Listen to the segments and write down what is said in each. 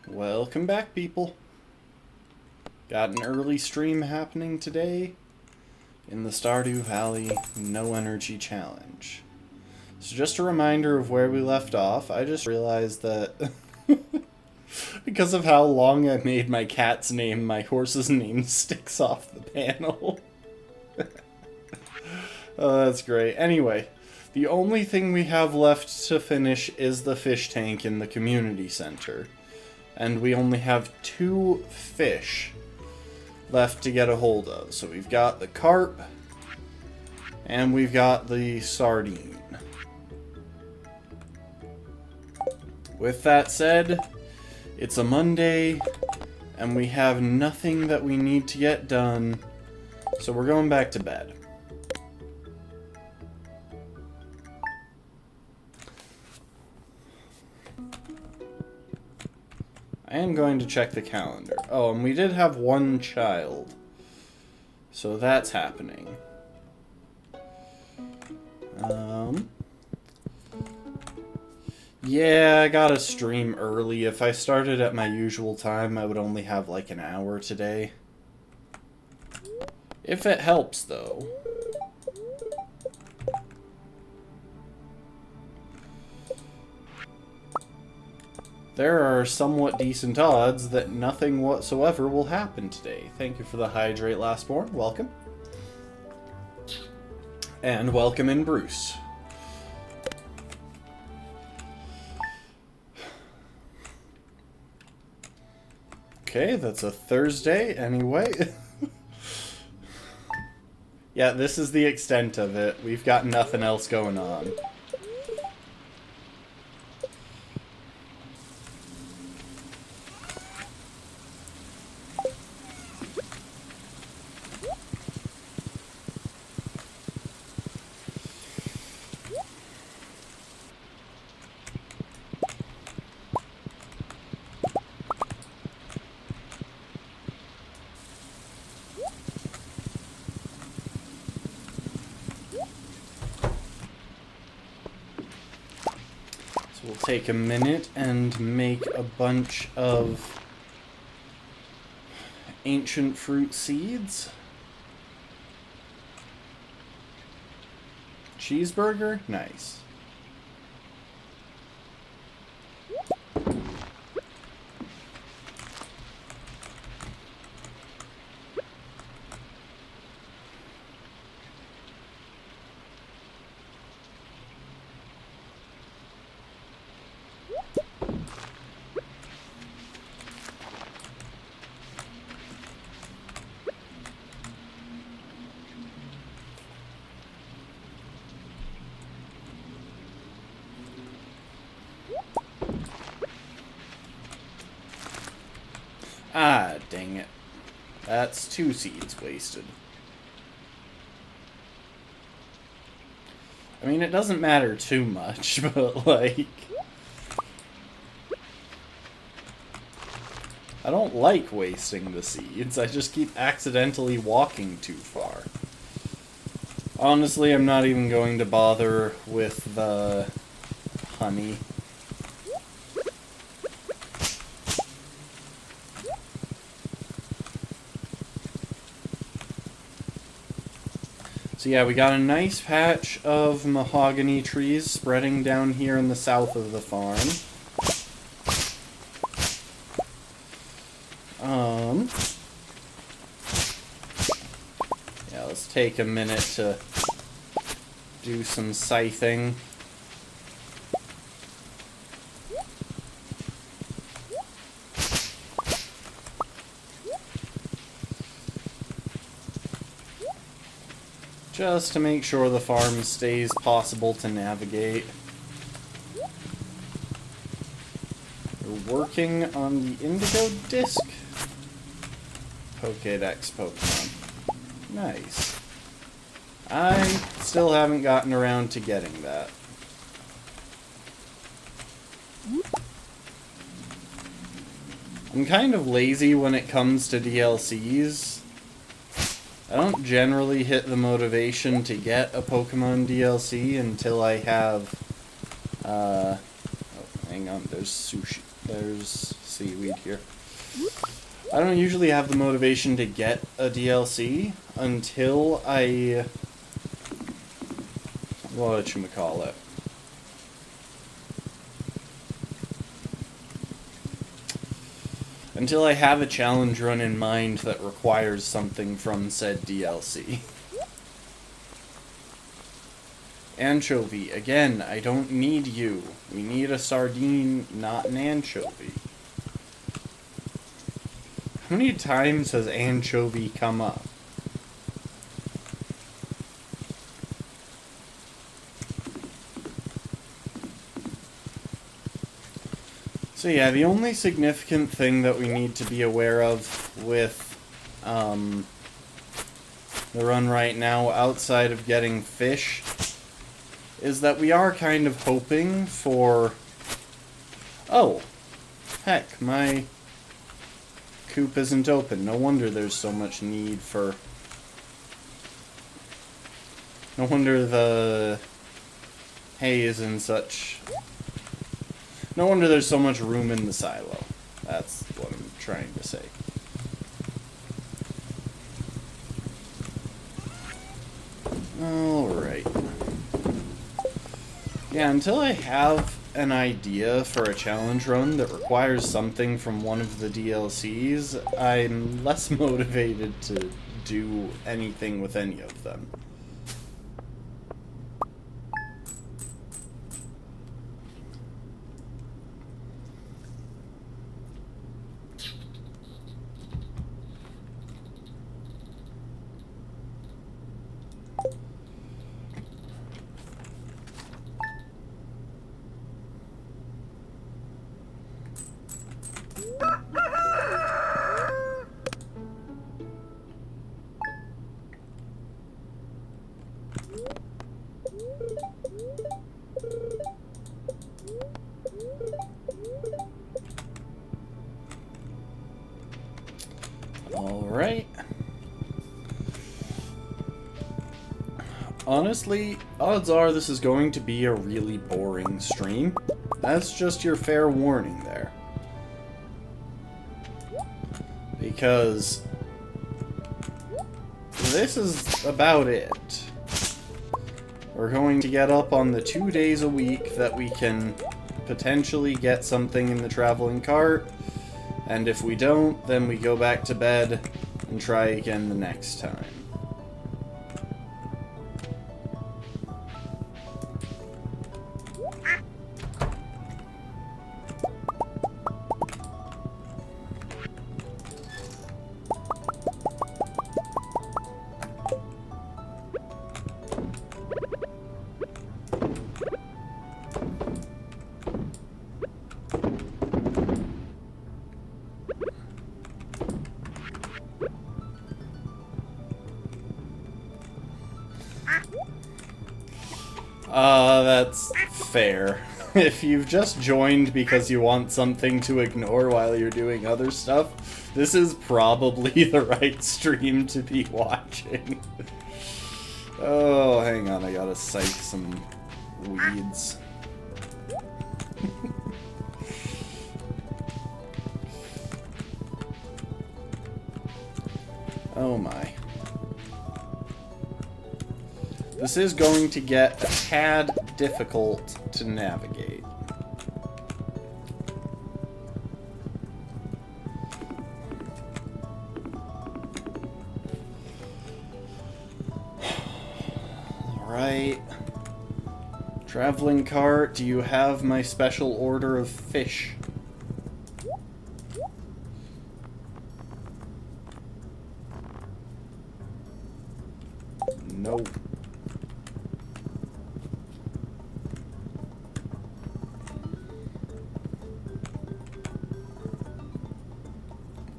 Welcome back, people. Got an early stream happening today in the Stardew Valley No Energy Challenge. So just a reminder of where we left off. I just realized that because of how long I made my cat's name, my horse's name sticks off the panel. Oh, that's great. Anyway, the only thing we have left to finish is the fish tank in the community center. And we only have 2 fish left to get a hold of. So we've got the carp, and we've got the sardine. With that said, it's a Monday, and we have nothing that we need to get done, so we're going back to bed. I am going to check the calendar. Oh, and we did have 1 child. So that's happening. Yeah, I gotta stream early. If I started at my usual time, I would only have like an hour today. If it helps, though. There are somewhat decent odds that nothing whatsoever will happen today. Thank you for the hydrate, Lastborn. Welcome. And welcome in, Bruce. Okay, that's a Thursday anyway. Yeah, this is the extent of it. We've got nothing else going on. We'll take a minute and make a bunch of ancient fruit seeds. Cheeseburger? Nice. Ah, dang it. That's 2 seeds wasted. I mean, it doesn't matter too much, but, like... I don't like wasting the seeds, I just keep accidentally walking too far. Honestly, I'm not even going to bother with the honey. So yeah, we got a nice patch of mahogany trees spreading down here in the south of the farm. Yeah, let's take a minute to do some scything. Just to make sure the farm stays possible to navigate. We're working on the indigo disc. Pokédex Pokemon. Nice. I still haven't gotten around to getting that. I'm kind of lazy when it comes to DLCs. I don't generally hit the motivation to get a Pokemon DLC until I have, oh, hang on. There's sushi. There's seaweed here. I don't usually have the motivation to get a DLC until I... whatchamacallit. Until I have a challenge run in mind that requires something from said DLC. Anchovy. Again, I don't need you. We need a sardine, not an anchovy. How many times has anchovy come up? So yeah, the only significant thing that we need to be aware of with the run right now, outside of getting fish, is that we are kind of hoping for... Oh! Heck, my coop isn't open. No wonder there's so much need for... No wonder the hay is in such... No wonder there's so much room in the silo. That's what I'm trying to say. Alright. Yeah, until I have an idea for a challenge run that requires something from one of the DLCs, I'm less motivated to do anything with any of them. Alright. Honestly, odds are this is going to be a really boring stream. That's just your fair warning there. Because this is about it. We're going to get up on the 2 days a week that we can potentially get something in the traveling cart, and if we don't, then we go back to bed and try again the next time. That's fair. If you've just joined because you want something to ignore while you're doing other stuff, this is probably the right stream to be watching. Oh, hang on, I gotta scythe some weeds. Oh my. This is going to get a tad difficult to navigate. Alright. Traveling cart, do you have my special order of fish? No.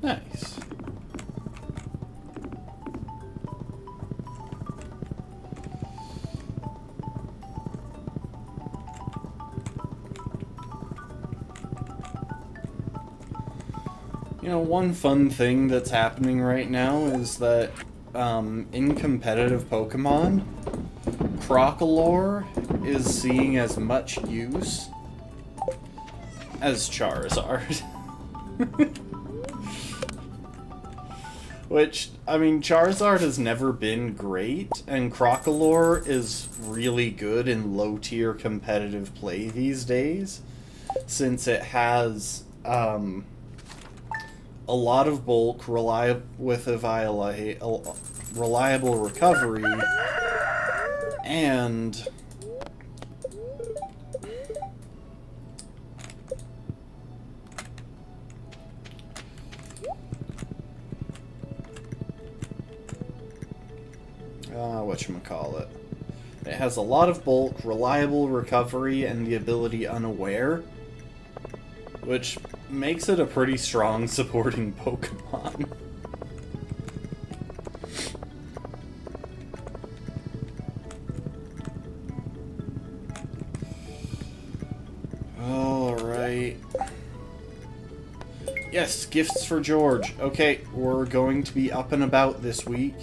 Nice. You know, one fun thing that's happening right now is that in competitive Pokemon, Crocolore is seeing as much use as Charizard. Which, I mean, Charizard has never been great, and Crocalor is really good in low-tier competitive play these days, since it has a lot of bulk, with a reliable recovery, and whatchamacallit. It has a lot of bulk, reliable recovery, and the ability Unaware, which makes it a pretty strong supporting Pokemon. Alright. Yes, gifts for George. Okay, we're going to be up and about this week.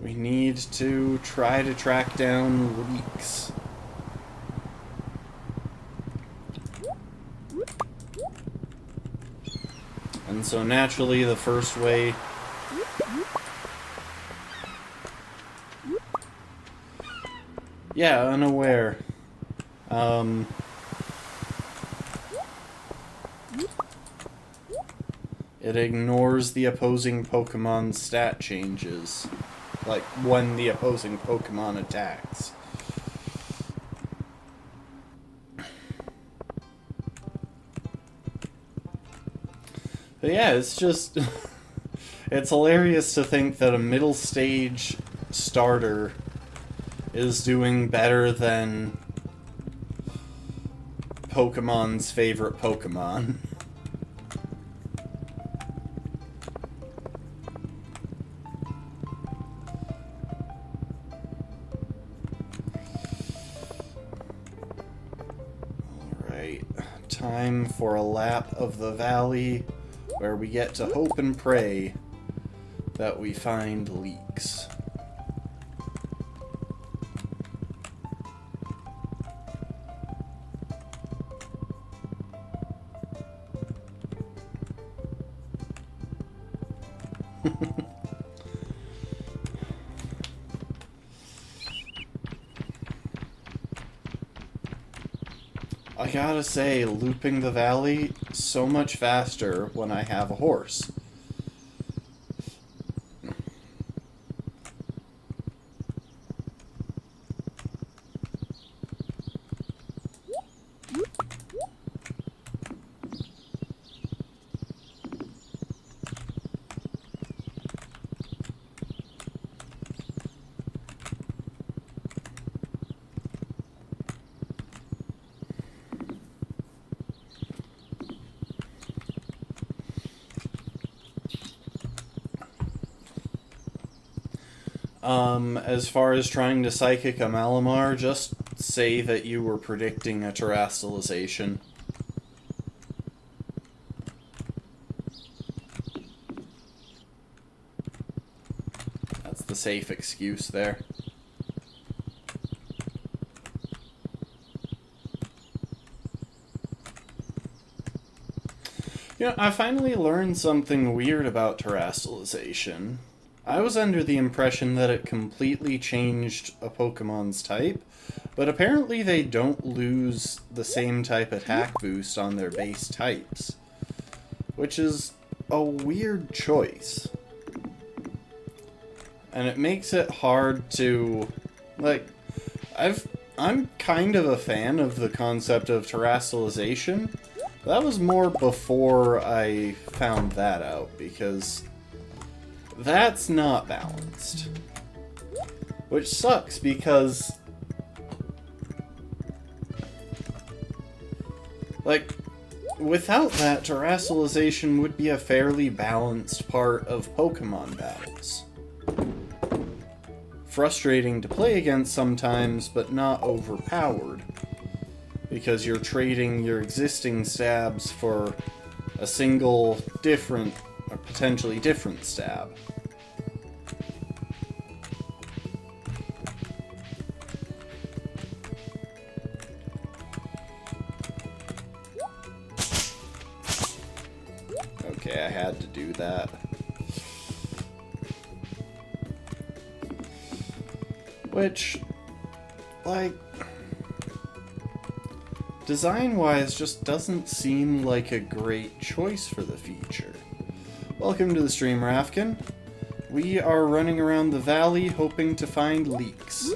We need to try to track down leaks. And so naturally the first way... Yeah, Unaware. It ignores the opposing Pokemon's stat changes. Like, when the opposing Pokemon attacks. But yeah, it's just... it's hilarious to think that a middle stage starter is doing better than Pokemon's favorite Pokemon. Time for a lap of the valley where we get to hope and pray that we find leaks. I gotta say, looping the valley so much faster when I have a horse. As far as trying to Psychic a Malamar, just say that you were predicting a terastallization. That's the safe excuse there. You know, I finally learned something weird about terastallization. I was under the impression that it completely changed a Pokemon's type, but apparently they don't lose the same type attack boost on their base types, which is a weird choice. And it makes it hard to, like, I'm kind of a fan of the concept of terastallization. That was more before I found that out, because that's not balanced. Which sucks, because, like, without that, terastallization would be a fairly balanced part of Pokemon battles. Frustrating to play against sometimes, but not overpowered, because you're trading your existing stabs for a single different, or potentially different stab. Okay, I had to do that. Which, like, design-wise, just doesn't seem like a great choice for the feature. Welcome to the stream, Rafkin. We are running around the valley hoping to find leaks.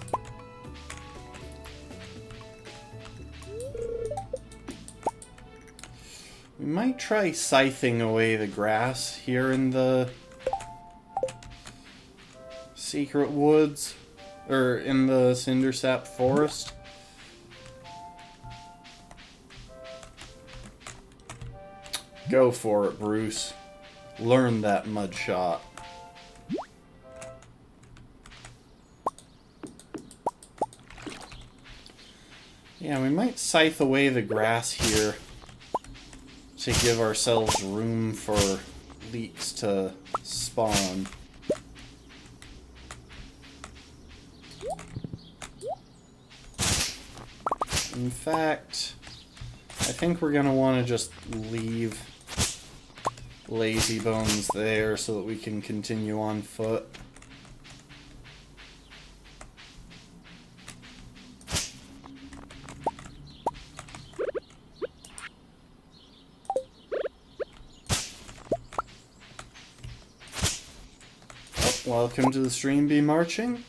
We might try scything away the grass here in the secret woods, or in the Cindersap forest. Go for it, Bruce. Learn that mud shot. Yeah, we might scythe away the grass here to give ourselves room for leeks to spawn. In fact, I think we're gonna want to just leave Lazy Bones there so that we can continue on foot. Welcome to the stream, Be Marching.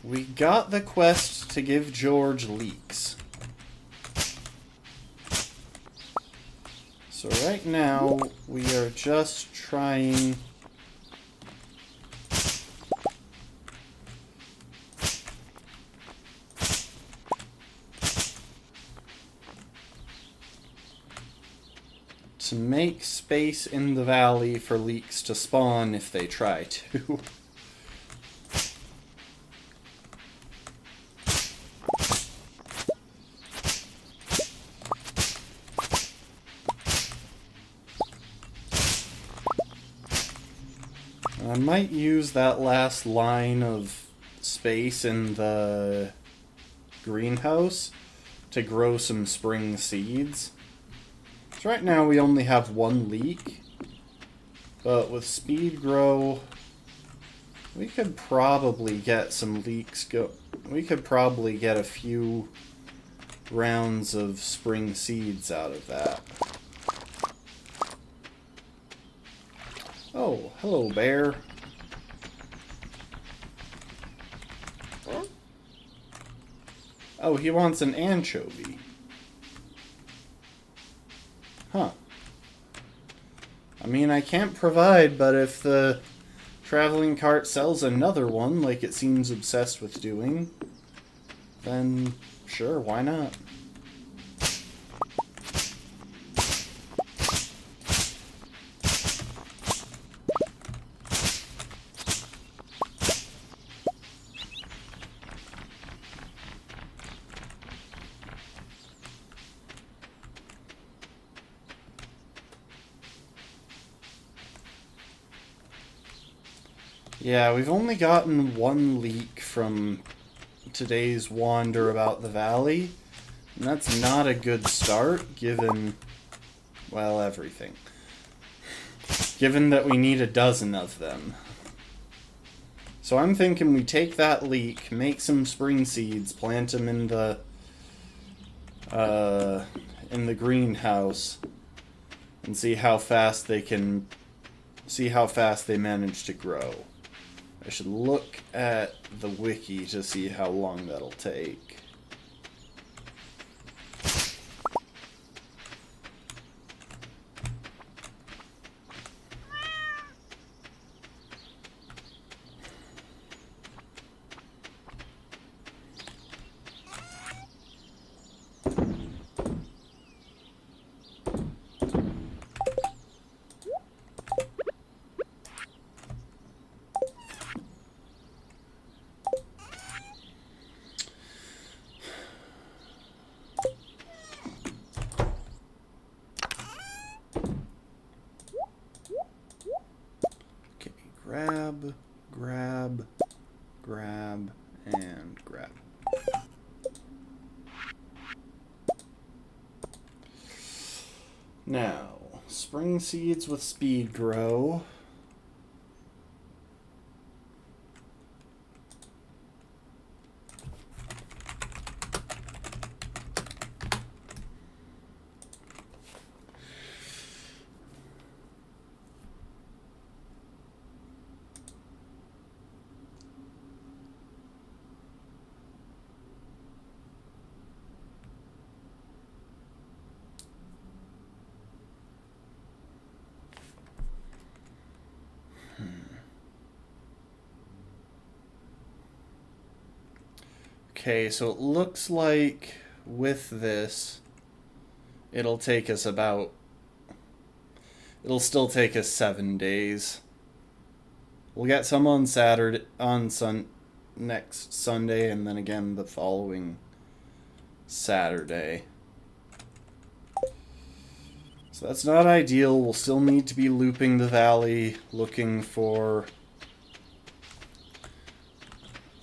We got the quest to give George leeks. So right now, we are just trying to make space in the valley for leeks to spawn if they try to. I might use that last line of space in the greenhouse to grow some spring seeds. So right now we only have one leek, but with speed grow, we could probably get some leeks we could probably get a few rounds of spring seeds out of that. Oh, hello, bear. Oh, he wants an anchovy. Huh. I mean, I can't provide, but if the traveling cart sells another one, like it seems obsessed with doing, then sure, why not? Yeah, we've only gotten one leak from today's wander about the valley, and that's not a good start, given, well, everything. Given that we need a dozen of them. So I'm thinking we take that leek, make some spring seeds, plant them in the greenhouse, and see how fast they manage to grow. I should look at the wiki to see how long that'll take. Grab, grab, grab, and grab. Now, spring seeds with speed grow. Okay, so it looks like with this, it'll take us about... It'll still take us 7 days. We'll get some on Saturday, next Sunday, and then again the following Saturday. So that's not ideal. We'll still need to be looping the valley, looking for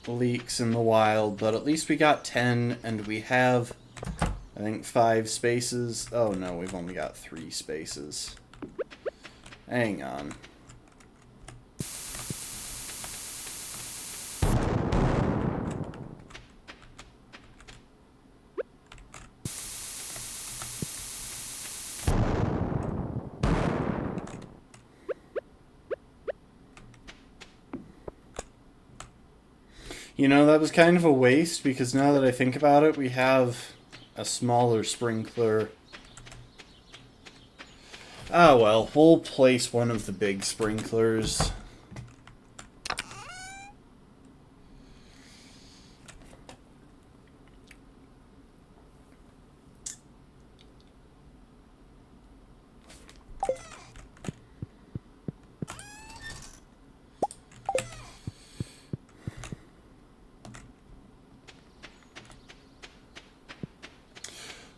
leaks in the wild, but at least we got 10, and we have, I think, 5 spaces. Oh no, we've only got 3 spaces. Hang on. You know, that was kind of a waste, because now that I think about it, we have a smaller sprinkler. Ah, well, we'll place one of the big sprinklers.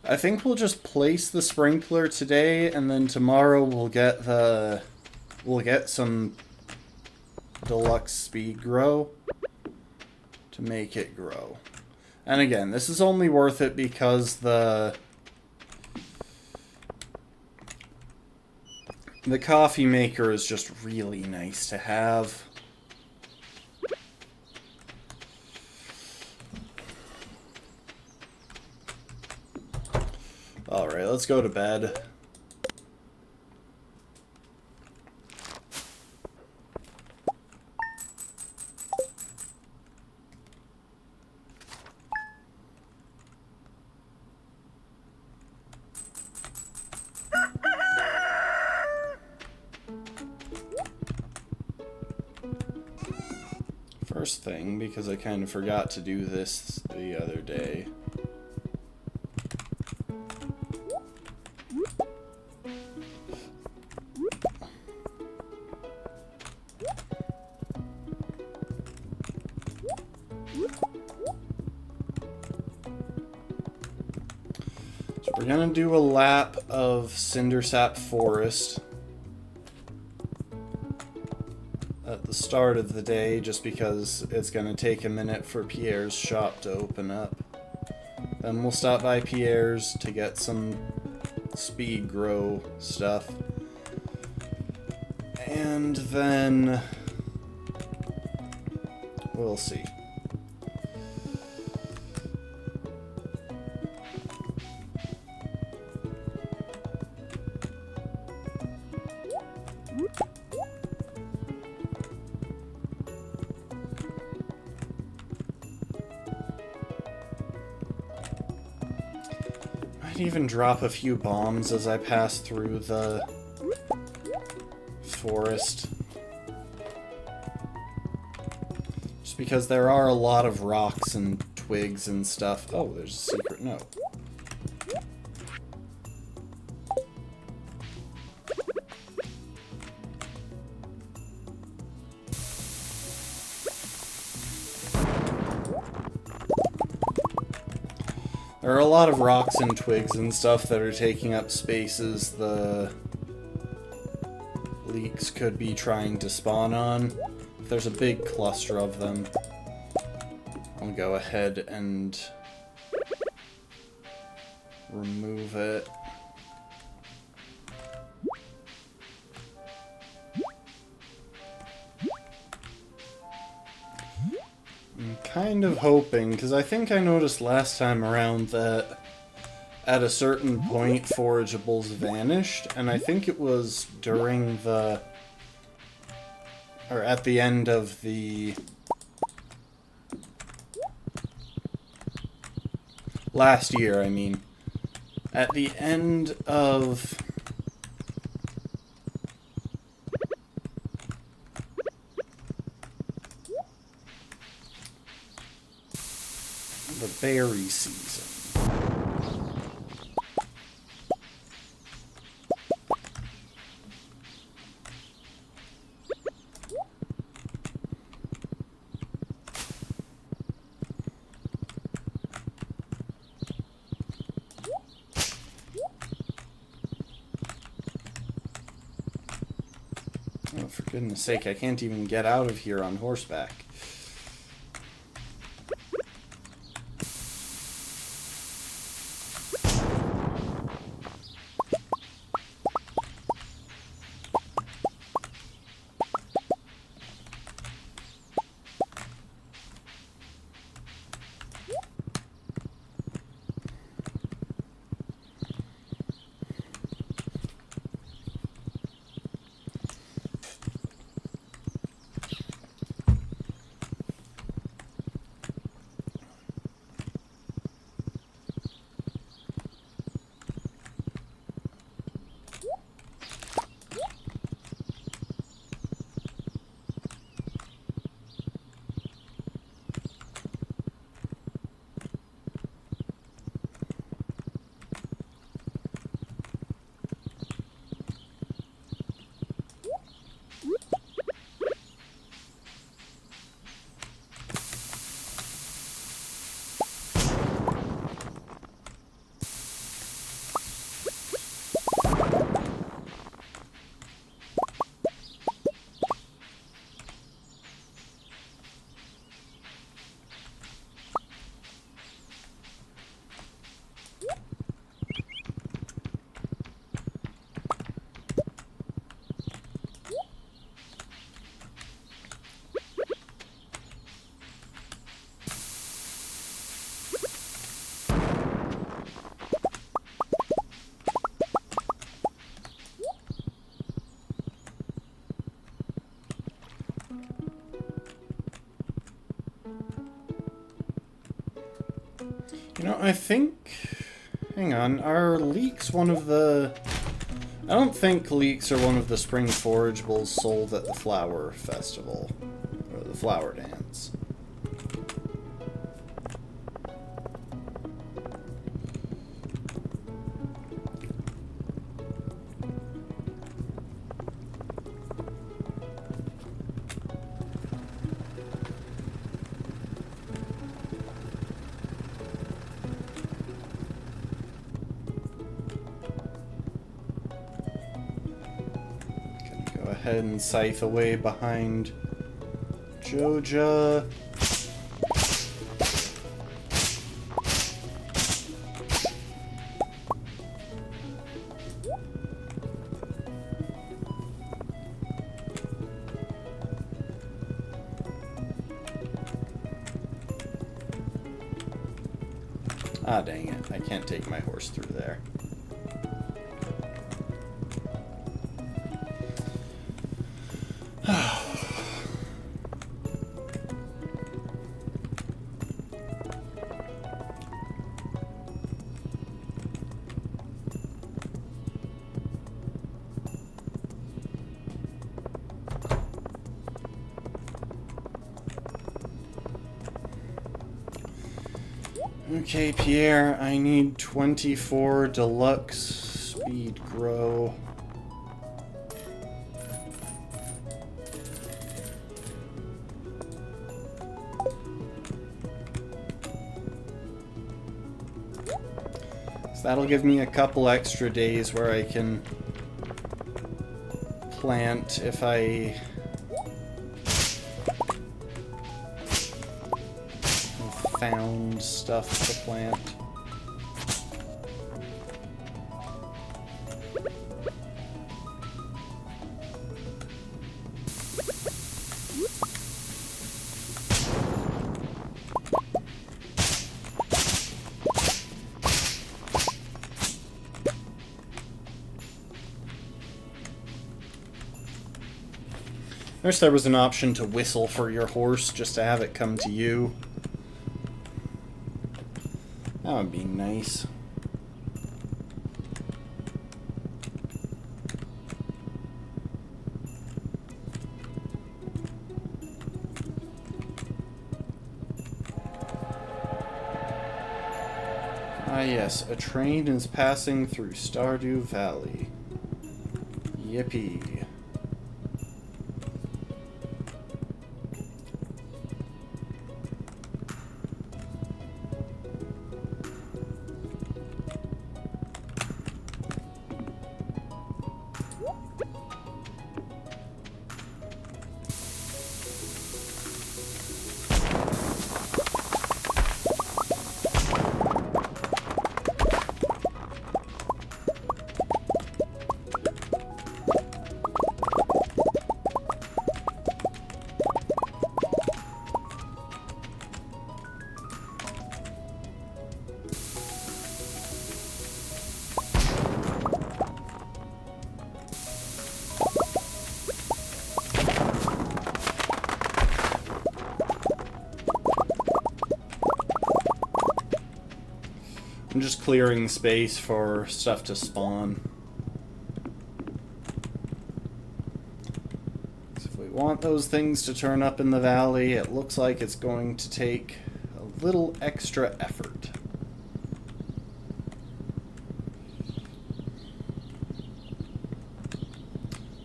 I think we'll just place the sprinkler today, and then tomorrow we'll get some deluxe speed grow to make it grow. And again, this is only worth it because the coffee maker is just really nice to have. Alright, let's go to bed. First thing, because I kind of forgot to do this the other day. We're gonna do a lap of Cindersap Forest at the start of the day, just because it's gonna take a minute for Pierre's shop to open up. Then we'll stop by Pierre's to get some speed grow stuff. And then we'll see. Might even drop a few bombs as I pass through the forest. Just because there are a lot of rocks and twigs and stuff. Oh, there's a secret note. There are a lot of rocks and twigs and stuff that are taking up spaces the leaks could be trying to spawn on. If there's a big cluster of them, I'll go ahead and remove it. kind of hoping, because I think I noticed last time around that at a certain point forageables vanished, and I think it was during the... or at the end of the... last year, I mean. At the end of... the berry season. Oh, for goodness sake, I can't even get out of here on horseback. You know, I think... hang on, are leeks one of the... I don't think leeks are one of the spring forageables sold at the flower festival. Or the flower dance. Ahead and scythe away behind Joja. Ah, dang it. I can't take my horse through there. Okay, Pierre, I need 24 deluxe speed grow. So that'll give me a couple extra days where I can plant if I found stuff to plant. wish there was an option to whistle for your horse, just to have it come to you. That would be nice. Ah yes, a train is passing through Stardew Valley. Yippee. I'm just clearing space for stuff to spawn. So if we want those things to turn up in the valley, it looks like it's going to take a little extra effort.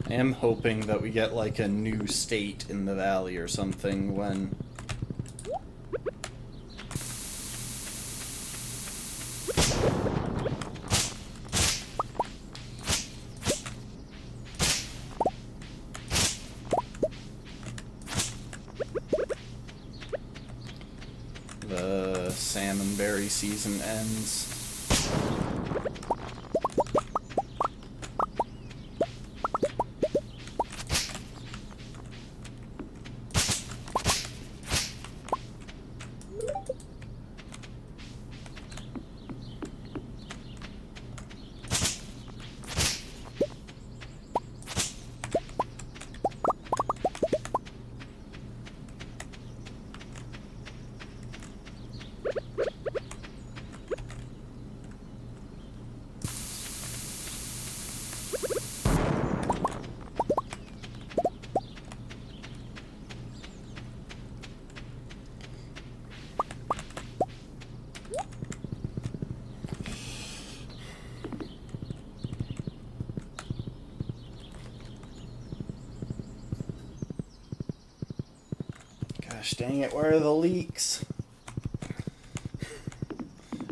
I am hoping that we get like a new state in the valley or something when the salmonberry season ends. Gosh dang it, where are the leeks?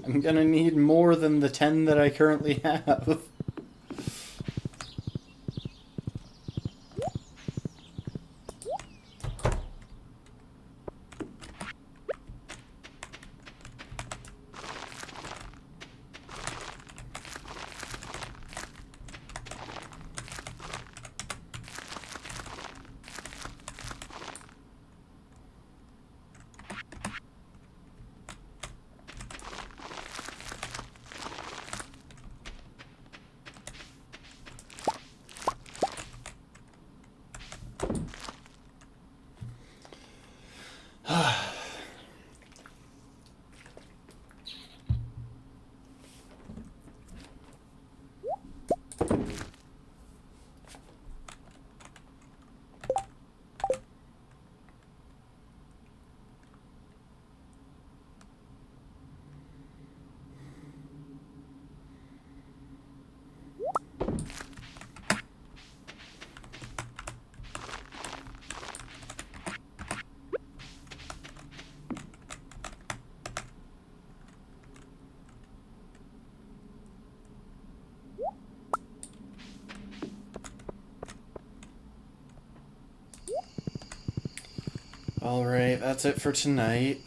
I'm gonna need more than the 10 that I currently have. Alright, that's it for tonight.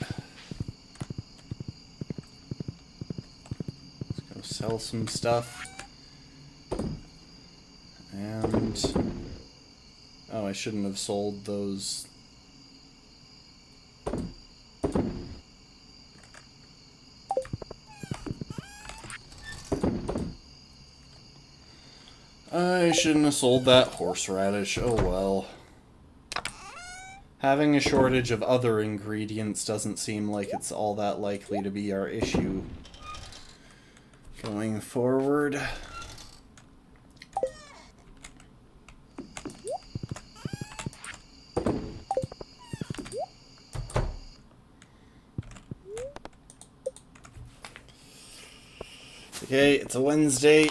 Let's go sell some stuff. And... oh, I shouldn't have sold those. I shouldn't have sold that horseradish. Oh well. having a shortage of other ingredients doesn't seem like it's all that likely to be our issue going forward. Okay, it's a Wednesday.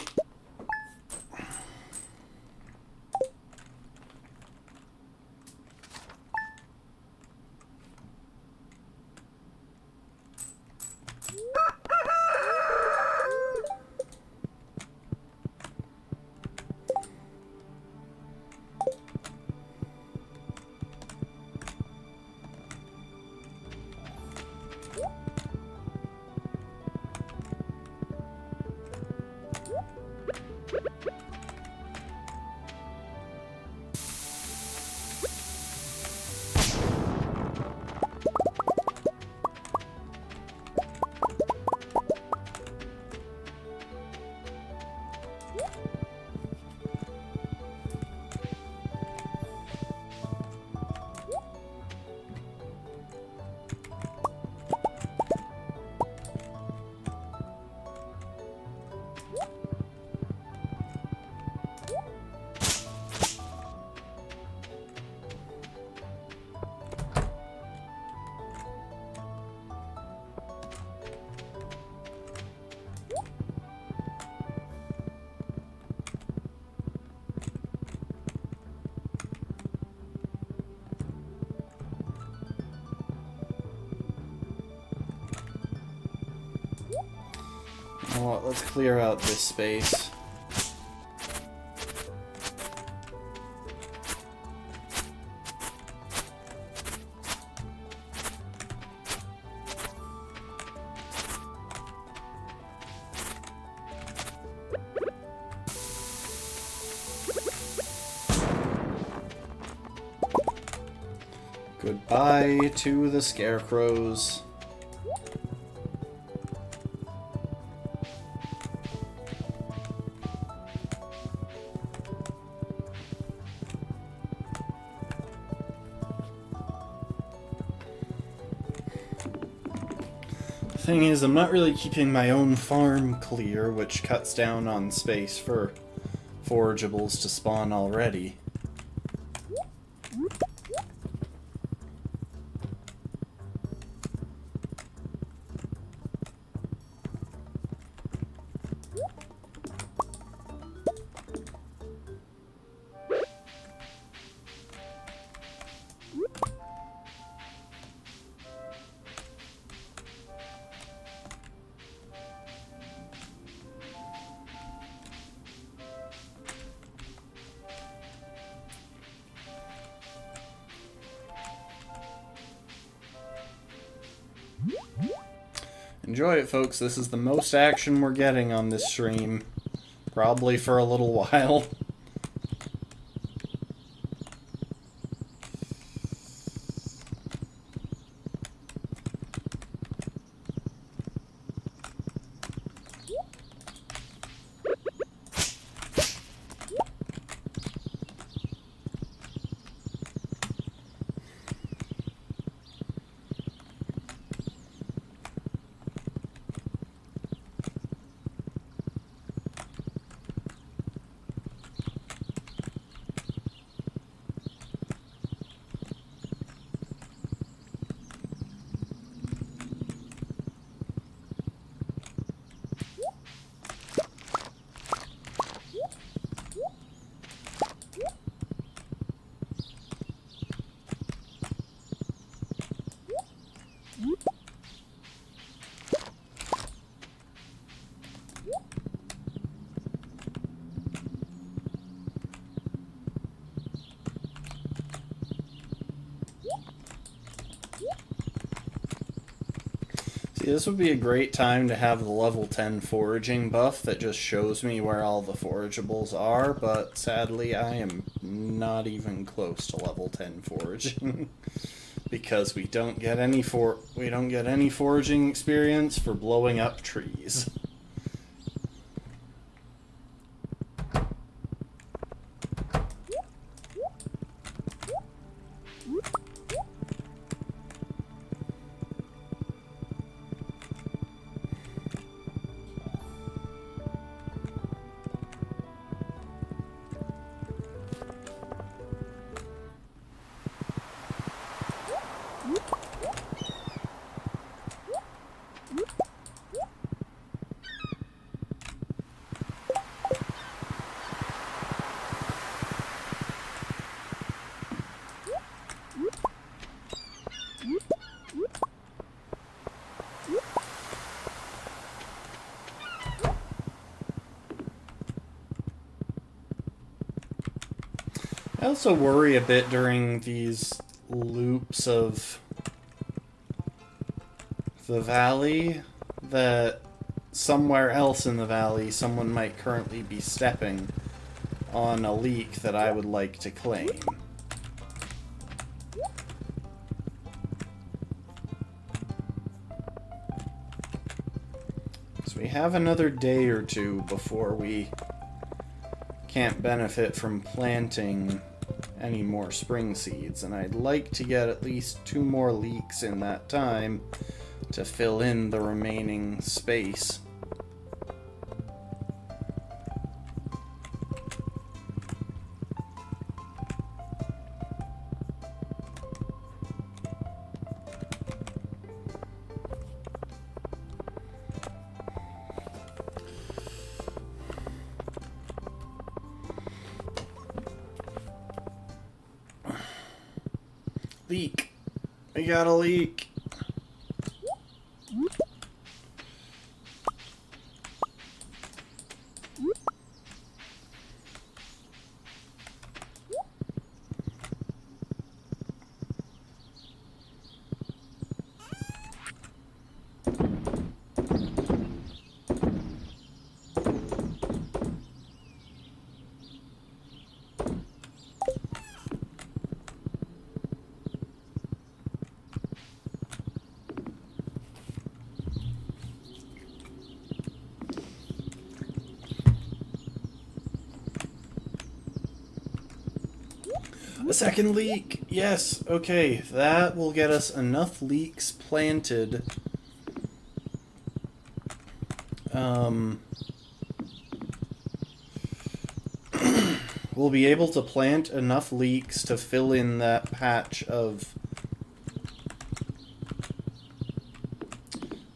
Well, let's clear out this space. Goodbye to the scarecrows. Thing is, I'm not really keeping my own farm clear, which cuts down on space for forageables to spawn already. Enjoy it, folks. This is the most action we're getting on this stream. Probably for a little while. This would be a great time to have the level 10 foraging buff that just shows me where all the forageables are, but sadly I am not even close to level 10 foraging because we don't get any foraging experience for blowing up trees. I also worry a bit during these loops of the valley that somewhere else in the valley someone might currently be stepping on a leak that I would like to claim. So we have another day or two before we can't benefit from planting any more spring seeds, and I'd like to get at least 2 more leeks in that time to fill in the remaining space. Leak. We got a leak. A second leek! Yes, okay, that will get us enough leeks planted. We'll be able to plant enough leeks to fill in that patch of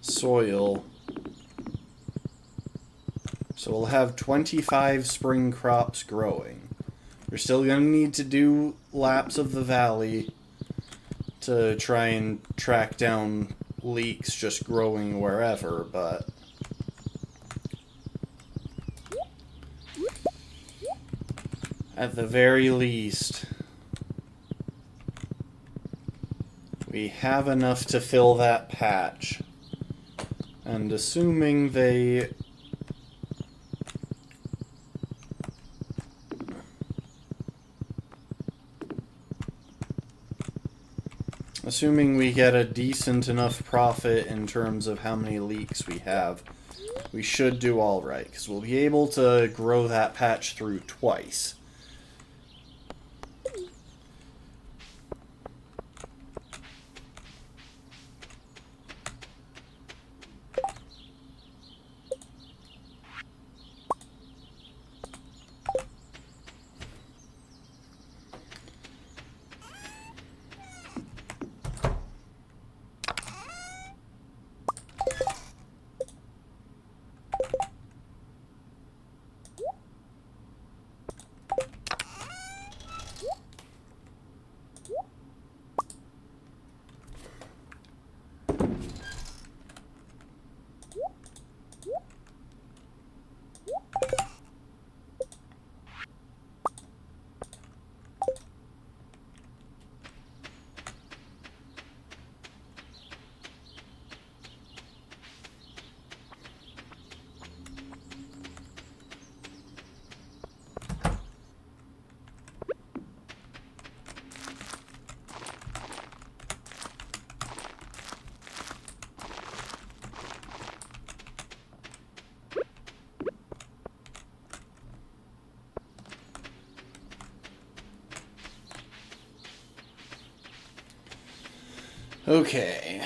soil. So we'll have 25 spring crops growing. We're still going to need to do laps of the valley to try and track down leeks just growing wherever, but at the very least, we have enough to fill that patch. And assuming they assuming we get a decent enough profit in terms of how many leeks we have, we should do alright, because we'll be able to grow that patch through twice. Okay.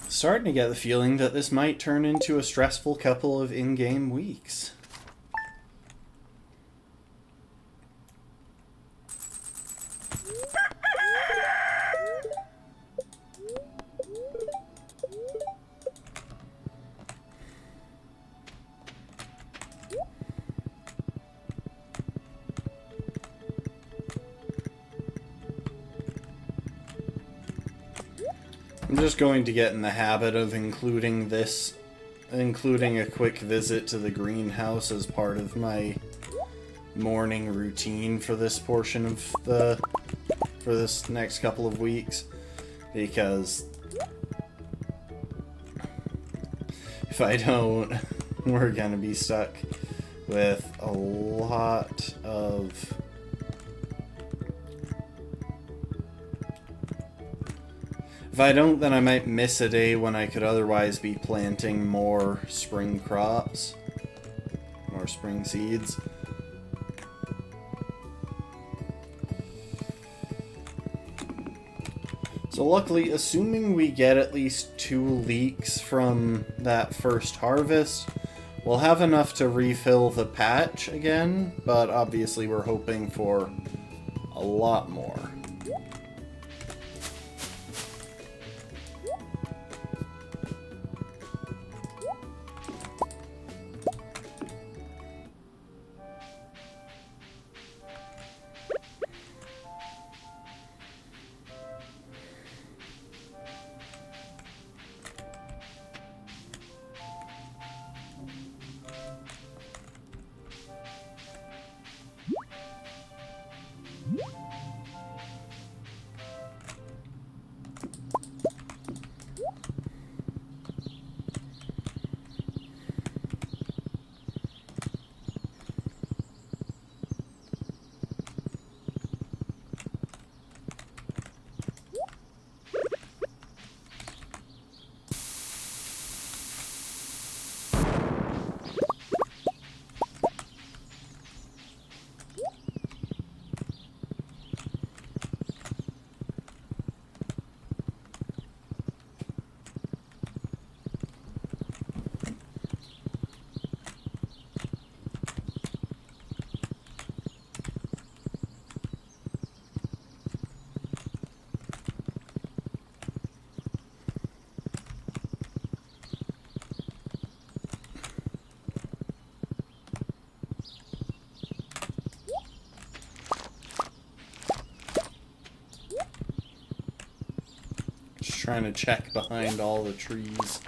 Starting to get the feeling that this might turn into a stressful couple of in-game weeks. I'm just going to get in the habit of including a quick visit to the greenhouse as part of my morning routine for this portion of for this next couple of weeks, because if I don't, we're gonna be stuck with a lot of if I don't, then I might miss a day when I could otherwise be planting more spring crops, more spring seeds. So luckily, assuming we get at least 2 leeks from that first harvest, we'll have enough to refill the patch again, but obviously we're hoping for a lot more. Trying to check behind all the trees,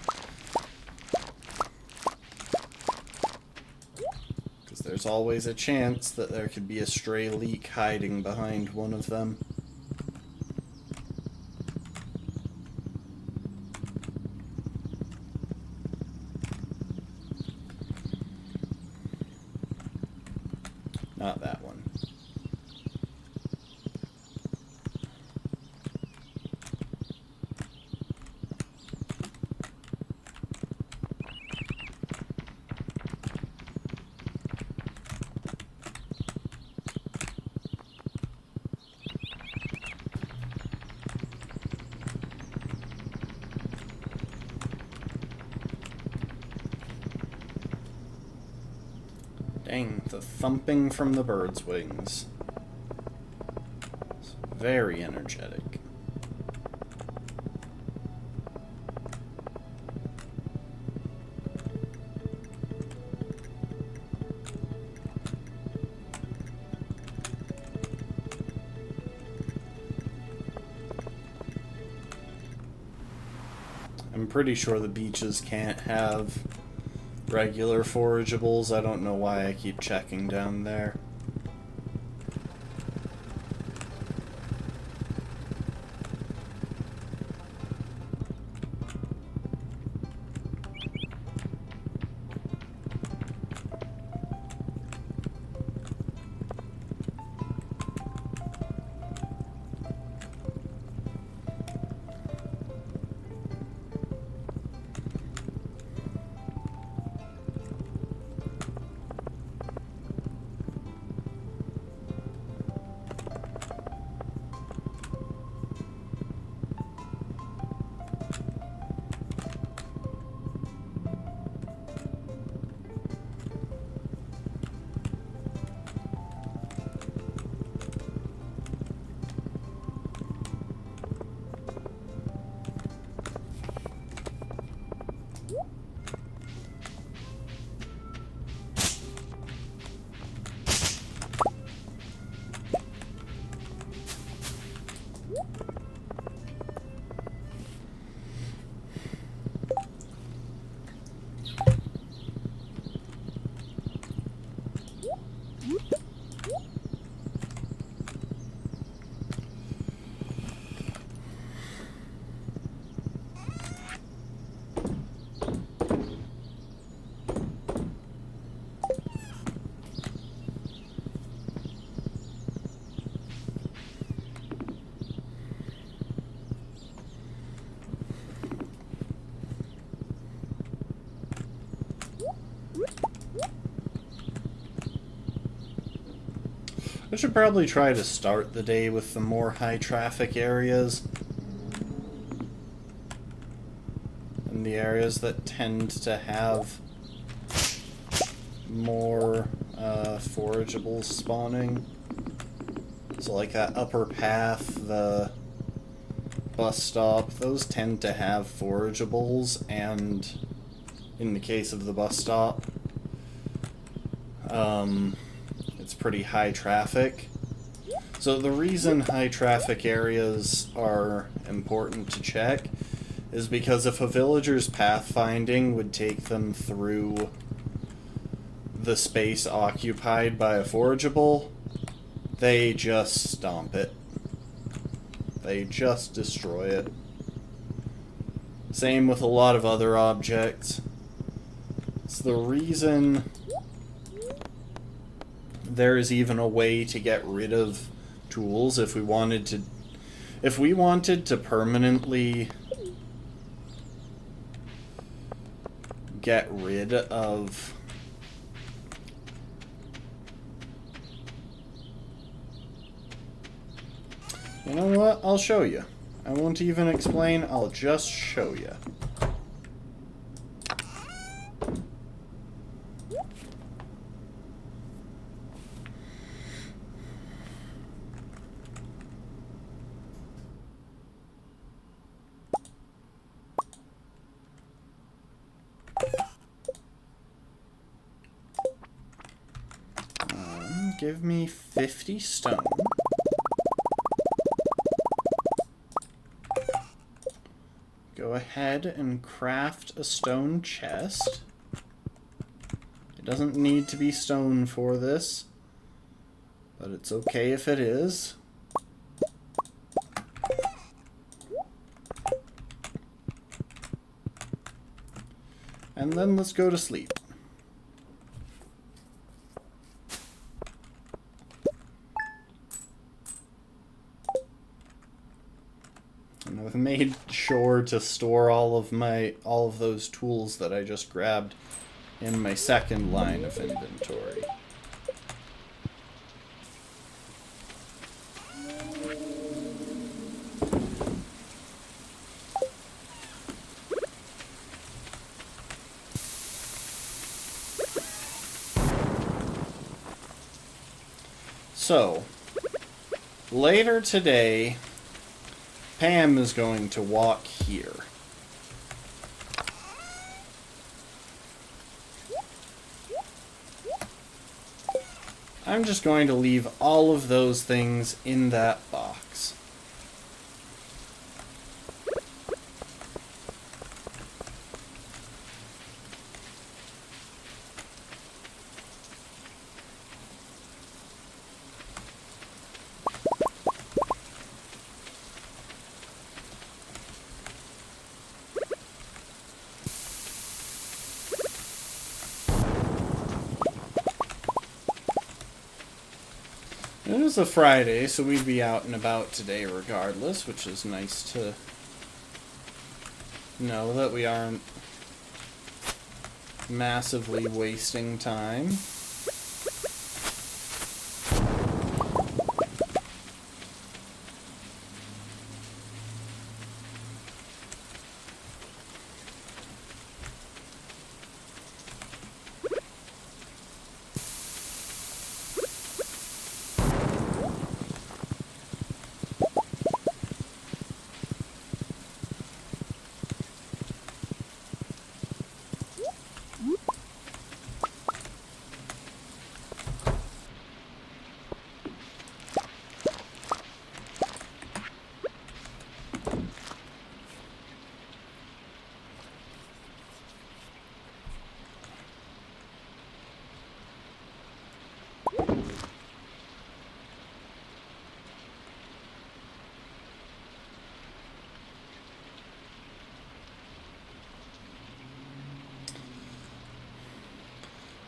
because there's always a chance that there could be a stray leek hiding behind one of them. Not that one. Dang, the thumping from the birds' wings. It's very energetic. I'm pretty sure the beaches can't have regular forageables. I don't know why I keep checking down there. I should probably try to start the day with the more high traffic areas. And the areas that tend to have more forageables spawning. So like that upper path, the bus stop, those tend to have forageables, and in the case of the bus stop, it's pretty high traffic. So the reason high traffic areas are important to check is because if a villager's pathfinding would take them through the space occupied by a forageable, they just stomp it. They just destroy it. Same with a lot of other objects. It's the reason there is even a way to get rid of tools if we wanted to permanently get rid of You know what? I'll show you. I won't even explain, I'll just show you. Give me 50 stone. Go ahead and craft a stone chest. It doesn't need to be stone for this, but it's okay if it is. And then let's go to sleep. And I've made sure to store all of those tools that I just grabbed in my second line of inventory. So, later today, Pam is going to walk here. I'm just going to leave all of those things in that box. It is a Friday, so we'd be out and about today regardless, which is nice to know that we aren't massively wasting time.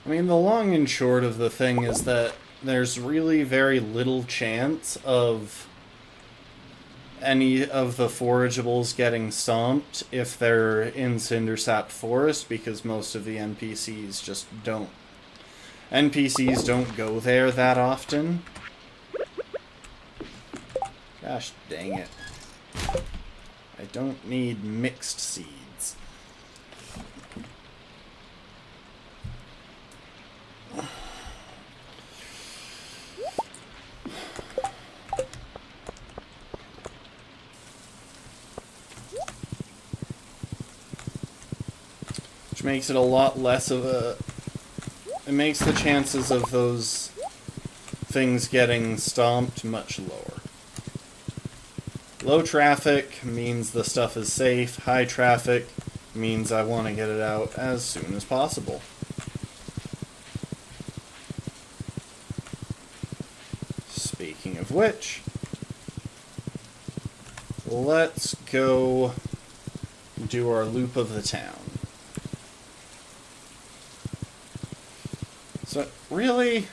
I mean, the long and short of the thing is that there's really very little chance of any of the forageables getting stomped if they're in Cindersap Forest, because most of the NPCs just don't. NPCs don't go there that often. Gosh dang it. I don't need mixed seeds. Which makes it a lot less of a... It makes the chances of those things getting stomped much lower. Low traffic means the stuff is safe. High traffic means I want to get it out as soon as possible. Speaking of which, let's go do our loop of the town. So, really?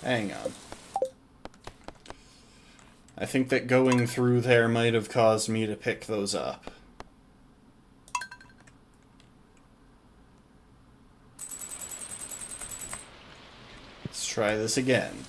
Hang on. I think that going through there might have caused me to pick those up. Let's try this again.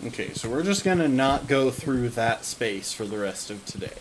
Okay, so we're just gonna not go through that space for the rest of today.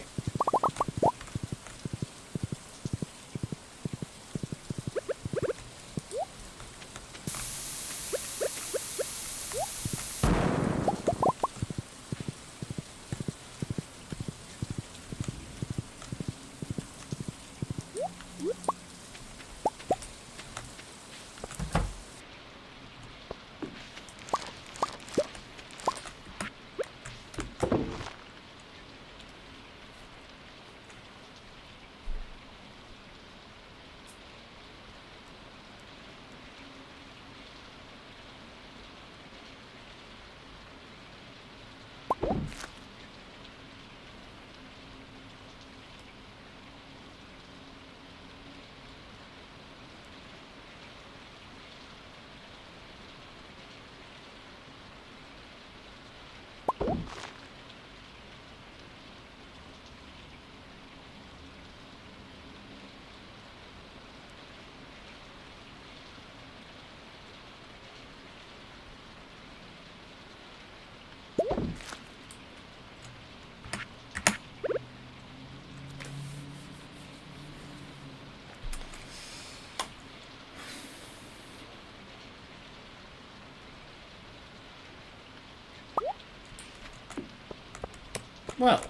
Well,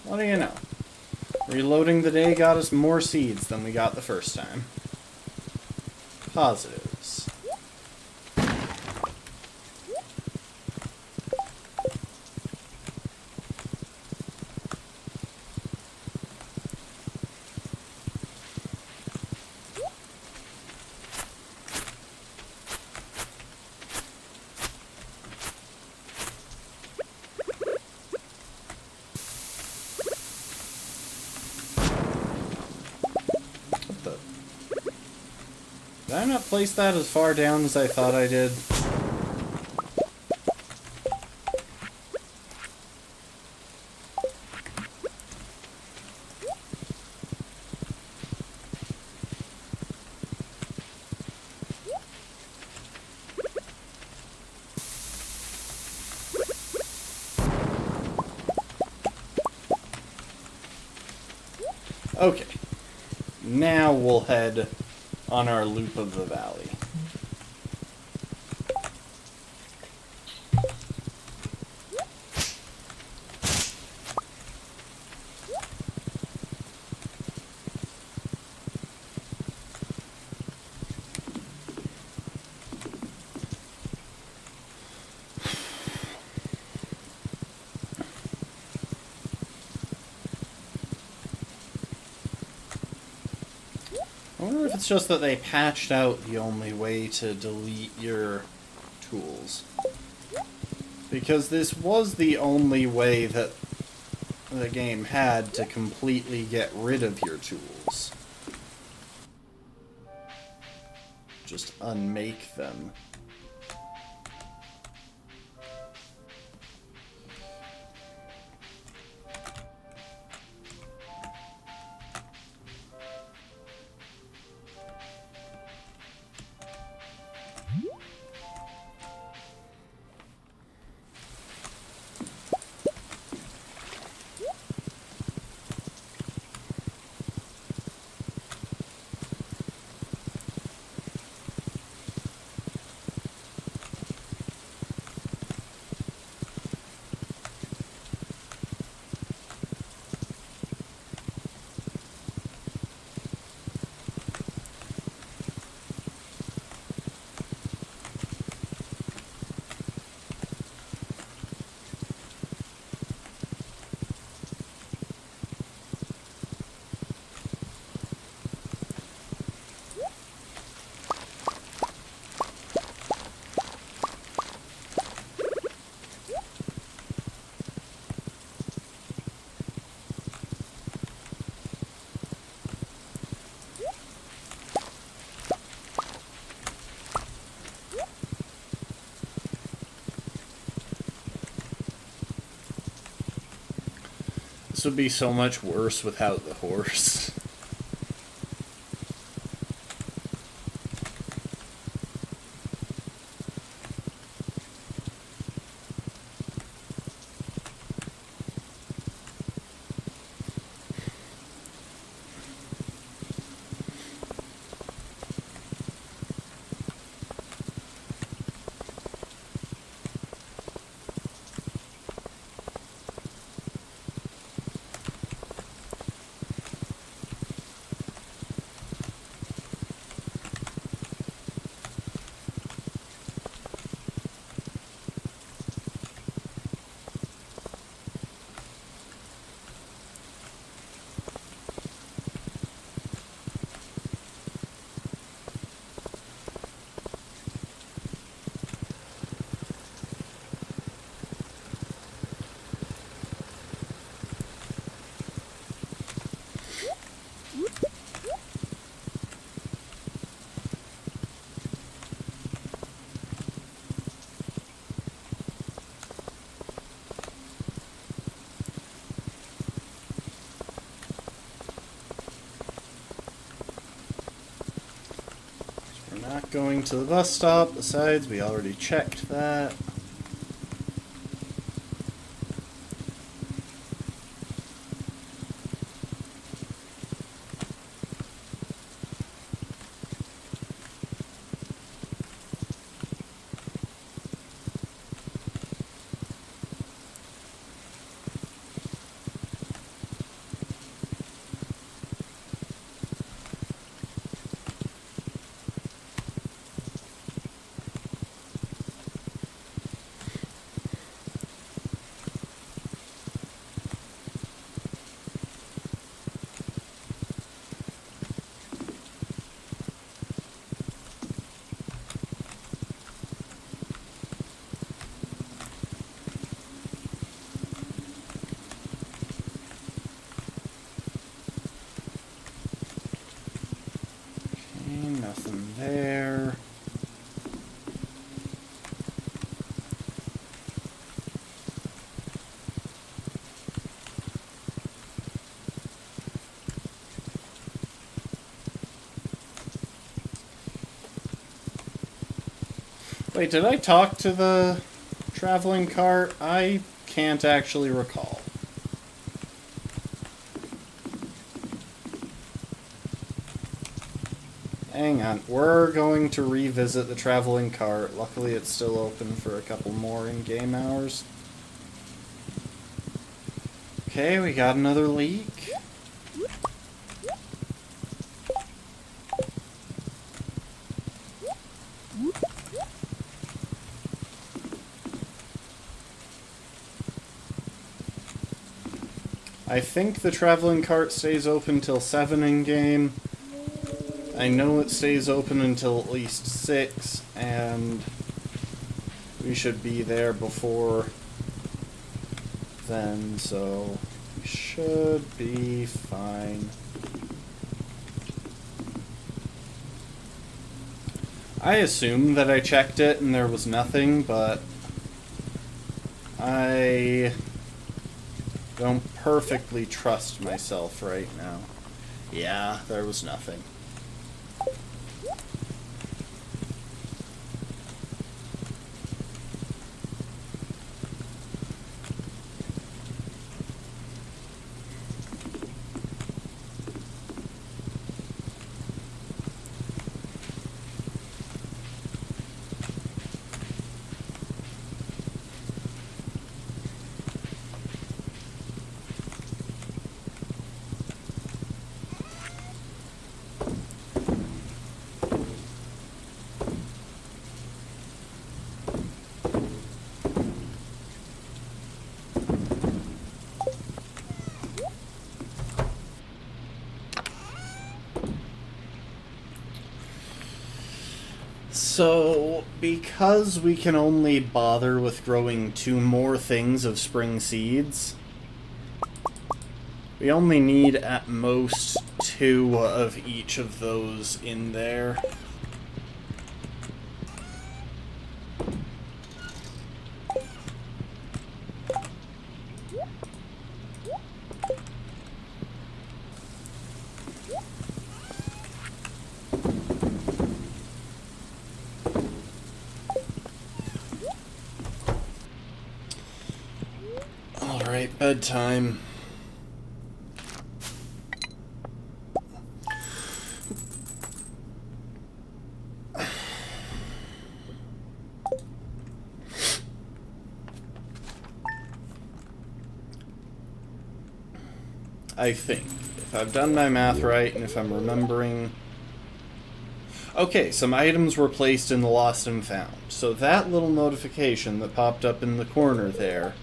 what do you know? Reloading the day got us more seeds than we got the first time. Positives. Did I not place that as far down as I thought I did? Okay. Now we'll head on our loop of the valley. I wonder if it's just that they patched out the only way to delete your tools. Because this was the only way that the game had to completely get rid of your tools. Just unmake them. This would be so much worse without the horse. Not going to the bus stop, besides we already checked that. Nothing there. Wait, did I talk to the traveling cart? I can't actually recall. Hang on, we're going to revisit the traveling cart. Luckily it's still open for a couple more in-game hours. Okay, we got another leak. I think the traveling cart stays open till 7 in-game. I know it stays open until at least 6, and we should be there before then, so We should be fine. I assume that I checked it and there was nothing, but I don't perfectly trust myself right now. Yeah, there was nothing. So, because we can only bother with growing 2 more things of spring seeds, we only need at most 2 of each of those in there. Alright, bedtime. I think, if I've done my math right and if I'm remembering... Okay, some items were placed in the lost and found. So that little notification that popped up in the corner there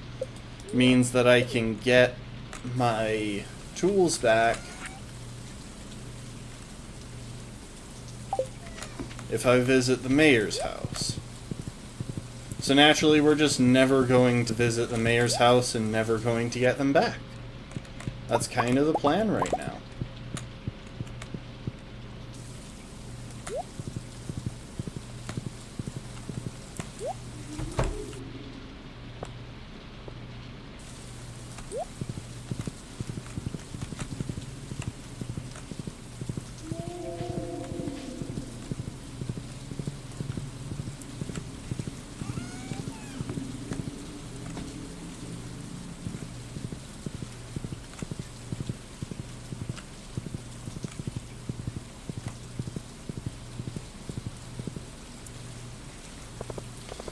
means that I can get my tools back if I visit the mayor's house. So naturally, we're just never going to visit the mayor's house and never going to get them back. That's kind of the plan right now.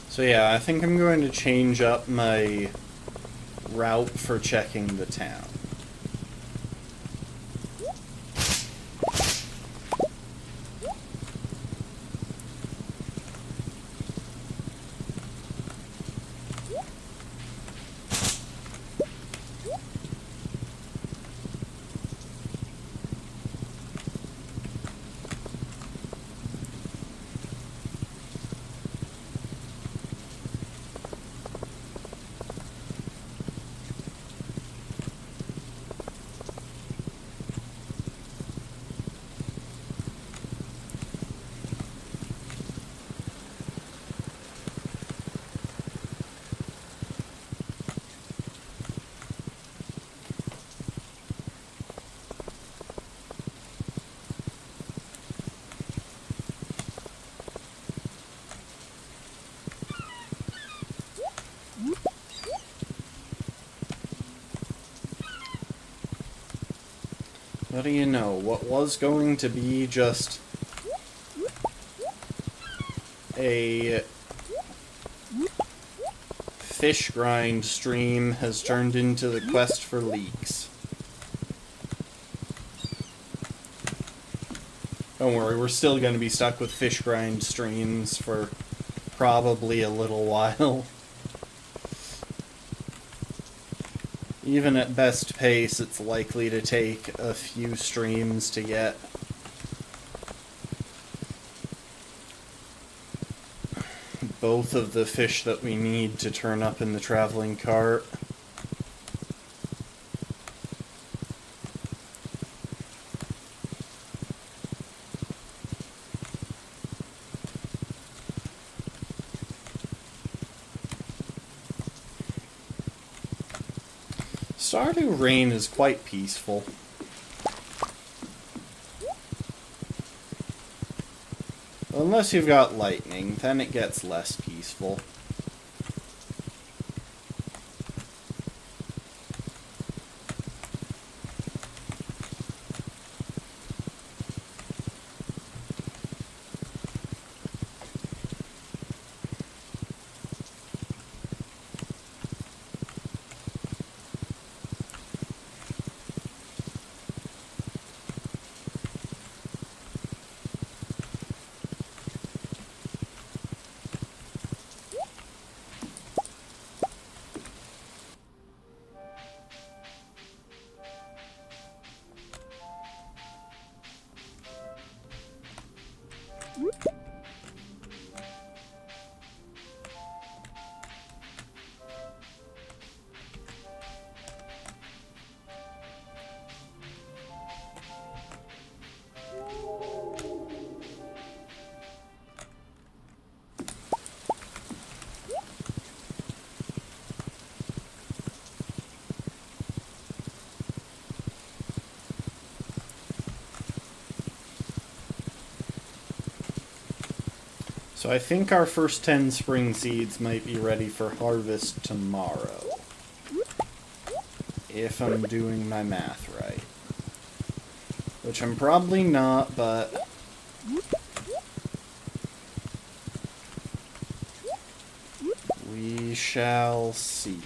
So yeah, I think I'm going to change up my route for checking the town. What do you know? What was going to be just a fish grind stream has turned into the quest for leeks. Don't worry, we're still going to be stuck with fish grind streams for probably a little while. Even at best pace, it's likely to take a few streams to get both of the fish that we need to turn up in the traveling cart. Stardew Rain is quite peaceful. Unless you've got lightning, then it gets less peaceful. So I think our first 10 spring seeds might be ready for harvest tomorrow. If I'm doing my math right. Which I'm probably not, but... we shall see.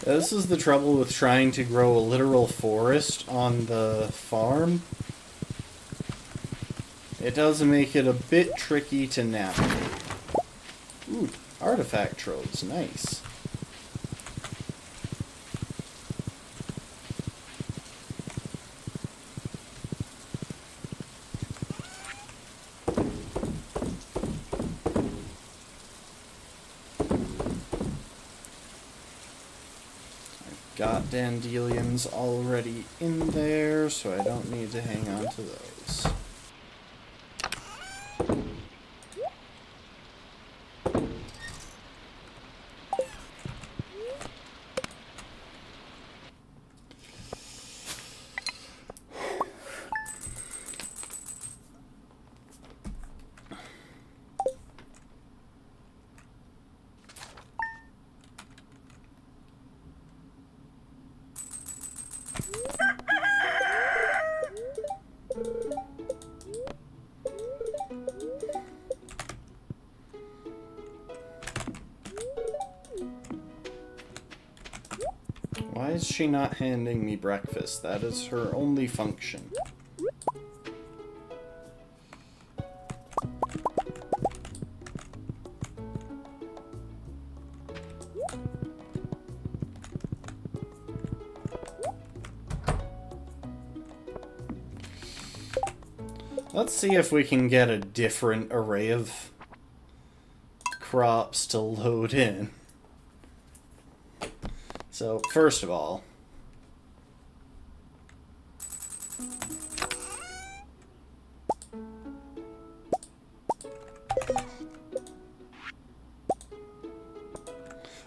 This is the trouble with trying to grow a literal forest on the farm. It does make it a bit tricky to navigate. Ooh, artifact troves, nice. Got dandelions already in there, so I don't need to hang on to those. Why is she not handing me breakfast? That is her only function. Let's see if we can get a different array of crops to load in. So, first of all,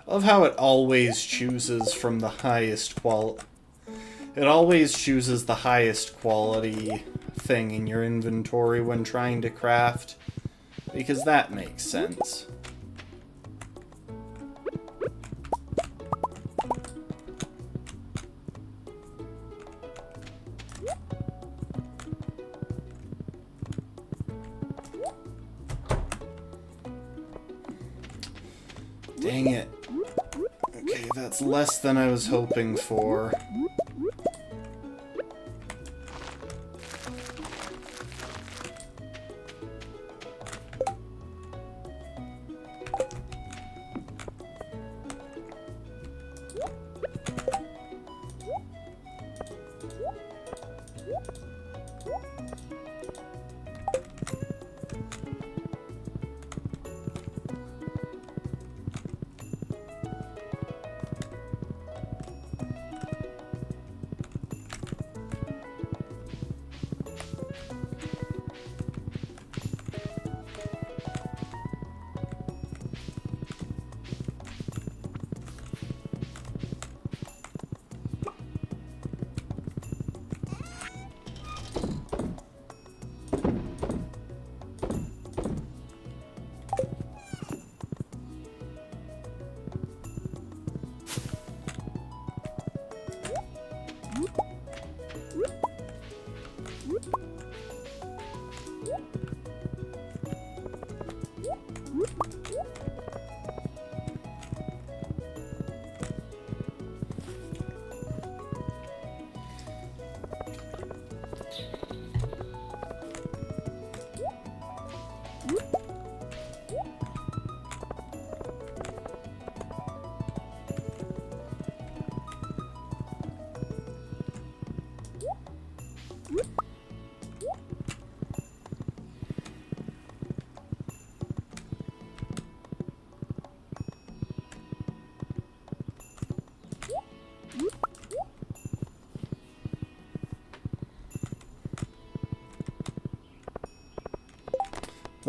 of how it always chooses from the highest quality. It always chooses the highest quality thing in your inventory when trying to craft, because that makes sense. Dang it. Okay, that's less than I was hoping for.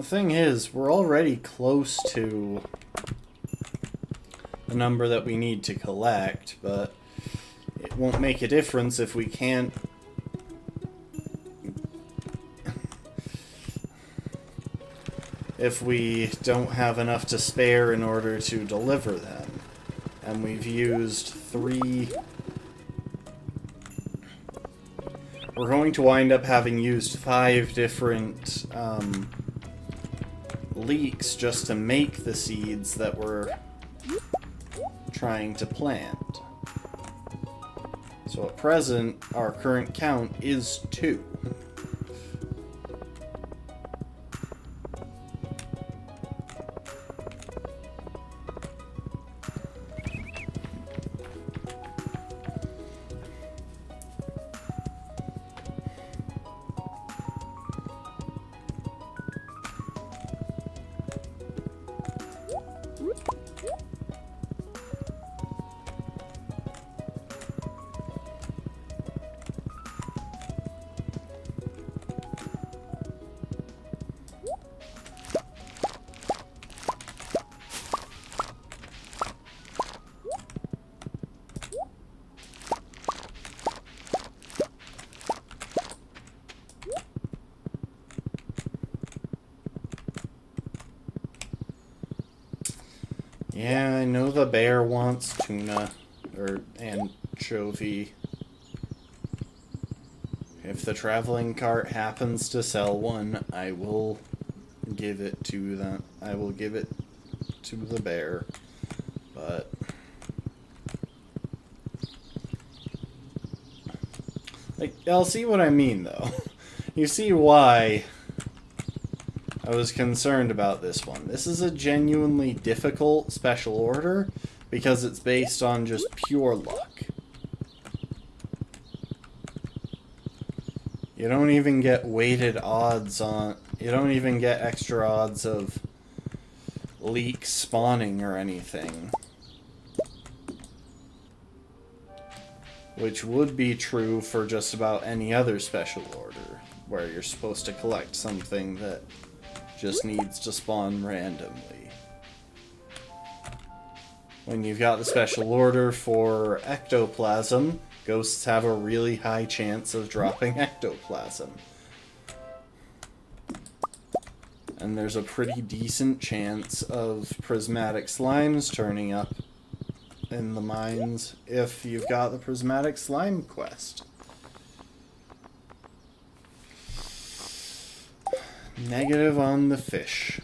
thing is, we're already close to the number that we need to collect, but it won't make a difference if we can't... if we don't have enough to spare in order to deliver them. And we've used 3... We're going to wind up having used 5 different leeks just to make the seeds that we're trying to plant. So at present, our current count is 2. Yeah, I know the bear wants tuna, or anchovy. If the traveling cart happens to sell one, I will give it to them. I will give it to the bear, but... like, y'all see what I mean, though. You see why I was concerned about this one. This is a genuinely difficult special order because it's based on just pure luck. You don't even get weighted odds on... you don't even get extra odds of leaks spawning or anything. Which would be true for just about any other special order, where you're supposed to collect something that just needs to spawn randomly. When you've got the special order for ectoplasm, ghosts have a really high chance of dropping ectoplasm. And there's a pretty decent chance of prismatic slimes turning up in the mines if you've got the prismatic slime quest. Negative on the fish.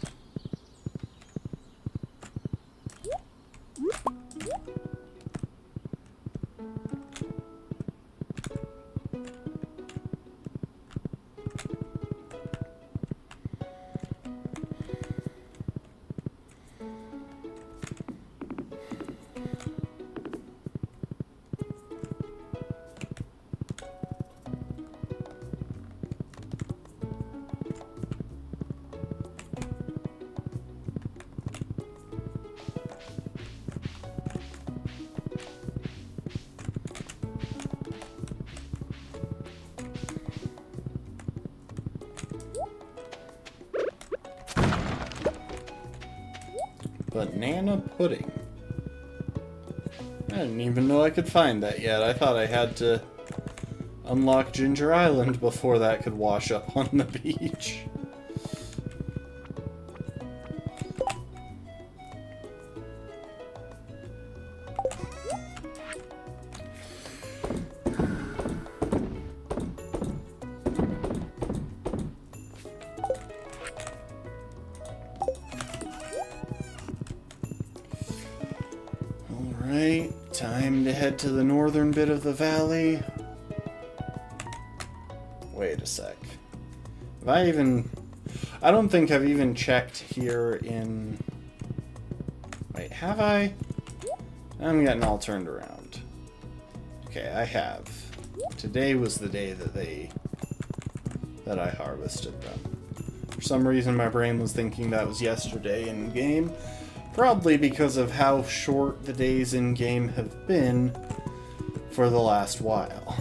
Banana pudding. I didn't even know I could find that yet. I thought I had to unlock Ginger Island before that could wash up on the beach. Alright, time to head to the northern bit of the valley. Wait a sec. Have I even... I don't think I've even checked here in... Wait, have I? I'm getting all turned around. Okay, I have. Today was the day that I harvested them. For some reason my brain was thinking that was yesterday in game. Probably because of how short the days in game have been for the last while.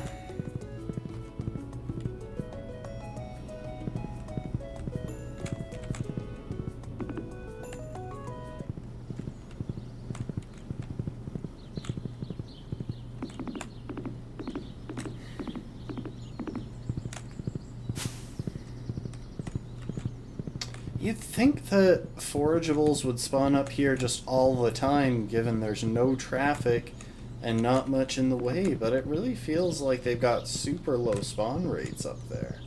You'd think that forageables would spawn up here just all the time, given there's no traffic and not much in the way, but it really feels like they've got super low spawn rates up there.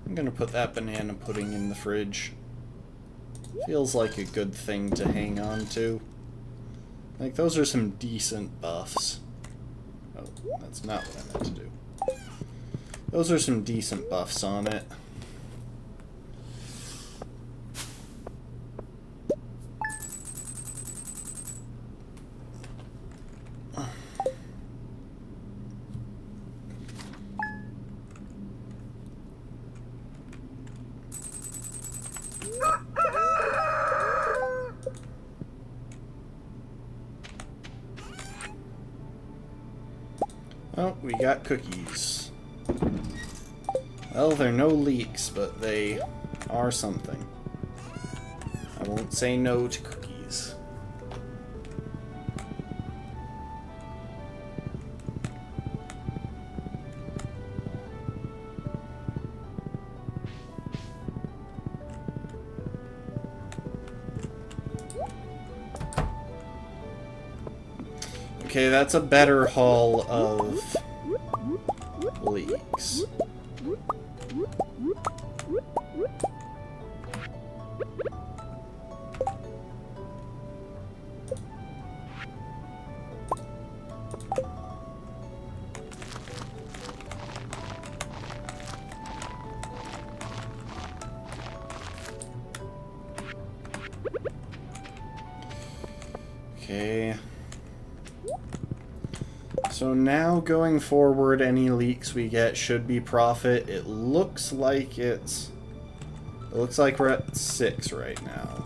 I'm gonna put that banana pudding in the fridge. Feels like a good thing to hang on to. Like, those are some decent buffs. Oh, that's not what I meant to do. Those are some decent buffs on it. Oh, we got cookies. Well, they're no leeks, but they are something. I won't say no to cookies. Okay, that's a better haul of leeks. Okay. So now, going forward, any leaks we get should be profit. It looks like we're at 6 right now.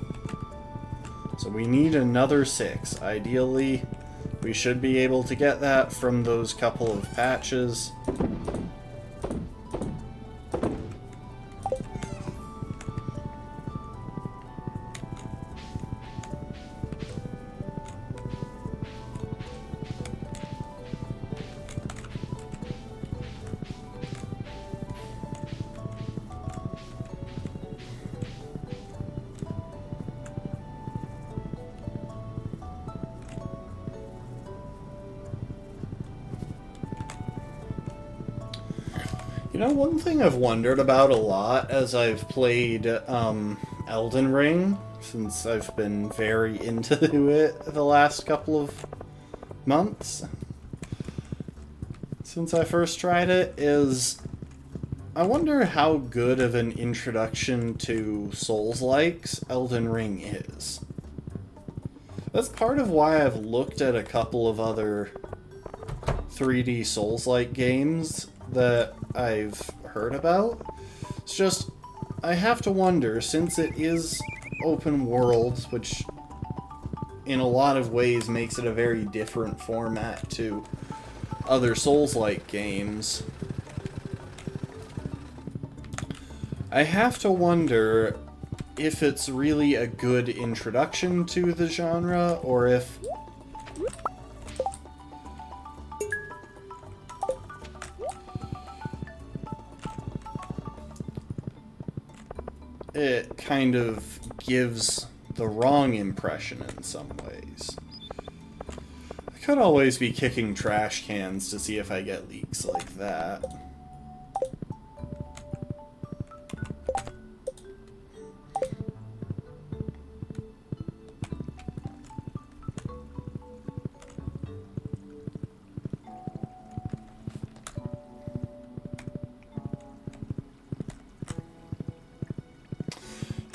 So we need another 6. Ideally, we should be able to get that from those couple of patches. You know, one thing I've wondered about a lot as I've played Elden Ring, since I've been very into it the last couple of months, since I first tried it, is I wonder how good of an introduction to Souls-likes Elden Ring is. That's part of why I've looked at a couple of other 3D Souls-like games that I've heard about. It's just, I have to wonder, since it is open world, which in a lot of ways makes it a very different format to other Souls-like games, I have to wonder if it's really a good introduction to the genre, or if it kind of gives the wrong impression in some ways. I could always be kicking trash cans to see if I get leaks like that.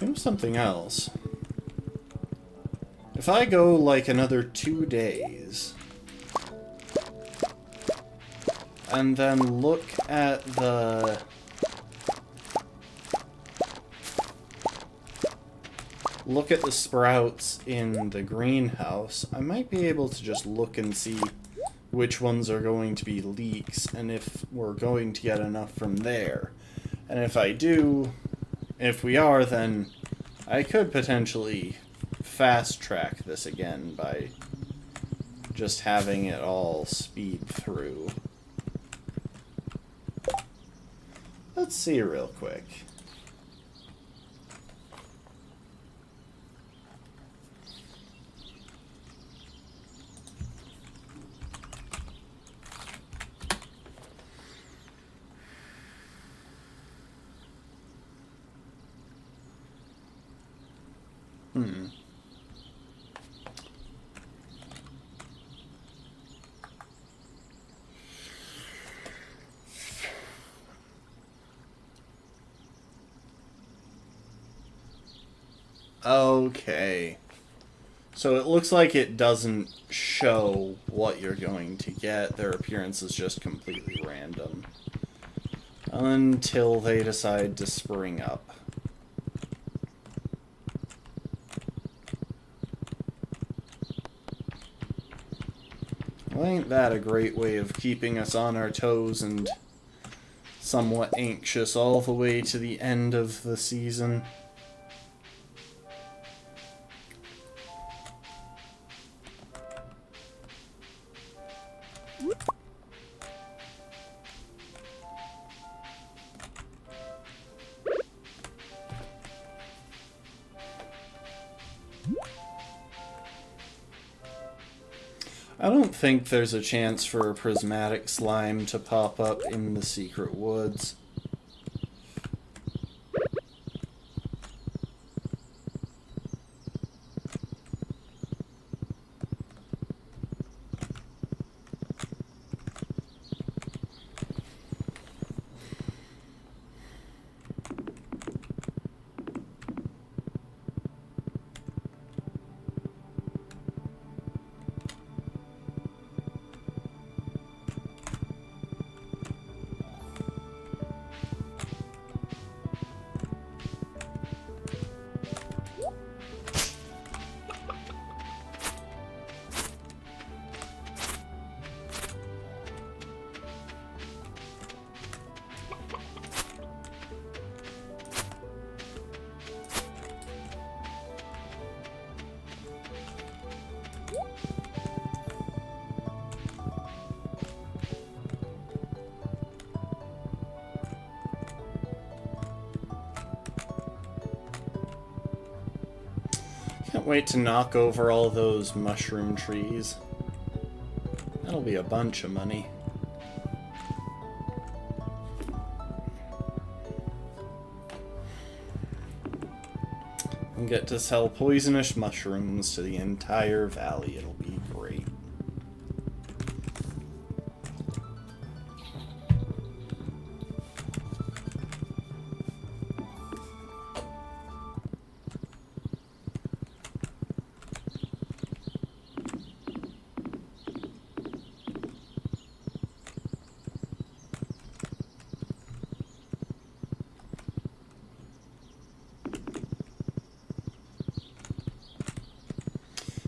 Here's something else. If I go like another 2 days and then look at the sprouts in the greenhouse, I might be able to just look and see which ones are going to be leeks and if we're going to get enough from there. And if I do, if we are, then I could potentially fast track this again by just having it all speed through. Let's see real quick. Okay. So it looks like it doesn't show what you're going to get. Their appearance is just completely random. Until they decide to spring up. Well, ain't that a great way of keeping us on our toes and somewhat anxious all the way to the end of the season? I don't think there's a chance for a prismatic slime to pop up in the secret woods. Can't wait to knock over all those mushroom trees. That'll be a bunch of money. And get to sell poisonous mushrooms to the entire valley. It'll be great.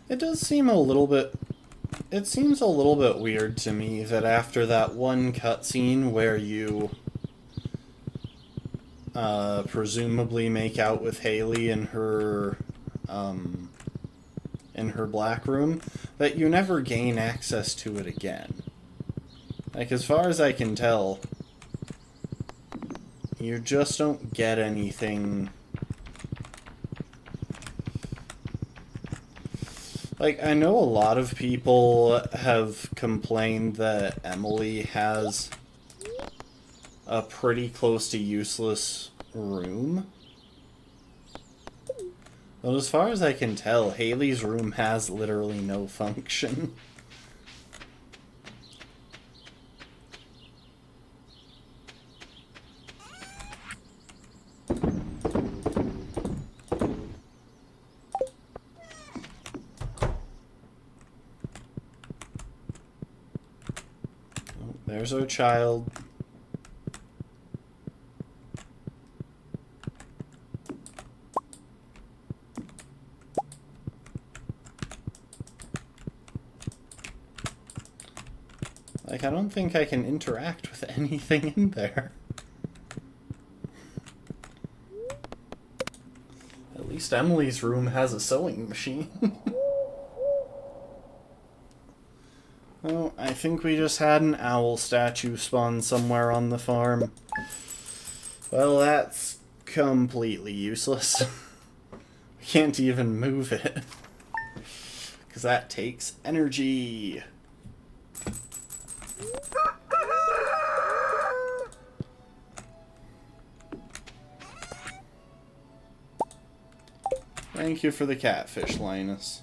It does seem a little bit... It seems a little bit weird to me that after that one cutscene where you presumably make out with Haley in her black room, that you never gain access to it again. Like, as far as I can tell, you just don't get anything... Like, I know a lot of people have complained that Emily has a pretty close to useless room. But as far as I can tell, Haley's room has literally no function. There's our child. Like, I don't think I can interact with anything in there. At least Emily's room has a sewing machine. Oh, I think we just had an owl statue spawn somewhere on the farm. Well, that's completely useless. We can't even move it. Because that takes energy. Thank you for the catfish, Linus.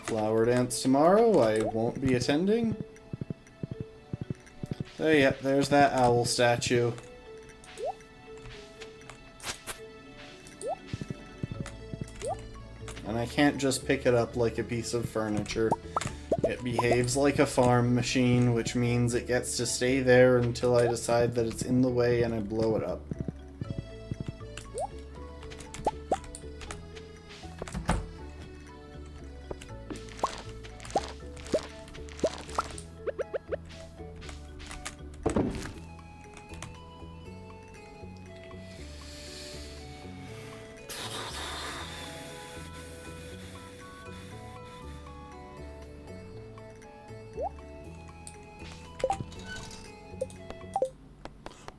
Flower dance tomorrow. I won't be attending. Oh, yeah, there's that owl statue. And I can't just pick it up like a piece of furniture. It behaves like a farm machine, which means it gets to stay there until I decide that it's in the way and I blow it up.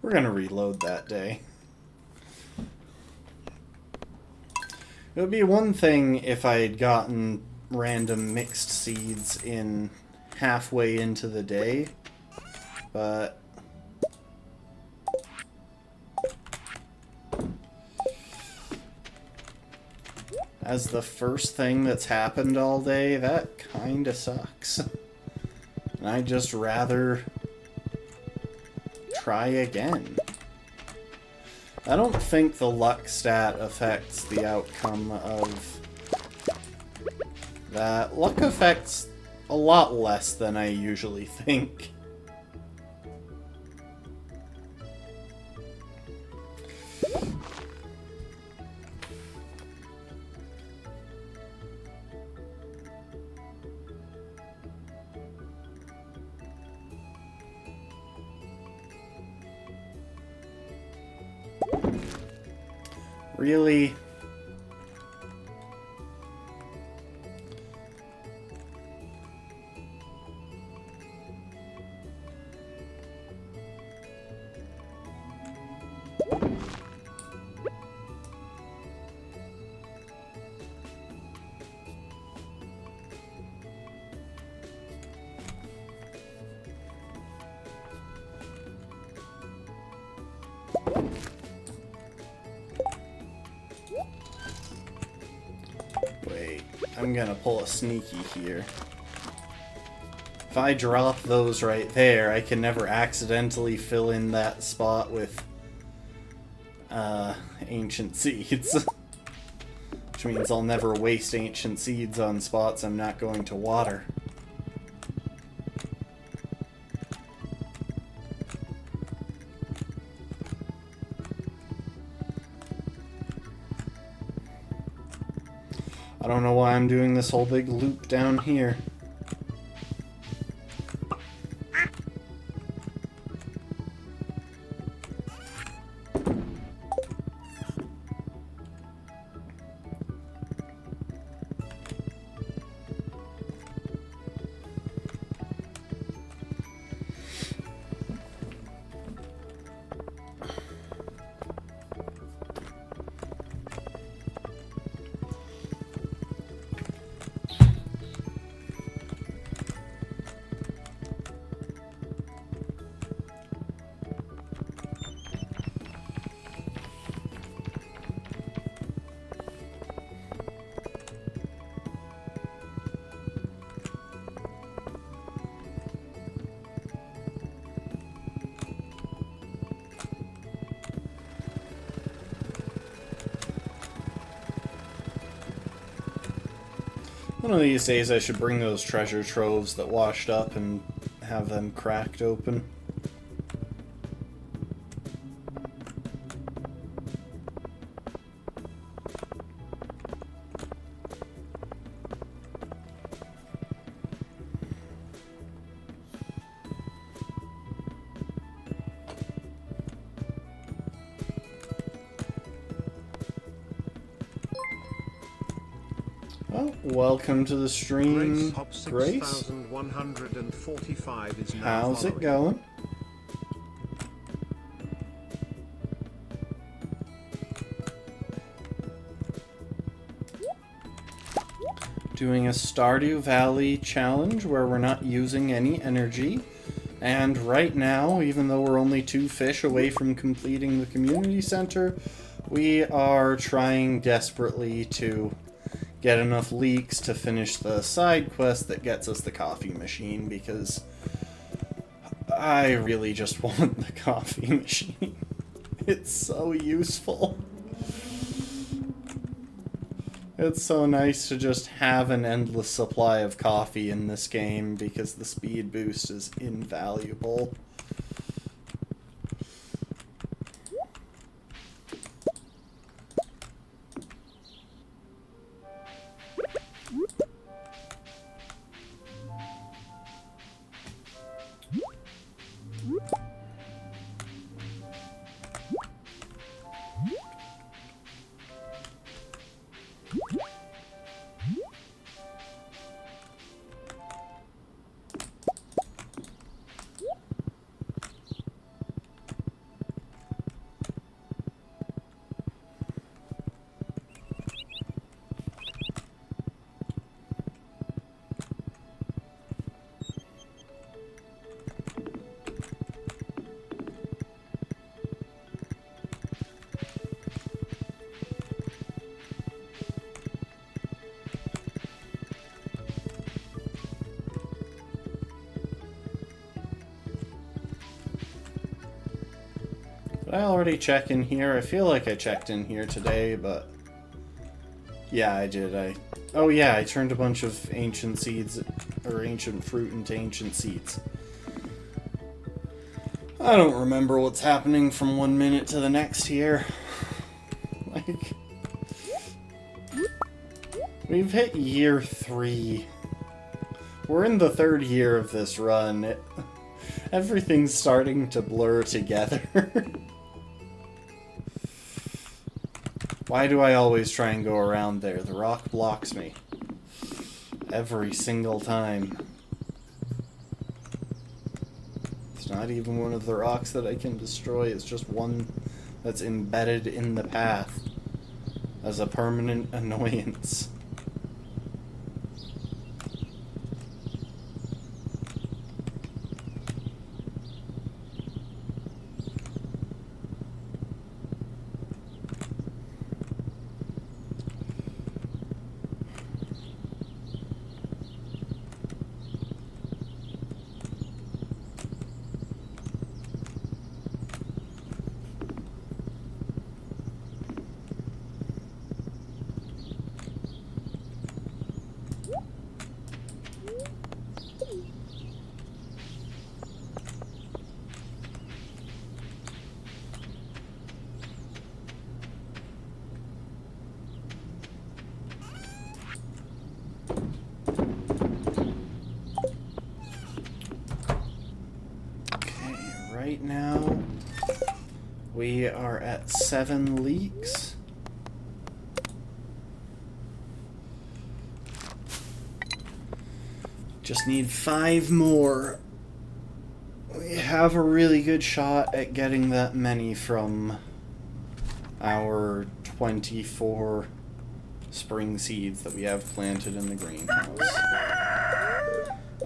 We're gonna reload that day. It would be one thing if I had gotten random mixed seeds in halfway into the day, but as the first thing that's happened all day, that kinda sucks. And I'd just rather try again. I don't think the luck stat affects the outcome of that. Luck affects a lot less than I usually think. Really? Wait, I'm gonna pull a sneaky here. If I drop those right there, I can never accidentally fill in that spot with ancient seeds. Which means I'll never waste ancient seeds on spots I'm not going to water. I don't know why I'm doing this whole big loop down here. One of these days I should bring those treasure troves that washed up and have them cracked open. Well, welcome to the stream, Grace. 6145 is now How's following. it going? Doing a Stardew Valley challenge where we're not using any energy. And right now, even though we're only 2 fish away from completing the community center, we are trying desperately to get enough leeks to finish the side quest that gets us the coffee machine, because I really just want the coffee machine. It's so useful. It's so nice to just have an endless supply of coffee in this game, because the speed boost is invaluable. Did I already check in here? I feel like I checked in here today, but... yeah, I did. Oh yeah, I turned a bunch of ancient seeds, or ancient fruit into ancient seeds. I don't remember what's happening from 1 minute to the next here. Like... we've hit year 3. We're in the 3rd year of this run. Everything's starting to blur together. Why do I always try and go around there? The rock blocks me. Every single time. It's not even one of the rocks that I can destroy, it's just one that's embedded in the path as a permanent annoyance. Right now, we are at 7 leaks. Just need 5 more. We have a really good shot at getting that many from our 24 spring seeds that we have planted in the greenhouse.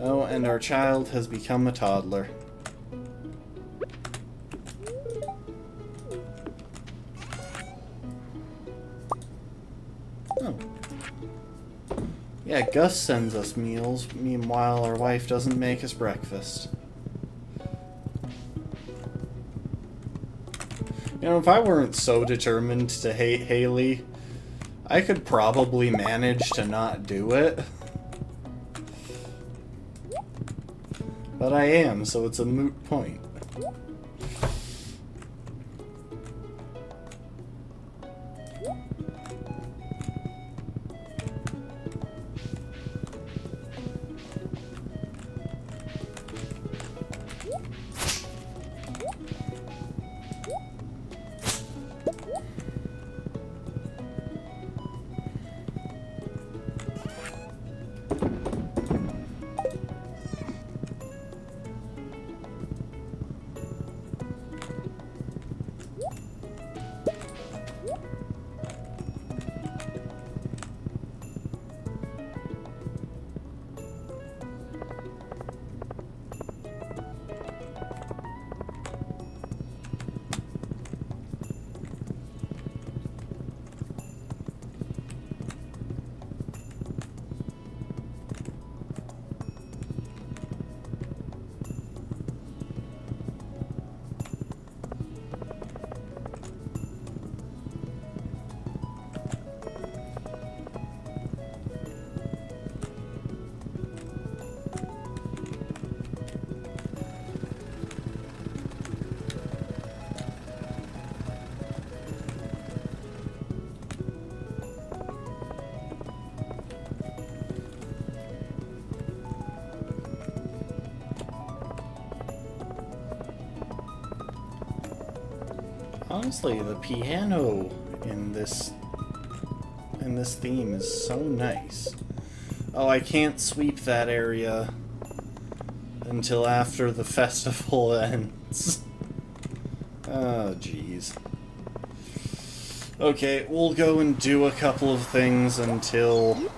Oh, and our child has become a toddler. Oh. Yeah, Gus sends us meals. Meanwhile, our wife doesn't make us breakfast. You know, if I weren't so determined to hate Haley, I could probably manage to not do it. But I am, so it's a moot point. Honestly, the piano in this theme is so nice. Oh, I can't sweep that area until after the festival ends. Oh, jeez. Okay, we'll go and do a couple of things until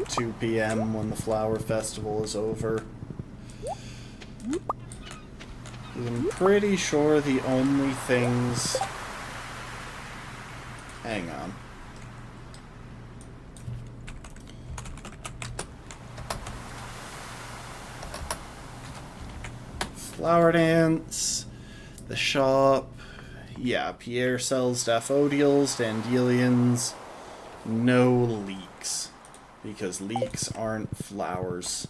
2 p.m. when the flower festival is over. I'm pretty sure the only things... Hang on. Flower dance, the shop. Yeah, Pierre sells daffodils, dandelions. No leeks, because leeks aren't flowers.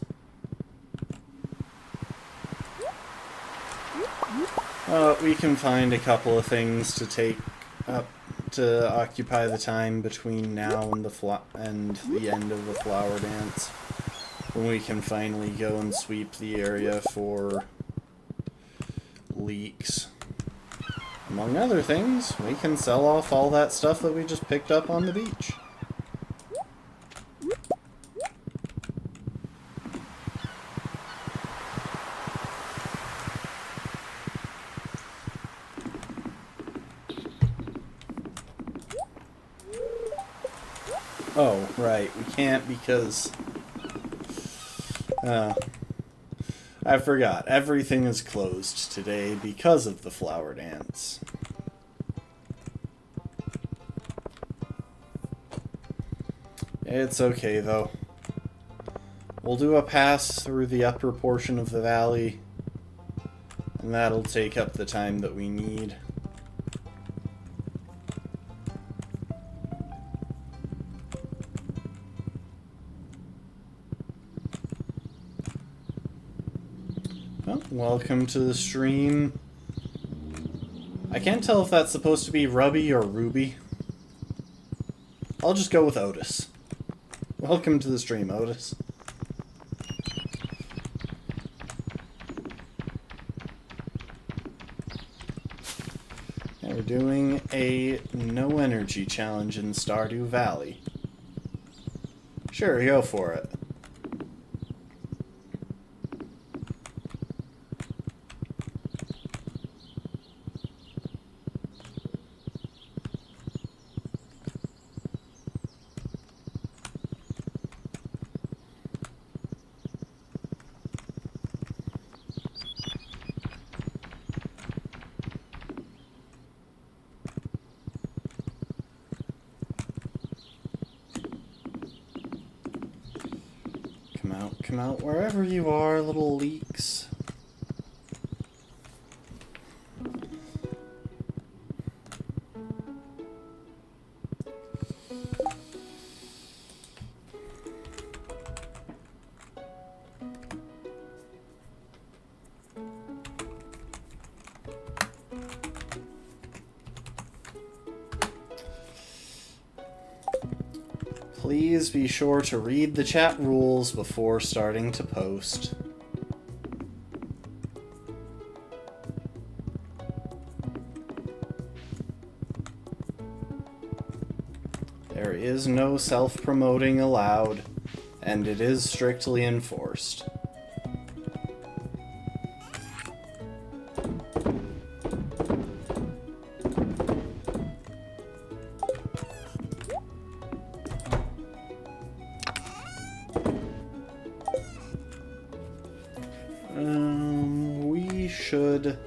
We can find a couple of things to take up to occupy the time between now and the end of the flower dance, when we can finally go and sweep the area for leeks. Among other things, we can sell off all that stuff that we just picked up on the beach. Oh, right, we can't because... I forgot. Everything is closed today because of the flower dance. It's okay, though. We'll do a pass through the upper portion of the valley, and that'll take up the time that we need. Well, welcome to the stream. I can't tell if that's supposed to be Rubby or Ruby. I'll just go with Otis. Welcome to the stream, Otis. And we're doing a no energy challenge in Stardew Valley. Sure, go for it. Come out wherever you are, little leeks. Please be sure to read the chat rules before starting to post. There is no self-promoting allowed, and it is strictly enforced. We should...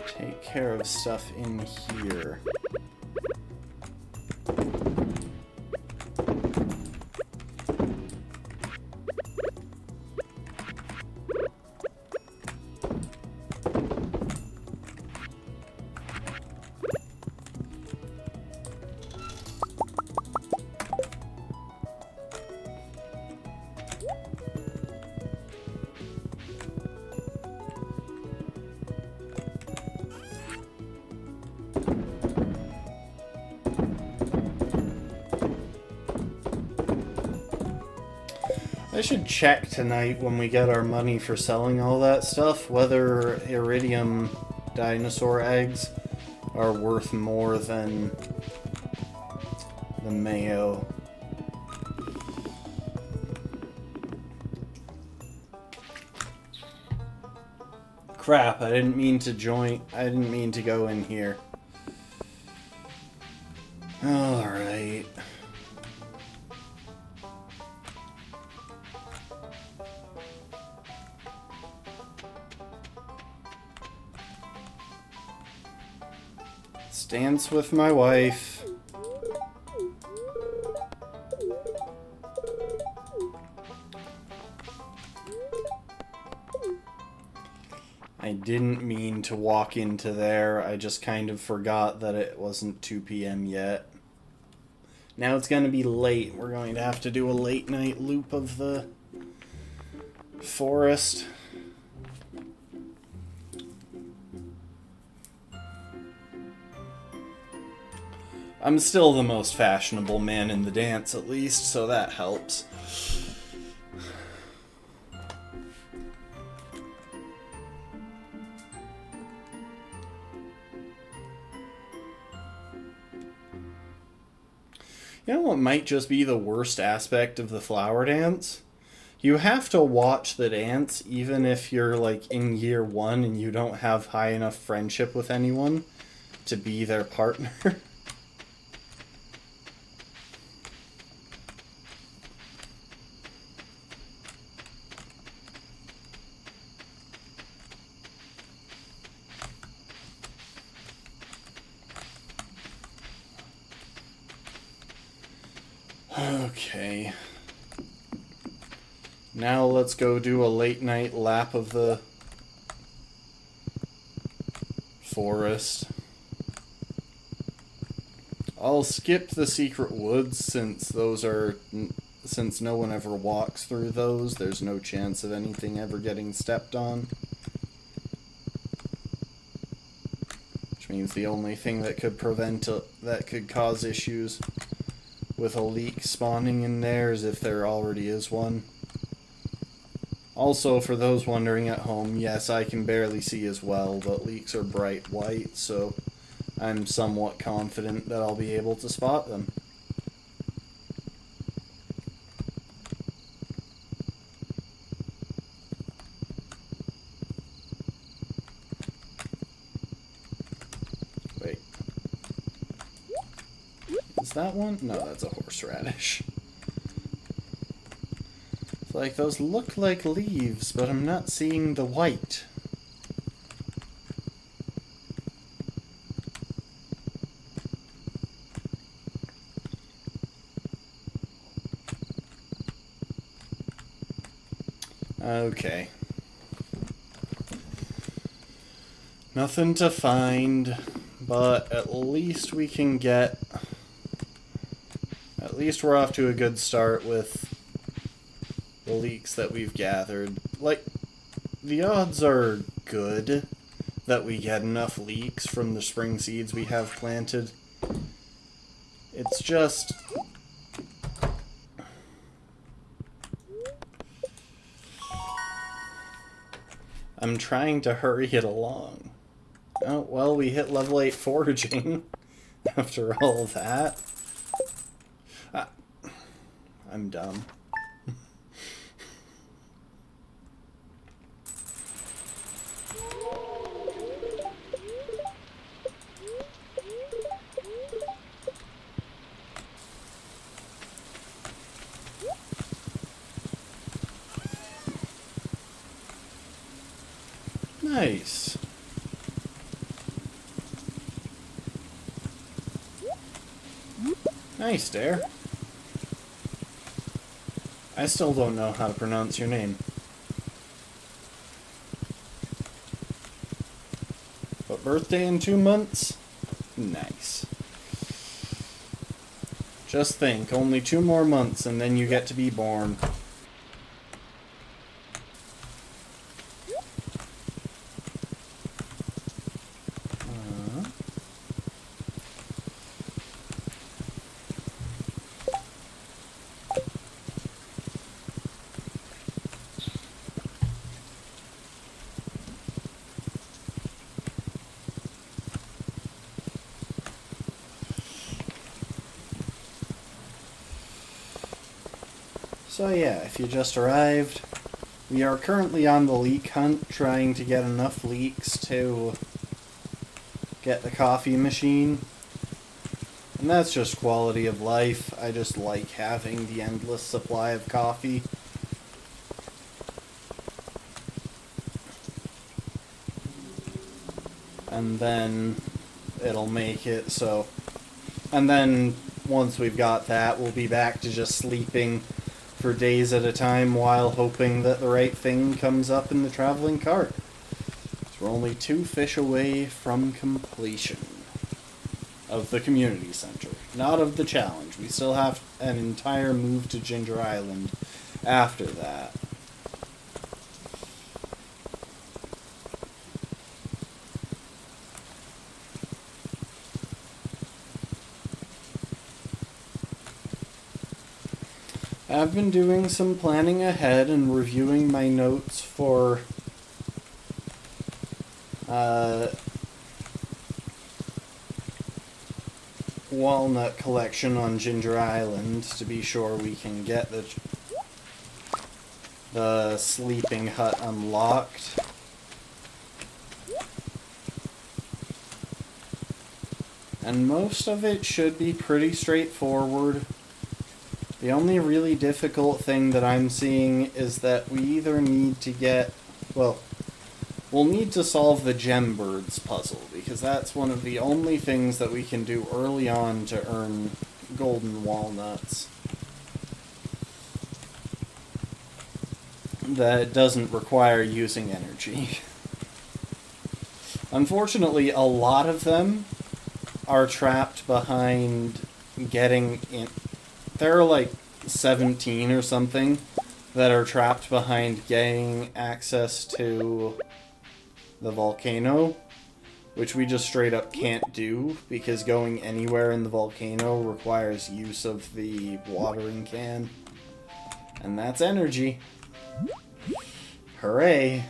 take care of stuff in here. I should check tonight when we get our money for selling all that stuff whether iridium dinosaur eggs are worth more than the mayo. Crap, I didn't mean to go in here. Alright. Dance with my wife. I didn't mean to walk into there. I just kind of forgot that it wasn't 2 p.m. yet. Now it's going to be late. We're going to have to do a late night loop of the forest. I'm still the most fashionable man in the dance, at least, so that helps. You know what might just be the worst aspect of the flower dance? You have to watch the dance even if you're like in year 1 and you don't have high enough friendship with anyone to be their partner. Okay. Now let's go do a late night lap of the forest. I'll skip the secret woods since no one ever walks through those. There's no chance of anything ever getting stepped on. Which means the only thing that could cause issues with a leak spawning in there is if there already is one. Also, for those wondering at home, yes, I can barely see as well, but leaks are bright white, so I'm somewhat confident that I'll be able to spot them. Wait. Is that one? No, that's a horseradish. It's like, those look like leaves, but I'm not seeing the white. Okay. Nothing to find But at least we can get... At least we're off to a good start with the leeks that we've gathered. Like, the odds are good that we get enough leeks from the spring seeds we have planted. It's just... I'm trying to hurry it along. Oh, well, we hit level 8 foraging after all that. I'm dumb. Nice. Nice, Dare. I still don't know how to pronounce your name. But birthday in 2 months? Nice. Just think, only 2 more months and then you get to be born. So yeah, if you just arrived, we are currently on the leek hunt, trying to get enough leeks to get the coffee machine. And that's just quality of life. I just like having the endless supply of coffee. And then it'll make it so... And then once we've got that, we'll be back to just sleeping for days at a time while hoping that the right thing comes up in the traveling cart. So we're only 2 fish away from completion of the community center, not of the challenge. We still have an entire move to Ginger Island after that. I've been doing some planning ahead and reviewing my notes for walnut collection on Ginger Island to be sure we can get the sleeping hut unlocked. And most of it should be pretty straightforward. The only really difficult thing that I'm seeing is that we either need to get... Well, we'll need to solve the gem birds puzzle, because that's one of the only things that we can do early on to earn golden walnuts that doesn't require using energy. Unfortunately, a lot of them are trapped behind getting in... There are like 17 or something that are trapped behind getting access to the volcano, which we just straight up can't do because going anywhere in the volcano requires use of the watering can. And that's energy. Hooray!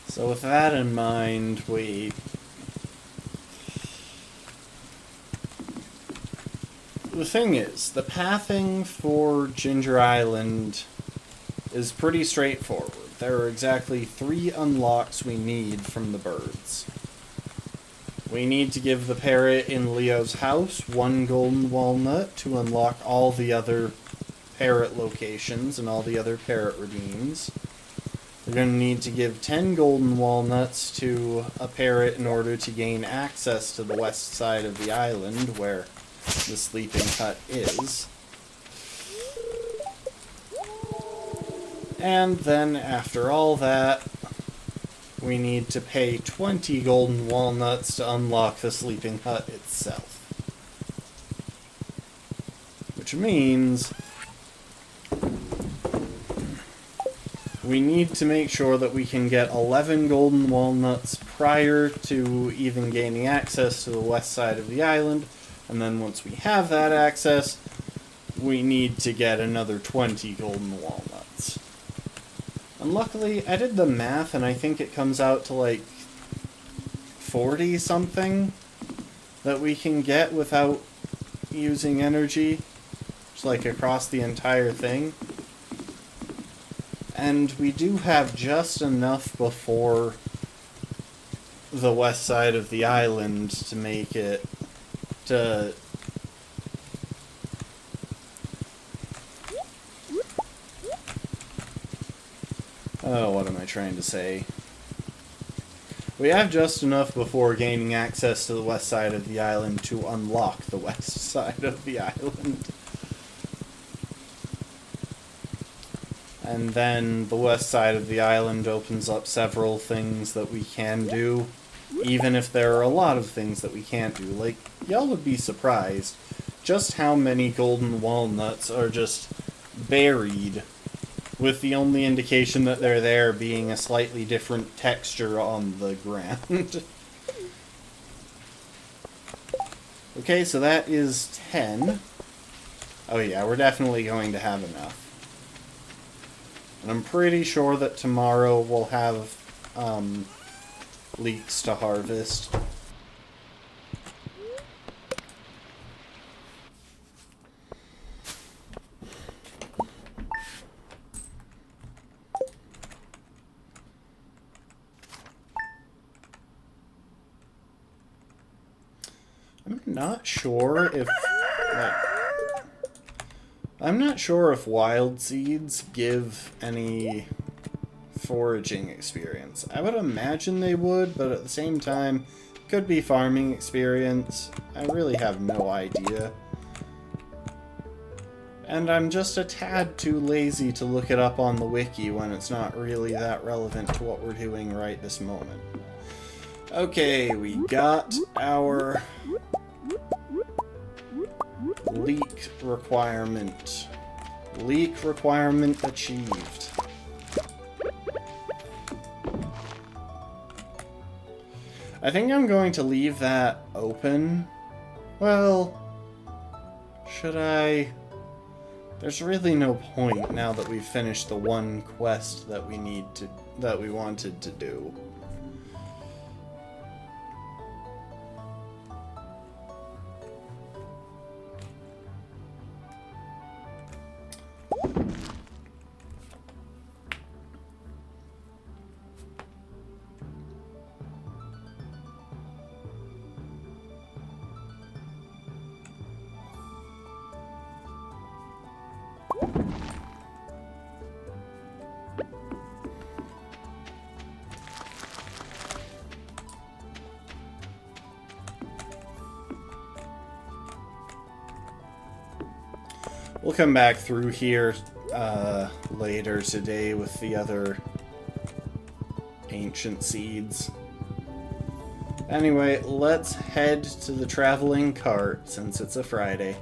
So with that in mind, the thing is, the pathing for Ginger Island is pretty straightforward. There are exactly 3 unlocks we need from the birds. We need to give the parrot in Leo's house 1 golden walnut to unlock all the other parrot locations and all the other parrot redeems. We're going to need to give 10 golden walnuts to a parrot in order to gain access to the west side of the island where the sleeping hut is. And then after all that, we need to pay 20 golden walnuts to unlock the sleeping hut itself. Which means we need to make sure that we can get 11 golden walnuts prior to even gaining access to the west side of the island. And then once we have that access, we need to get another 20 golden walnuts. And luckily, I did the math, and I think it comes out to like 40 something that we can get without using energy, just like across the entire thing. And we do have just enough before the west side of the island to make it to... Oh, what am I trying to say? We have just enough before gaining access to the west side of the island to unlock the west side of the island. And then the west side of the island opens up several things that we can do, even if there are a lot of things that we can't do. Like, y'all would be surprised just how many golden walnuts are just buried, with the only indication that they're there being a slightly different texture on the ground. Okay, so that is 10. Oh yeah, we're definitely going to have enough. And I'm pretty sure that tomorrow we'll have leeks to harvest. I'm not sure if, I'm not sure if wild seeds give any foraging experience. I would imagine they would, but at the same time, could be farming experience. I really have no idea. And I'm just a tad too lazy to look it up on the wiki when it's not really that relevant to what we're doing right this moment. Okay, we got our leek requirement. Leek requirement achieved. I think I'm going to leave that open. Well, should I? There's really no point now that we've finished the one quest that we wanted to do. We'll come back through here later today with the other ancient seeds. Anyway, let's head to the traveling cart since it's a Friday.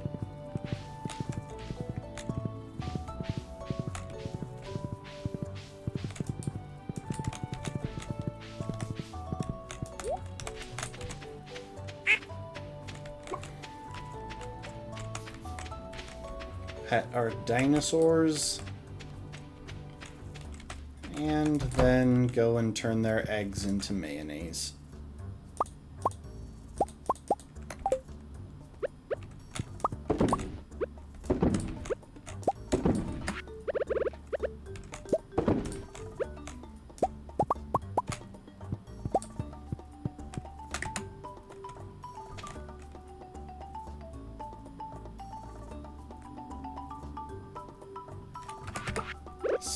Pet our dinosaurs, and then go and turn their eggs into mayonnaise.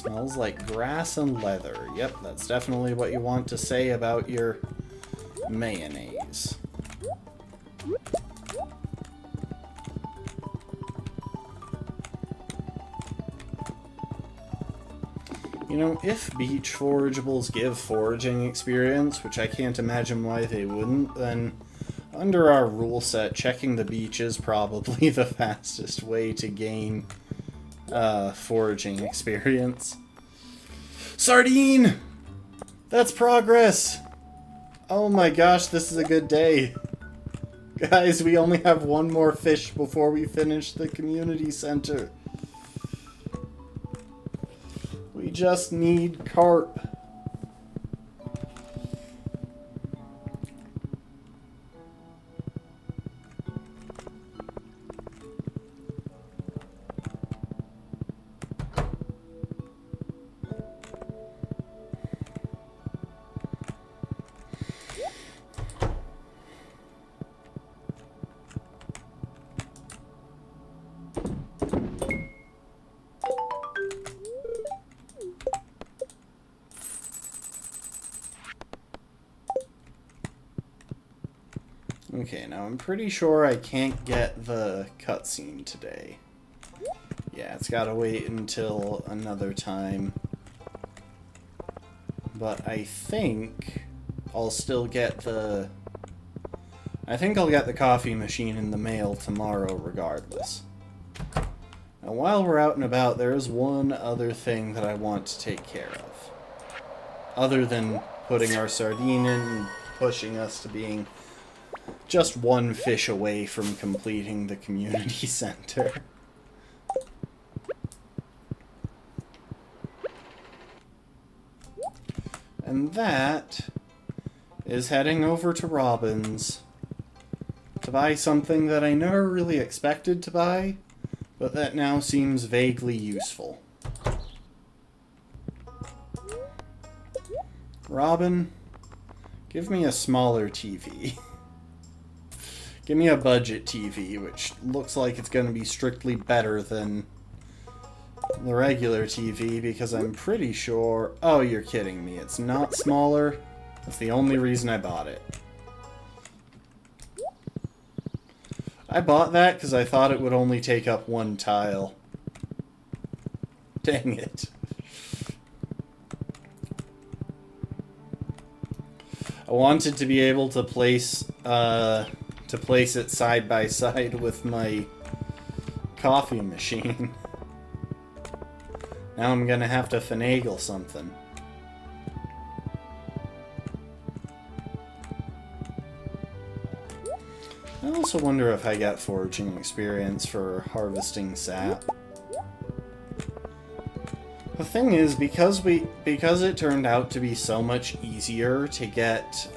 Smells like grass and leather. Yep, that's definitely what you want to say about your mayonnaise. You know, if beach forageables give foraging experience, which I can't imagine why they wouldn't, then under our rule set, checking the beach is probably the fastest way to gain foraging experience. Sardine! That's progress! Oh my gosh, this is a good day. Guys, we only have one more fish before we finish the community center. We just need carp. Okay, now I'm pretty sure I can't get the cutscene today. Yeah, it's gotta wait until another time. But I think I'll still get the... I think I'll get the coffee machine in the mail tomorrow regardless. Now while we're out and about, there is one other thing that I want to take care of. Other than putting our sardine in and pushing us to being just one fish away from completing the community center. And that is heading over to Robin's to buy something that I never really expected to buy, but that now seems vaguely useful. Robin, give me a smaller TV. Give me a budget TV, which looks like it's going to be strictly better than the regular TV, because I'm pretty sure... Oh, you're kidding me. It's not smaller. That's the only reason I bought it. I bought that because I thought it would only take up one tile. Dang it. I wanted to be able to place it side by side with my coffee machine. Now I'm gonna have to finagle something. I also wonder if I got foraging experience for harvesting sap. The thing is, because it turned out to be so much easier to get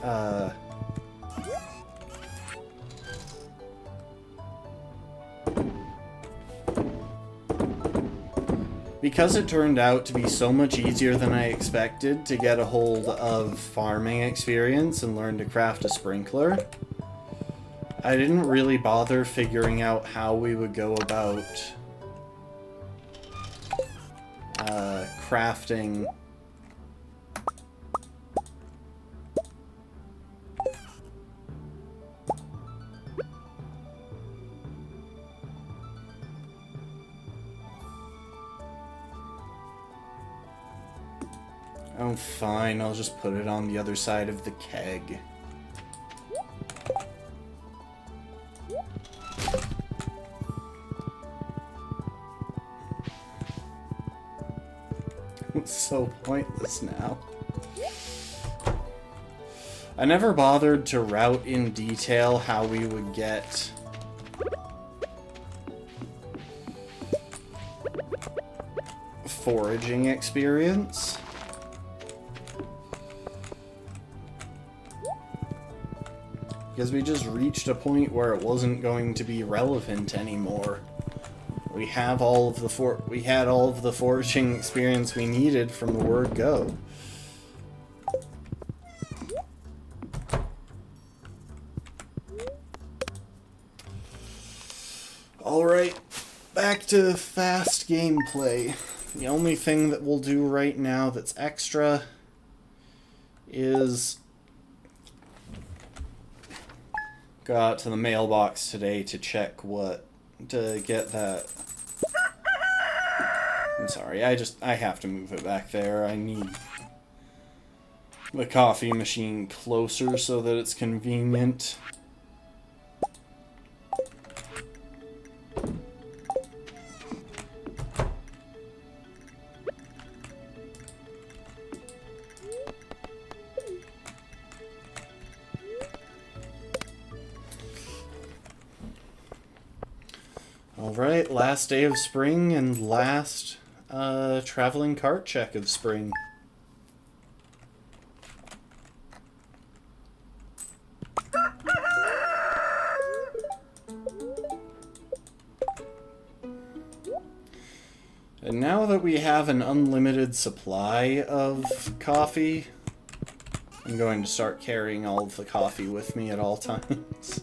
because it turned out to be so much easier than I expected to get a hold of farming experience and learn to craft a sprinkler, I didn't really bother figuring out how we would go about crafting Oh, fine, I'll just put it on the other side of the keg. It's so pointless now. I never bothered to route in detail how we would get foraging experience. Because we just reached a point where it wasn't going to be relevant anymore. We have all of the we had all of the foraging experience we needed from the word go. Alright, back to fast gameplay. The only thing that we'll do right now that's extra is go out to the mailbox today to check to get that. I'm sorry, I have to move it back there. I need the coffee machine closer so that it's convenient. Alright, last day of spring and last traveling cart check of spring. And now that we have an unlimited supply of coffee, I'm going to start carrying all of the coffee with me at all times.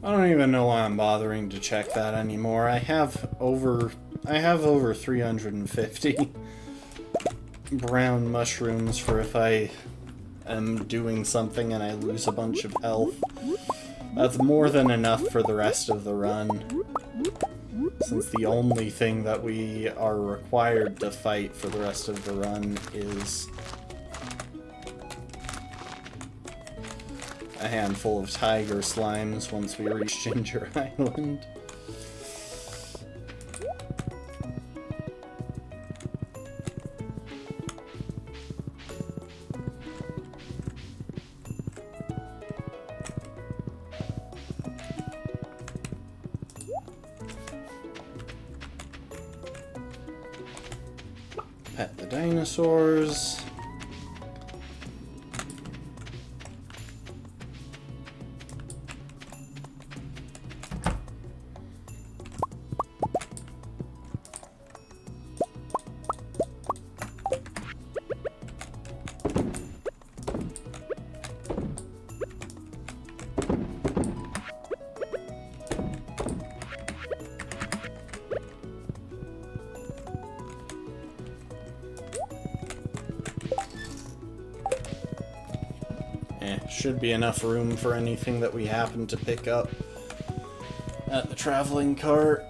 I don't even know why I'm bothering to check that anymore. I have over 350 brown mushrooms for if I am doing something and I lose a bunch of health. That's more than enough for the rest of the run, since the only thing that we are required to fight for the rest of the run is a handful of tiger slimes once we reach Ginger Island. Pet the dinosaurs. Should be enough room for anything that we happen to pick up at the traveling cart.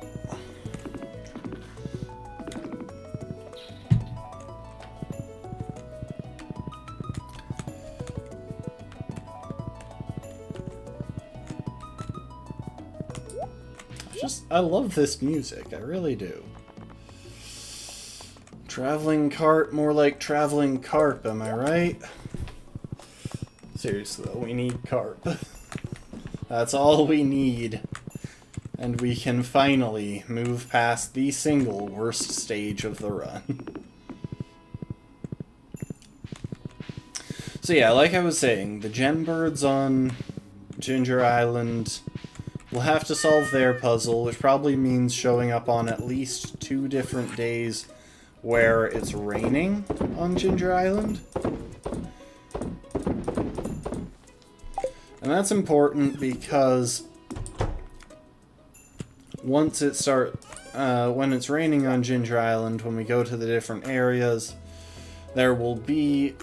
I love this music, I really do. Traveling cart, more like traveling carp, am I right? Seriously though, we need carp. That's all we need. And we can finally move past the single worst stage of the run. So yeah, like I was saying, the gem birds on Ginger Island will have to solve their puzzle, which probably means showing up on at least 2 different days where it's raining on Ginger Island. And that's important because once it when it's raining on Ginger Island, when we go to the different areas, there will be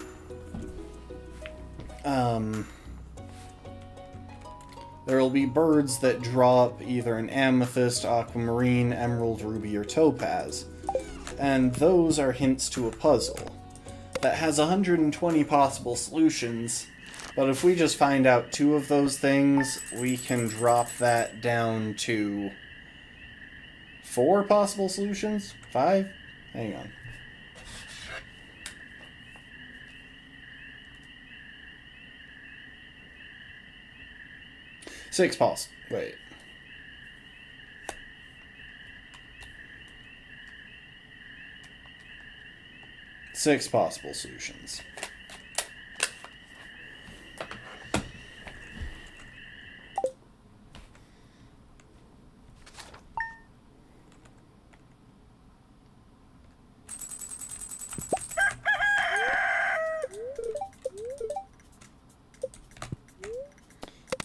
birds that drop either an amethyst, aquamarine, emerald, ruby, or topaz. And those are hints to a puzzle that has 120 possible solutions. But if we just find out 2 of those things, we can drop that down to 4 possible solutions? 5? Hang on. Wait. Six possible solutions.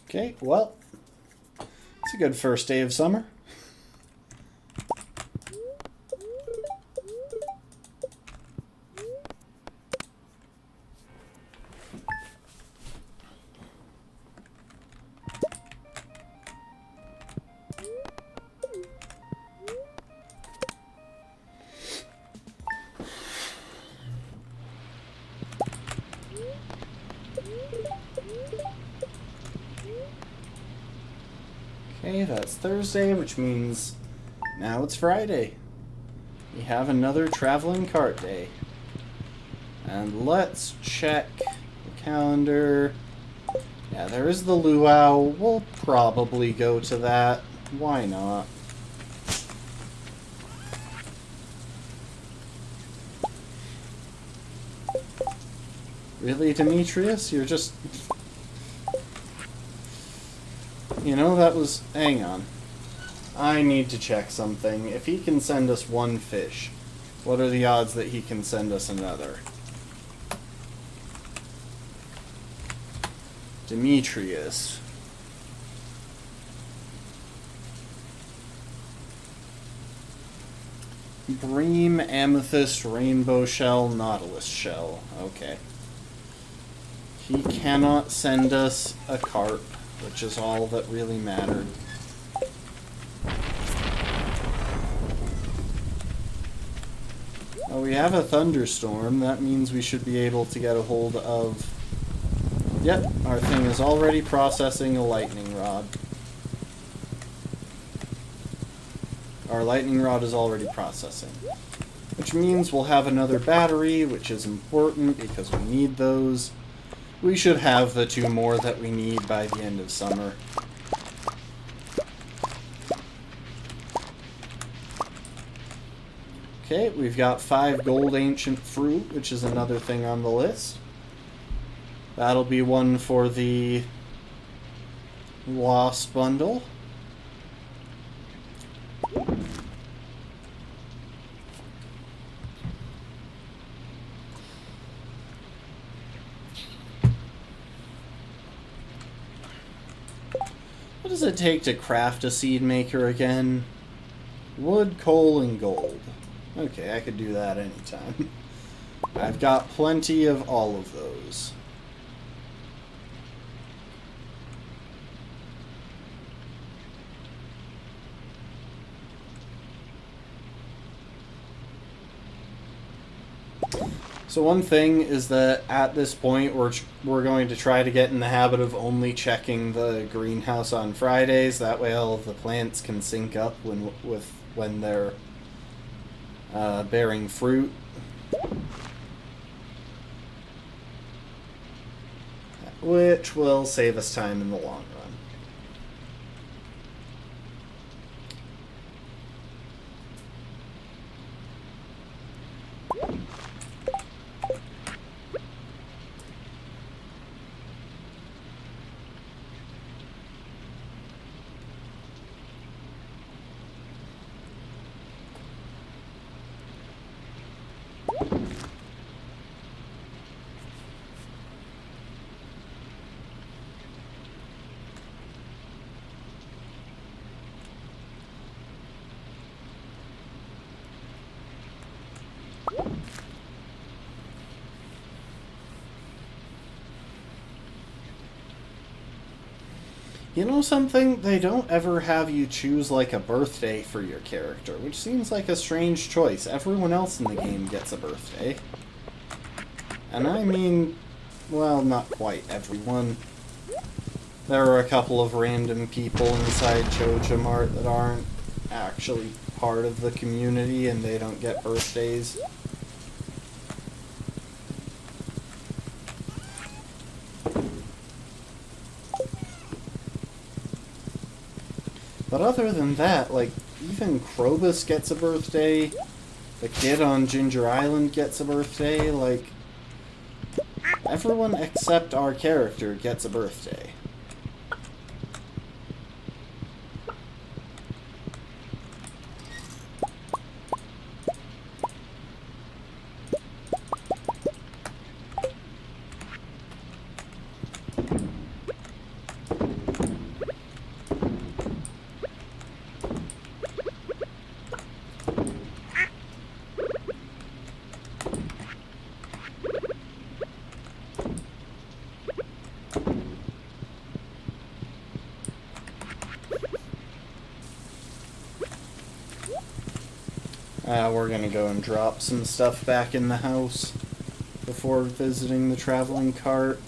Okay, well, it's a good first day of summer. Okay, that's Thursday, which means now it's Friday. We have another traveling cart day. And let's check the calendar. Yeah, there is the luau. We'll probably go to that. Why not? Really, Demetrius? You're just... You know, that was... Hang on. I need to check something. If he can send us one fish, what are the odds that he can send us another? Demetrius. Bream, amethyst, rainbow shell, nautilus shell. Okay. He cannot send us a carp, which is all that really mattered. Oh, we have a thunderstorm. That means we should be able to get a hold of... Yep, our thing is already processing a lightning rod. Our lightning rod is already processing. Which means we'll have another battery, which is important because we need those. We should have the 2 more that we need by the end of summer. Okay, we've got 5 gold ancient fruit, which is another thing on the list. That'll be one for the lost bundle. What does it take to craft a seed maker again? Wood, coal, and gold. Okay, I could do that anytime. I've got plenty of all of those. So one thing is that at this point we're going to try to get in the habit of only checking the greenhouse on Fridays. That way all of the plants can sync up when they're bearing fruit. Which will save us time in the long run. You know something? They don't ever have you choose like a birthday for your character, which seems like a strange choice. Everyone else in the game gets a birthday. And I mean, well, not quite everyone. There are a couple of random people inside Choja Mart that aren't actually part of the community and they don't get birthdays. But other than that, like, even Krobus gets a birthday, the kid on Ginger Island gets a birthday, like, everyone except our character gets a birthday. We're gonna go and drop some stuff back in the house before visiting the traveling cart.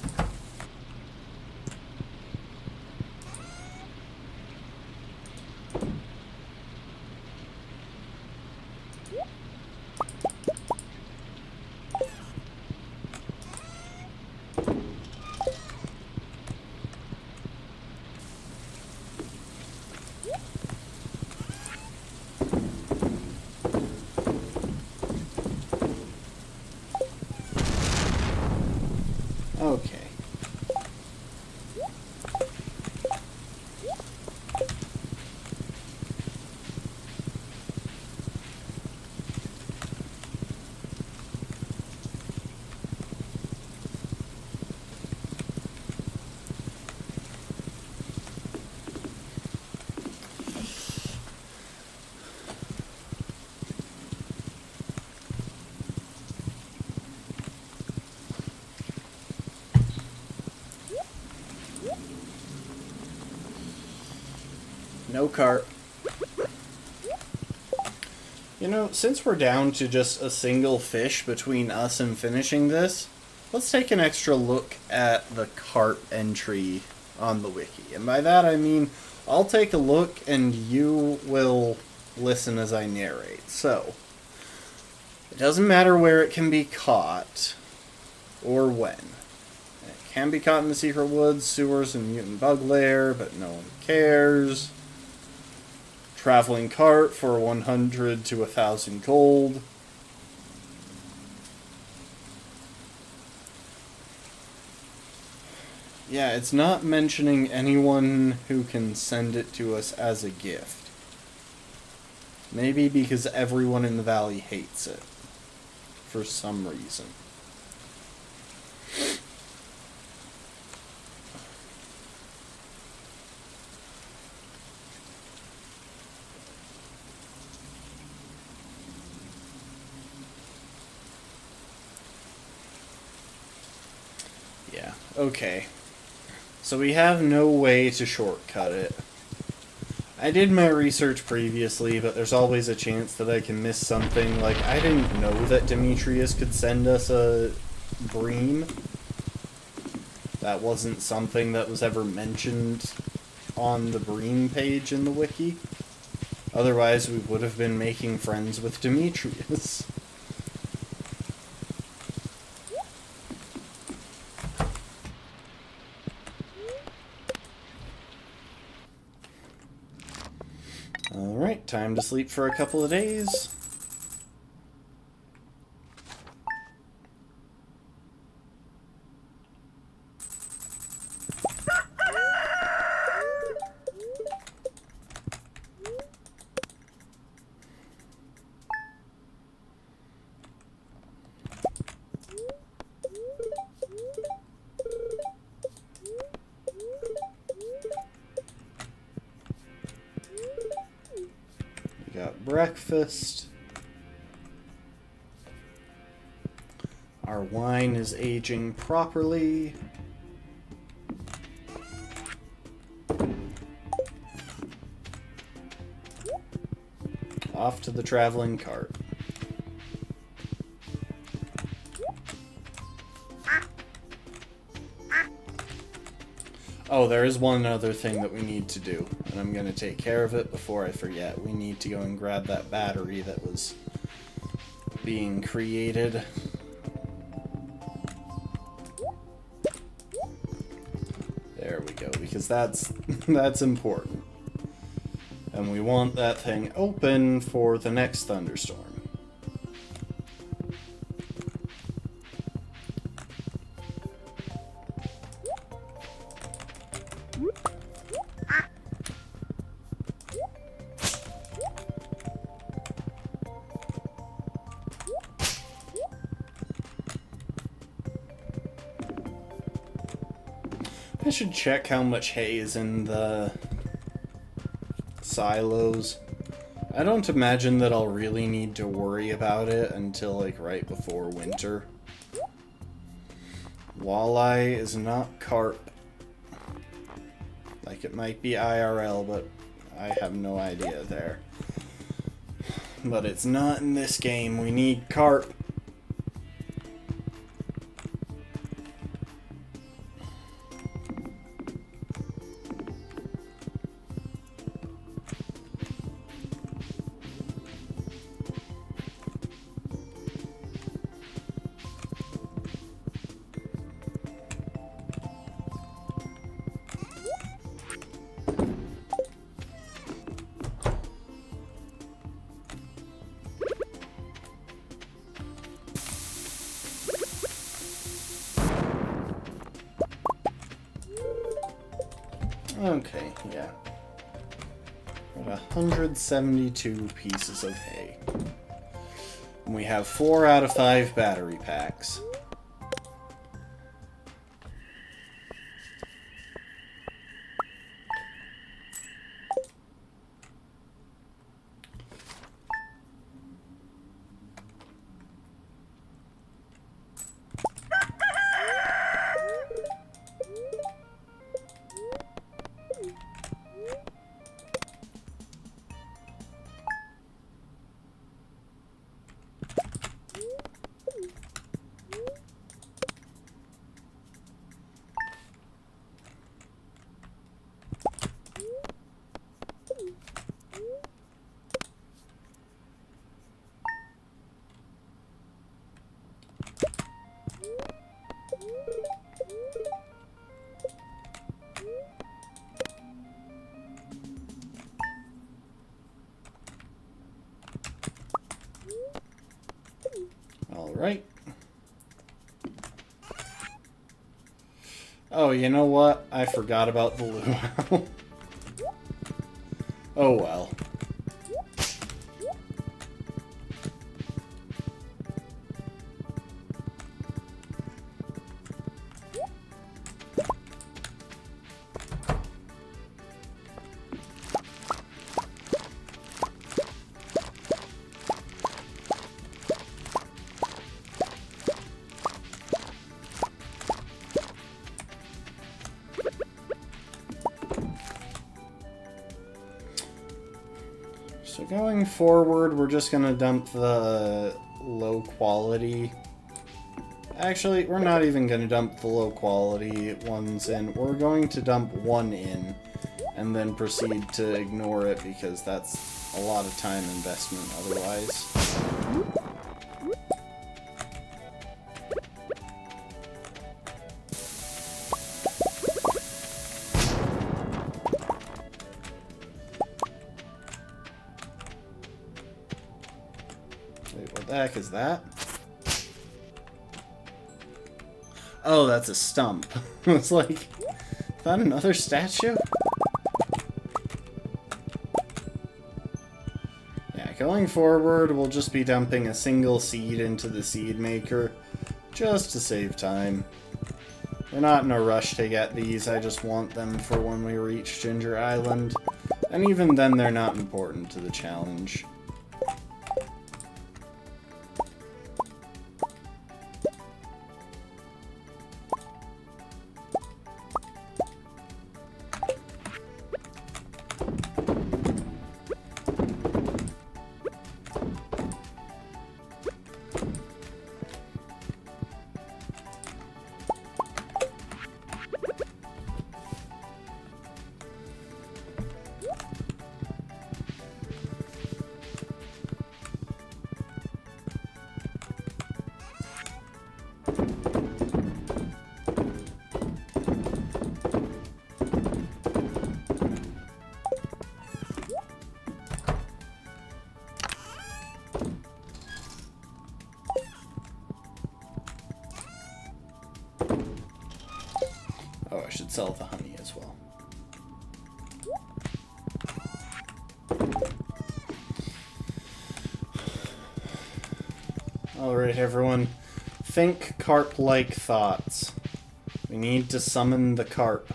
Okay. No cart. You know, since we're down to just a single fish between us and finishing this, let's take an extra look at the cart entry on the wiki. And by that I mean, I'll take a look and you will listen as I narrate. So, it doesn't matter where it can be caught, or when. It can be caught in the secret woods, sewers, and mutant bug lair, but no one cares. Traveling cart for 100 to 1,000 gold. Yeah, it's not mentioning anyone who can send it to us as a gift. Maybe because everyone in the valley hates it. For some reason. Yeah, okay. So we have no way to shortcut it. I did my research previously, but there's always a chance that I can miss something. Like, I didn't know that Demetrius could send us a bream. That wasn't something that was ever mentioned on the bream page in the wiki. Otherwise, we would have been making friends with Demetrius. Alright, time to sleep for a couple of days. Breakfast. Our wine is aging properly. Off to the traveling cart. Oh, there is one other thing that we need to do, and I'm going to take care of it before I forget. We need to go and grab that battery that was being created. There we go, because that's important. And we want that thing open for the next thunderstorm. I should check how much hay is in the silos. I don't imagine that I'll really need to worry about it until, like, right before winter. Walleye is not carp. Like, it might be IRL, but I have no idea there. But it's not in this game. We need carp. Okay, yeah. Got 172 pieces of hay. And we have 4 out of 5 battery packs. Alright. Oh, you know what? I forgot about the luau. Oh well. So going forward, we're just gonna dump the low quality. Actually, we're not even gonna dump the low quality ones in. We're going to dump one in and then proceed to ignore it because that's a lot of time investment otherwise. Wait, what the heck is that? Oh, that's a stump. It's like, is that another statue? Yeah, going forward, we'll just be dumping a single seed into the seed maker, just to save time. We're not in a rush to get these, I just want them for when we reach Ginger Island. And even then, they're not important to the challenge. Oh, I should sell the honey as well. Alright, everyone. Think carp-like thoughts. We need to summon the carp.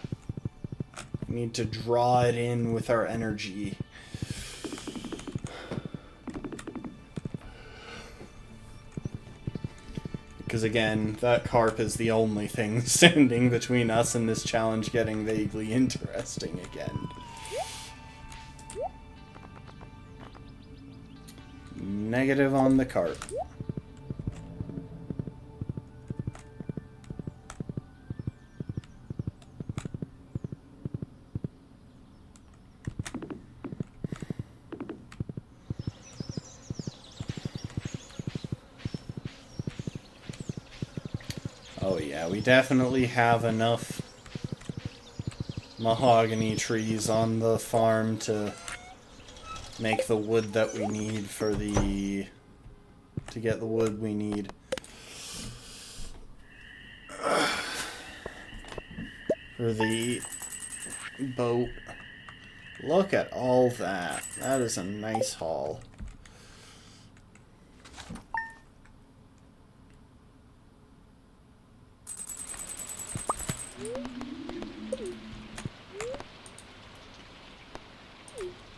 We need to draw it in with our energy. Because again, that carp is the only thing standing between us and this challenge getting vaguely interesting again. Negative on the cart. Oh yeah, we definitely have enough mahogany trees on the farm to make the wood that we need for the... to get the wood we need. For the boat. Look at all that. That is a nice haul.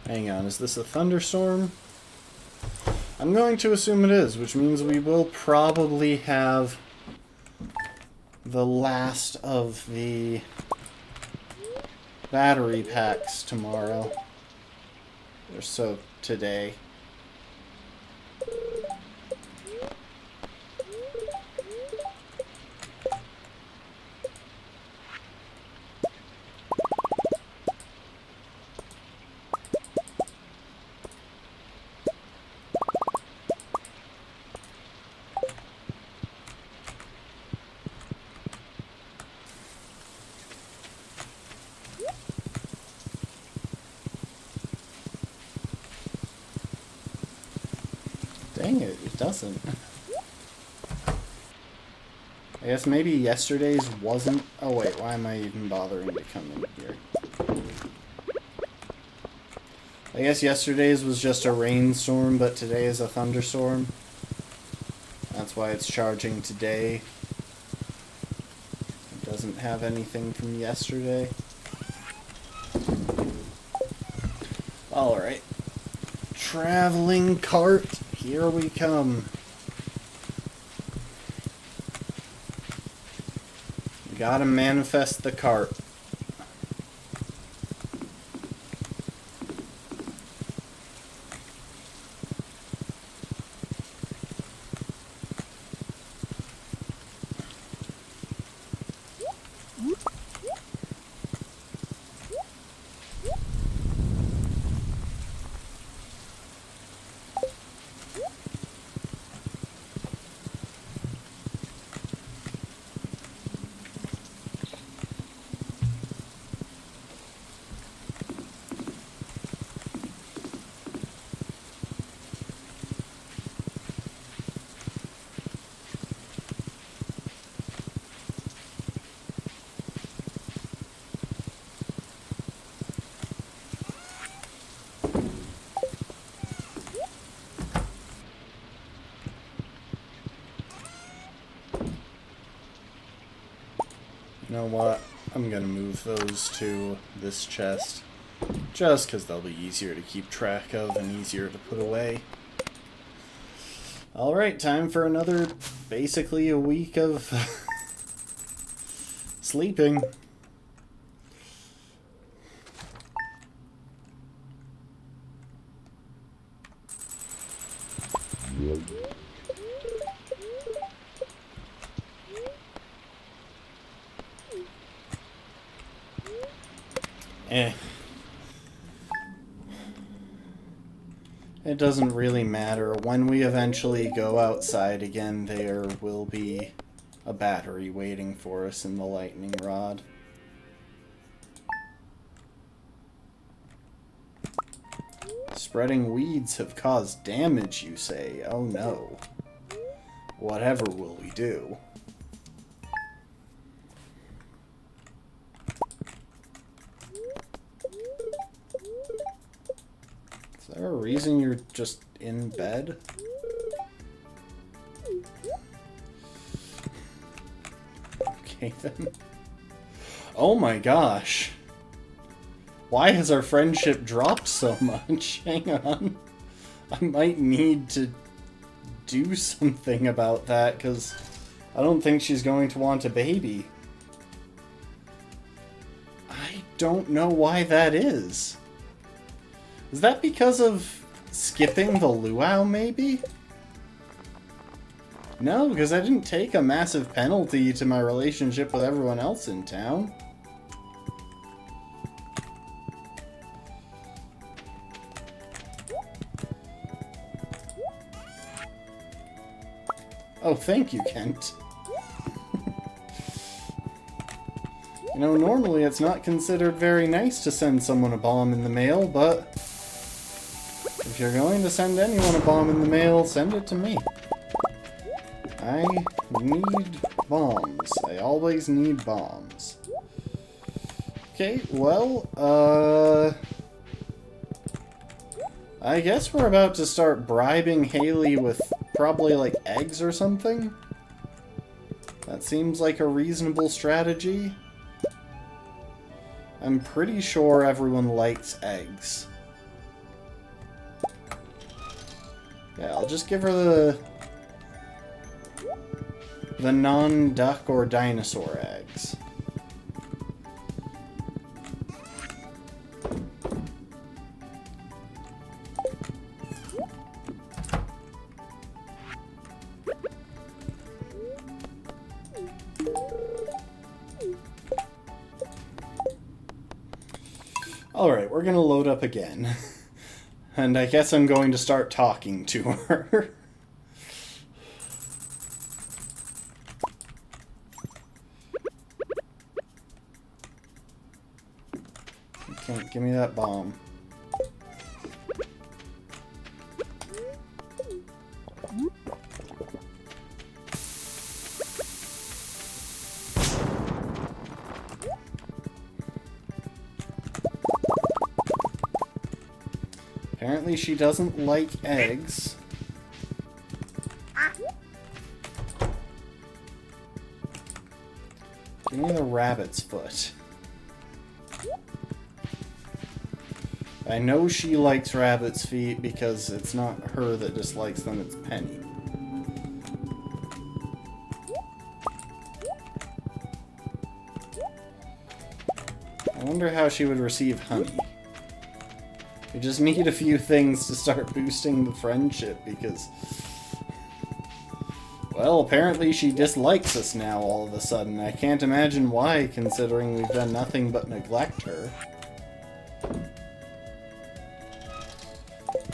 Hang on, is this a thunderstorm? I'm going to assume it is, which means we will probably have the last of the battery packs tomorrow. Or so today. Dang it, it doesn't. I guess maybe yesterday's wasn't... Oh wait, why am I even bothering to come in here? I guess yesterday's was just a rainstorm, but today is a thunderstorm. That's why it's charging today. It doesn't have anything from yesterday. Alright. Traveling cart. Here we come. Gotta manifest the cart. You know what? I'm gonna move those to this chest. Just because they'll be easier to keep track of and easier to put away. Alright, time for another, basically a week of sleeping. It doesn't really matter. When we eventually go outside again, there will be a battery waiting for us in the lightning rod. Spreading weeds have caused damage, you say? Oh no. Whatever will we do? Is there a reason you're just in bed? Okay then. Oh my gosh. Why has our friendship dropped so much? Hang on. I might need to do something about that, because I don't think she's going to want a baby. I don't know why that is. Is that because of skipping the luau, maybe? No, because I didn't take a massive penalty to my relationship with everyone else in town. Oh, thank you, Kent. You know, normally it's not considered very nice to send someone a bomb in the mail, but if you're going to send anyone a bomb in the mail, send it to me. I need bombs. I always need bombs. Okay, well, I guess we're about to start bribing Haley with probably, like, eggs or something? That seems like a reasonable strategy. I'm pretty sure everyone likes eggs. Yeah, I'll just give her the non-duck or dinosaur eggs. Alright, we're gonna load up again. And I guess I'm going to start talking to her. Okay, give me that bomb. Apparently she doesn't like eggs. Give me the rabbit's foot. I know she likes rabbit's feet because it's not her that dislikes them, it's Penny. I wonder how she would receive honey. We just need a few things to start boosting the friendship because, well, apparently she dislikes us now all of a sudden. I can't imagine why, considering we've done nothing but neglect her.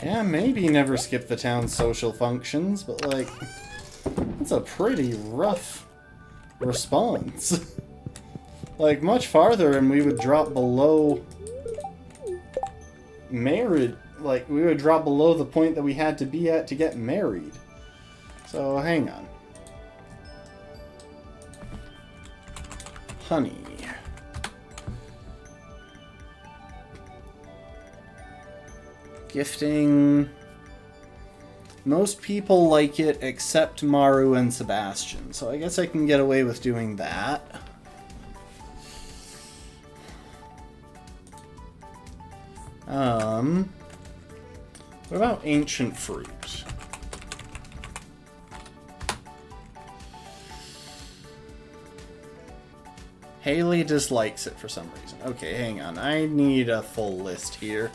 Yeah, maybe never skip the town's social functions, but, like, that's a pretty rough response. Like, much farther and we would drop below married. Like, we would drop below the point that we had to be at to get married. So, hang on. Honey. Gifting. Most people like it except Maru and Sebastian, so I guess I can get away with doing that. What about ancient fruit? Haley dislikes it for some reason. Okay, hang on. I need a full list here.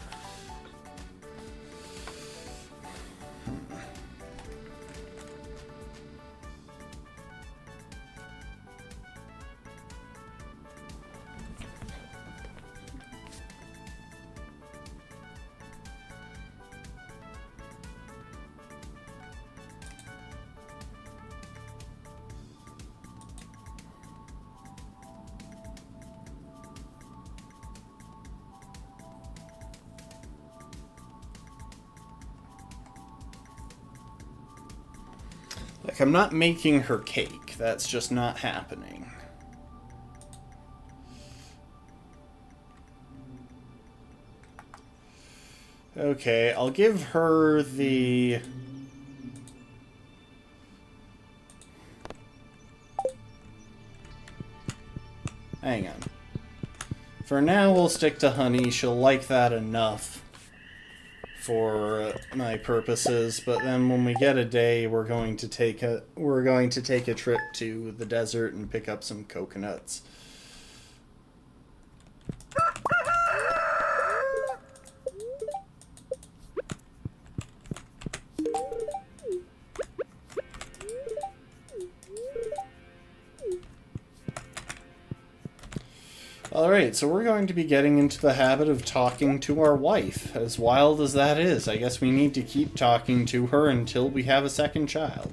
Like, I'm not making her cake. That's just not happening. Okay, I'll give her the... Hang on. For now, we'll stick to honey. She'll like that enough for my purposes, but then when we get a day, we're going to take a trip to the desert and pick up some coconuts. Alright, so we're going to be getting into the habit of talking to our wife. As wild as that is, I guess we need to keep talking to her until we have a second child.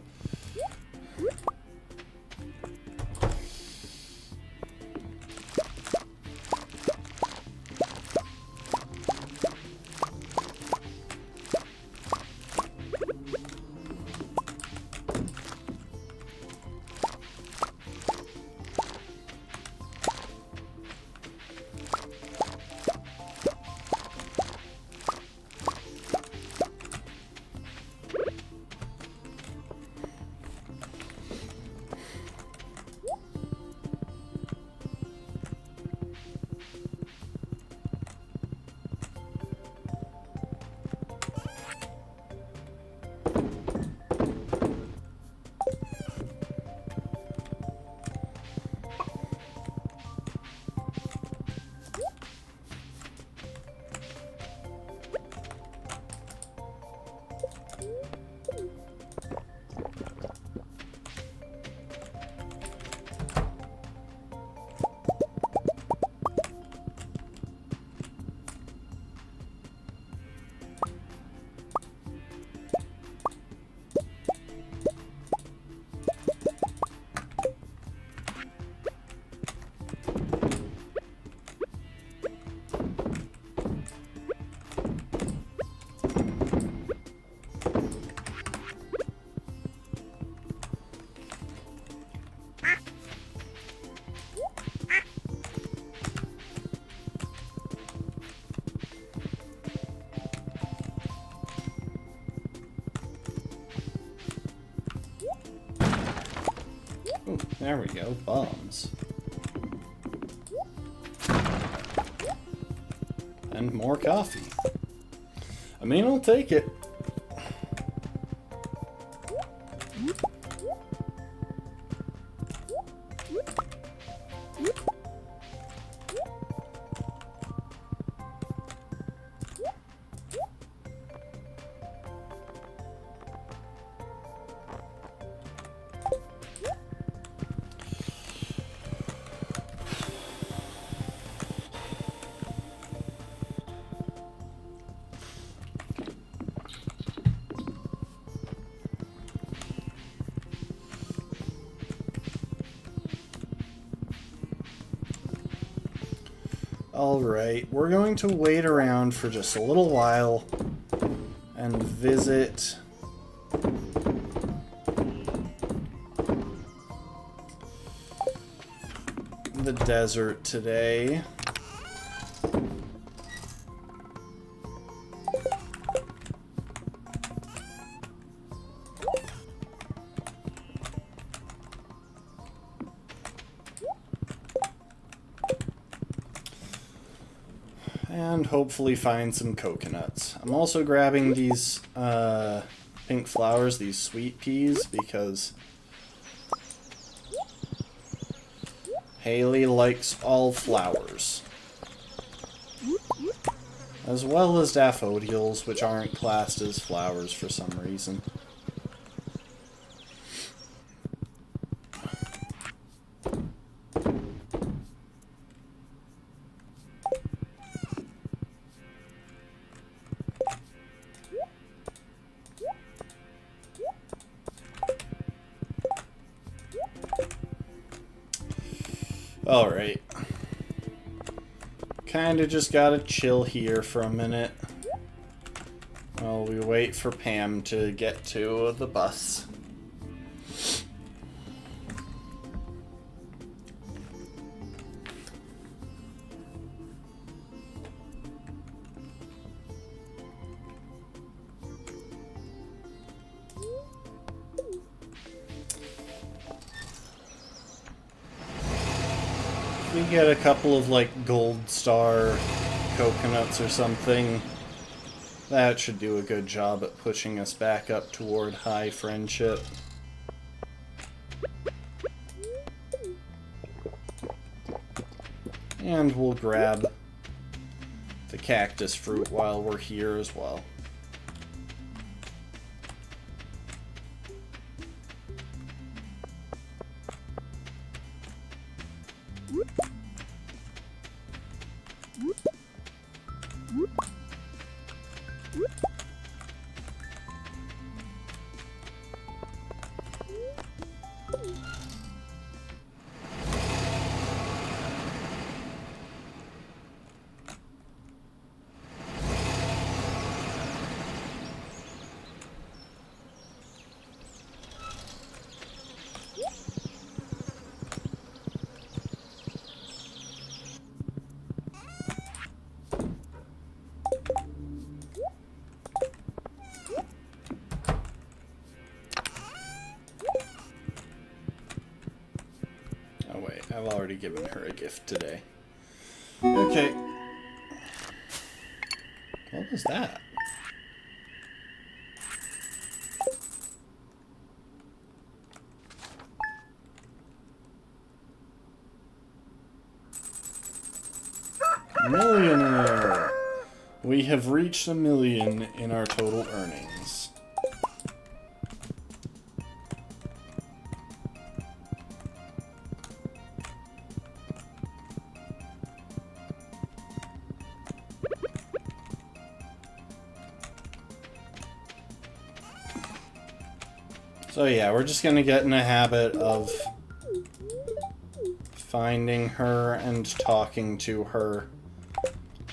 Ooh, there we go, bombs. And more coffee. I mean, I'll take it. Alright, we're going to wait around for just a little while and visit the desert today. And hopefully find some coconuts. I'm also grabbing these pink flowers, these sweet peas, because Haley likes all flowers. As well as daffodils, which aren't classed as flowers for some reason. Alright. Kinda just gotta chill here for a minute while we wait for Pam to get to the bus. We get a couple of, like, gold star coconuts or something. That should do a good job at pushing us back up toward high friendship. And we'll grab the cactus fruit while we're here as well. I've already given her a gift today. Okay. What was that? Millionaire! We have reached 1 million in our total earnings. So yeah, we're just gonna get in a habit of finding her and talking to her.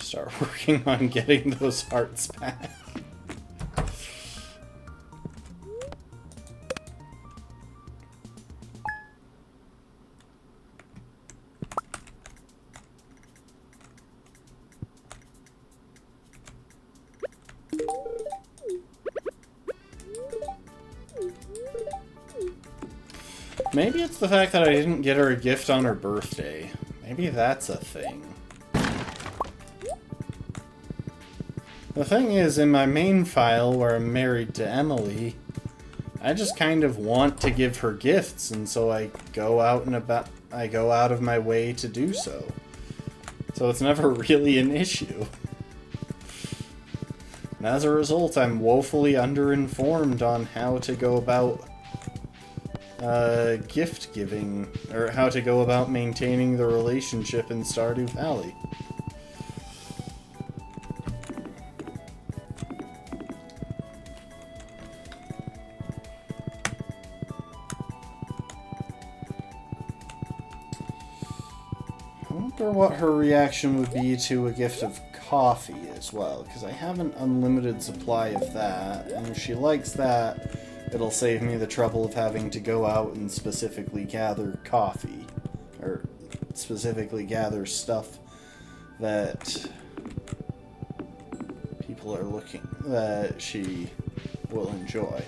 Start working on getting those hearts back. Maybe it's the fact that I didn't get her a gift on her birthday. Maybe that's a thing. The thing is, in my main file where I'm married to Emily, I just kind of want to give her gifts, and so I go out of my way to do so. So it's never really an issue. And as a result, I'm woefully underinformed on how to go about gift giving, or how to go about maintaining the relationship in Stardew Valley. I wonder what her reaction would be to a gift of coffee as well, because I have an unlimited supply of that, and if she likes that, it'll save me the trouble of having to go out and specifically gather coffee, or specifically gather stuff that people are that she will enjoy.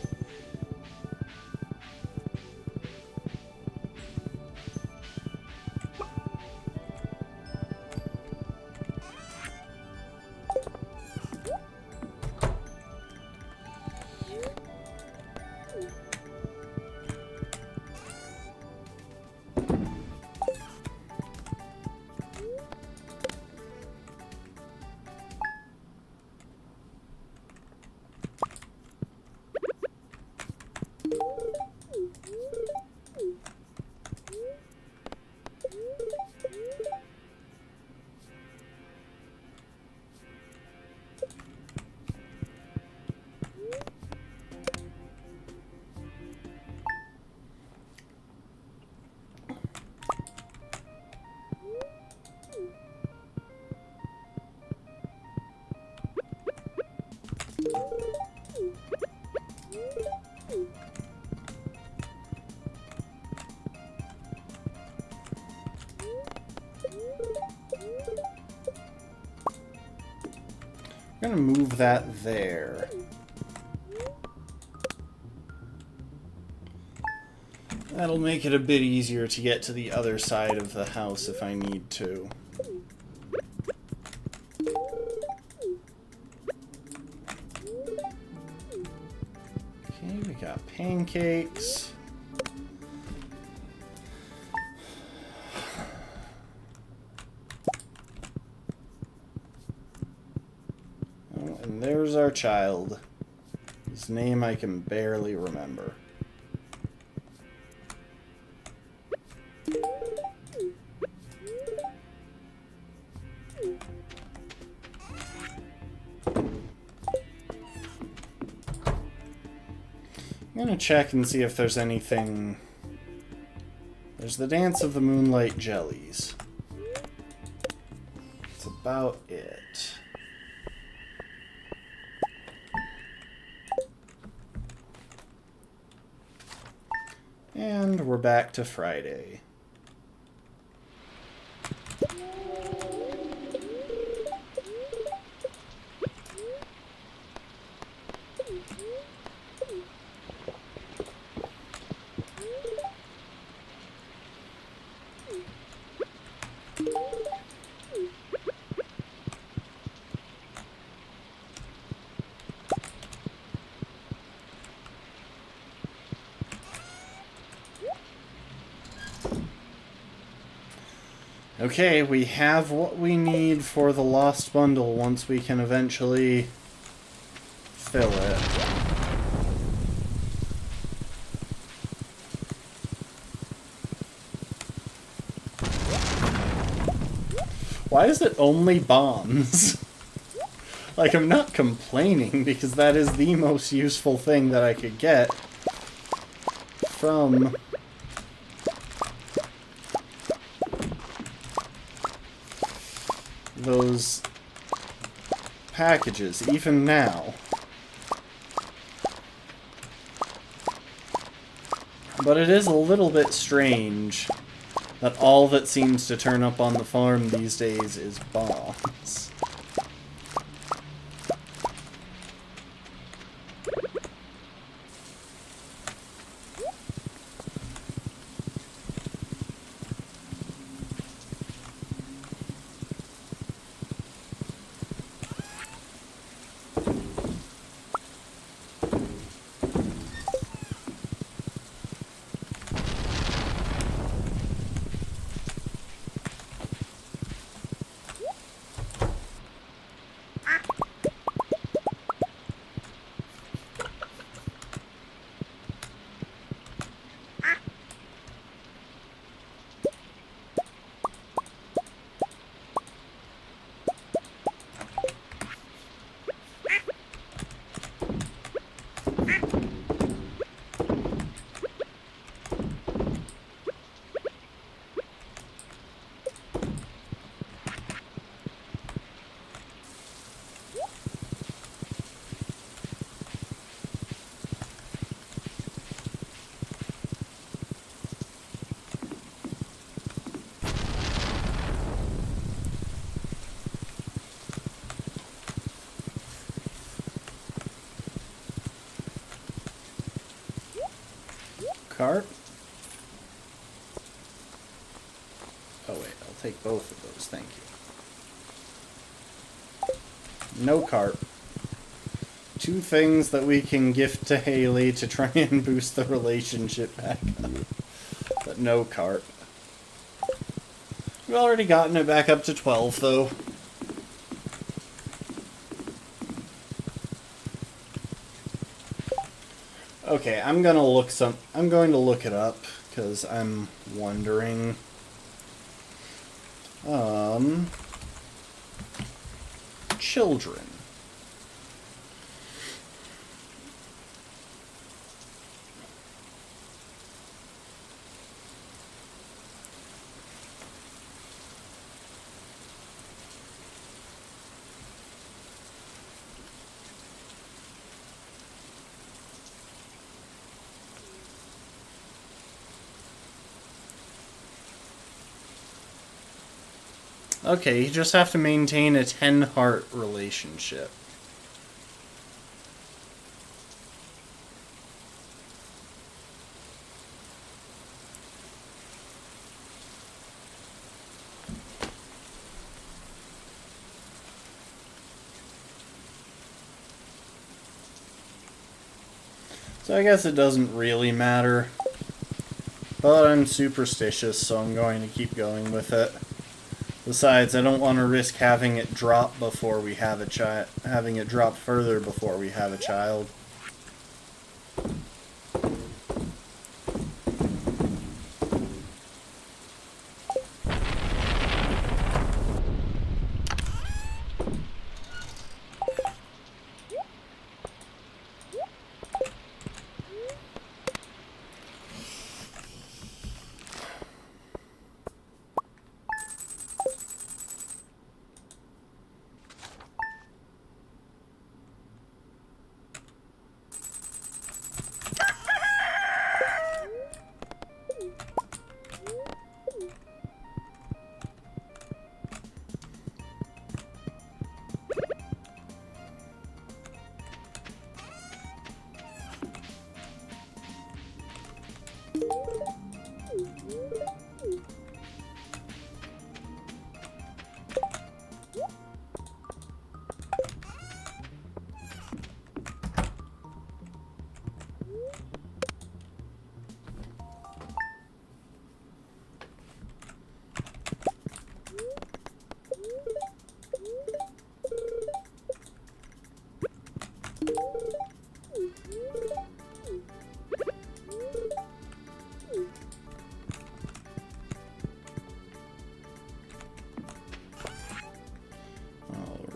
I'm gonna move that there. That'll make it a bit easier to get to the other side of the house if I need to. Okay, we got pancakes. Oh, and there's our child. His name I can barely remember. I'm gonna check and see if there's anything... There's the Dance of the Moonlight Jellies. That's about it. And we're back to Friday. Okay, we have what we need for the Lost Bundle once we can eventually fill it. Why is it only bombs? Like, I'm not complaining, because that is the most useful thing that I could get from those packages, even now. But it is a little bit strange that all that seems to turn up on the farm these days is bombs. Cart? Oh wait, I'll take both of those, thank you. No cart. Two things that we can gift to Haley to try and boost the relationship back up. But no cart. We've already gotten it back up to 12, though. Okay, I'm going to look it up, because I'm wondering. Children. Okay, you just have to maintain a 10-heart relationship. So I guess it doesn't really matter. But I'm superstitious, so I'm going to keep going with it. Besides, I don't want to risk having it drop before we have a child, having it drop further before we have a child.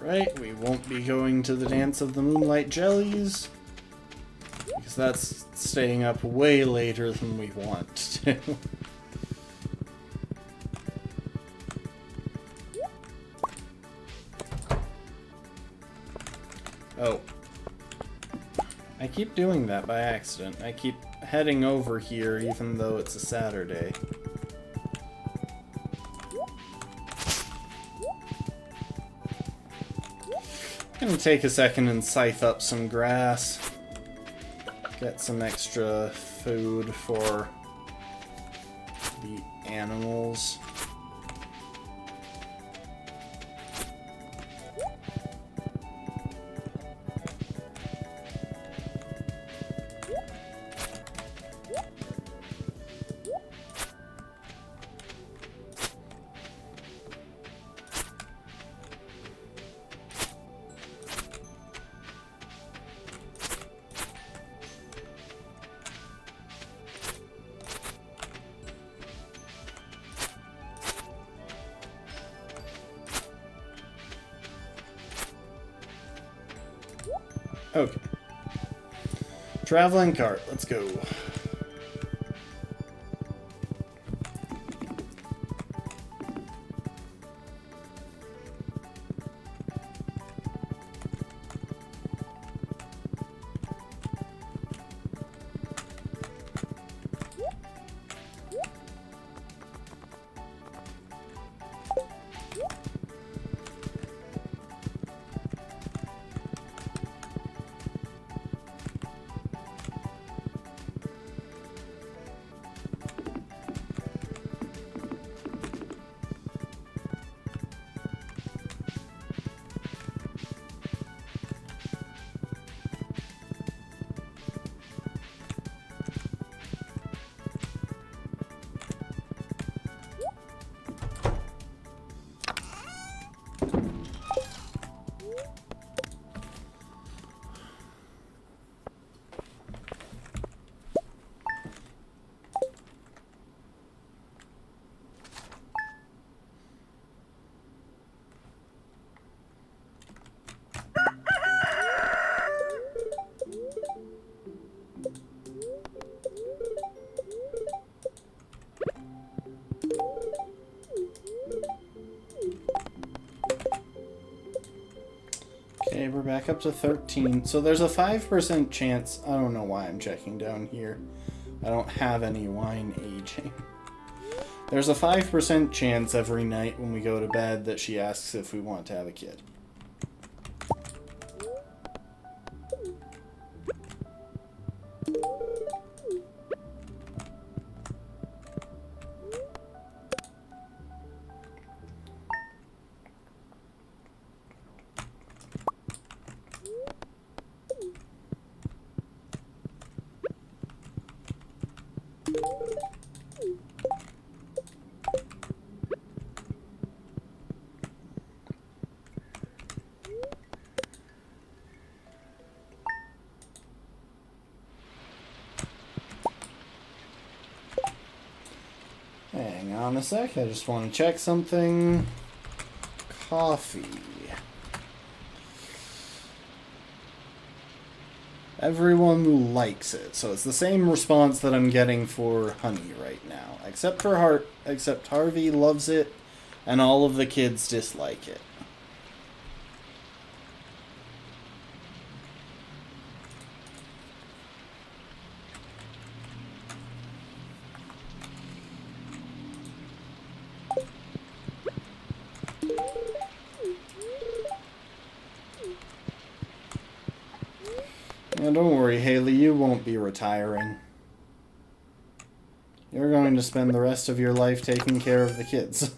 Right, we won't be going to the Dance of the Moonlight Jellies, because that's staying up way later than we want to. Oh. I keep doing that by accident. I keep heading over here even though it's a Saturday. Gonna take a second and scythe up some grass. Get some extra food for the animals. Okay. Traveling cart, let's go. Okay, we're back up to 13. So there's a 5% chance. I don't know why I'm checking down here. I don't have any wine aging. There's a 5% chance every night when we go to bed that she asks if we want to have a kid. Hang on a sec, I just want to check something. Coffee. Everyone likes it, so it's the same response that I'm getting for honey right now. Except Harvey loves it, and all of the kids dislike it. Now, don't worry, Haley, you won't be retiring. You're going to spend the rest of your life taking care of the kids.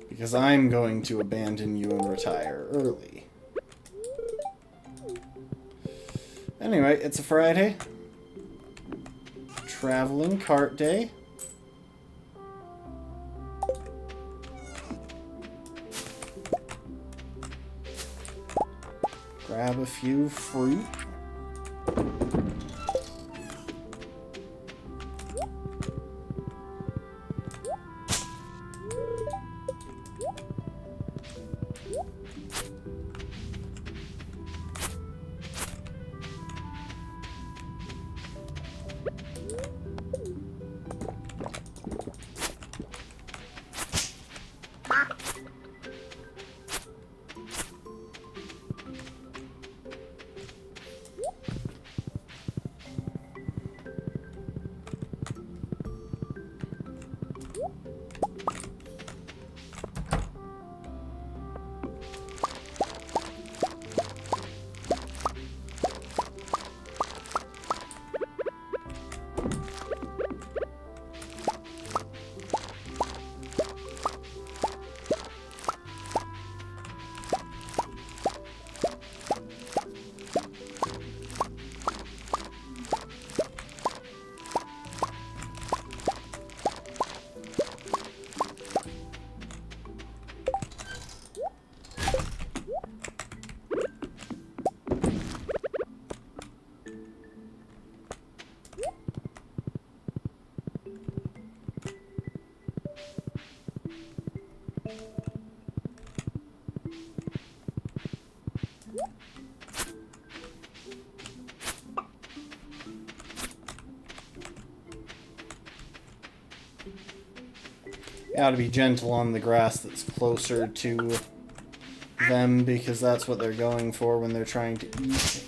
Because I'm going to abandon you and retire early. Anyway, it's a Friday. Traveling cart day. Grab a few fruit. Gotta be gentle on the grass that's closer to them, because that's what they're going for when they're trying to eat.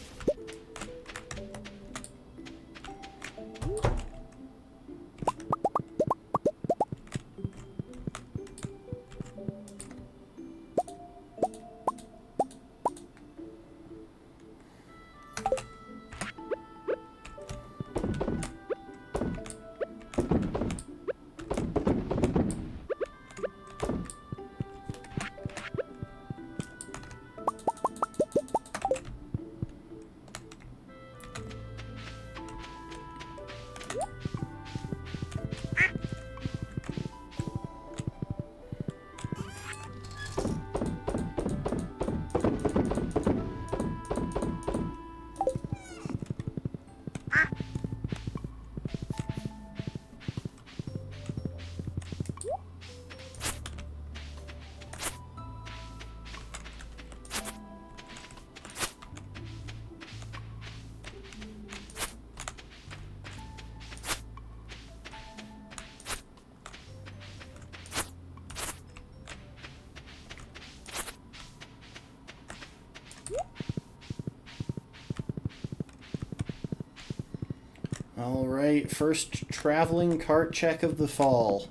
Alright, first traveling cart check of the fall.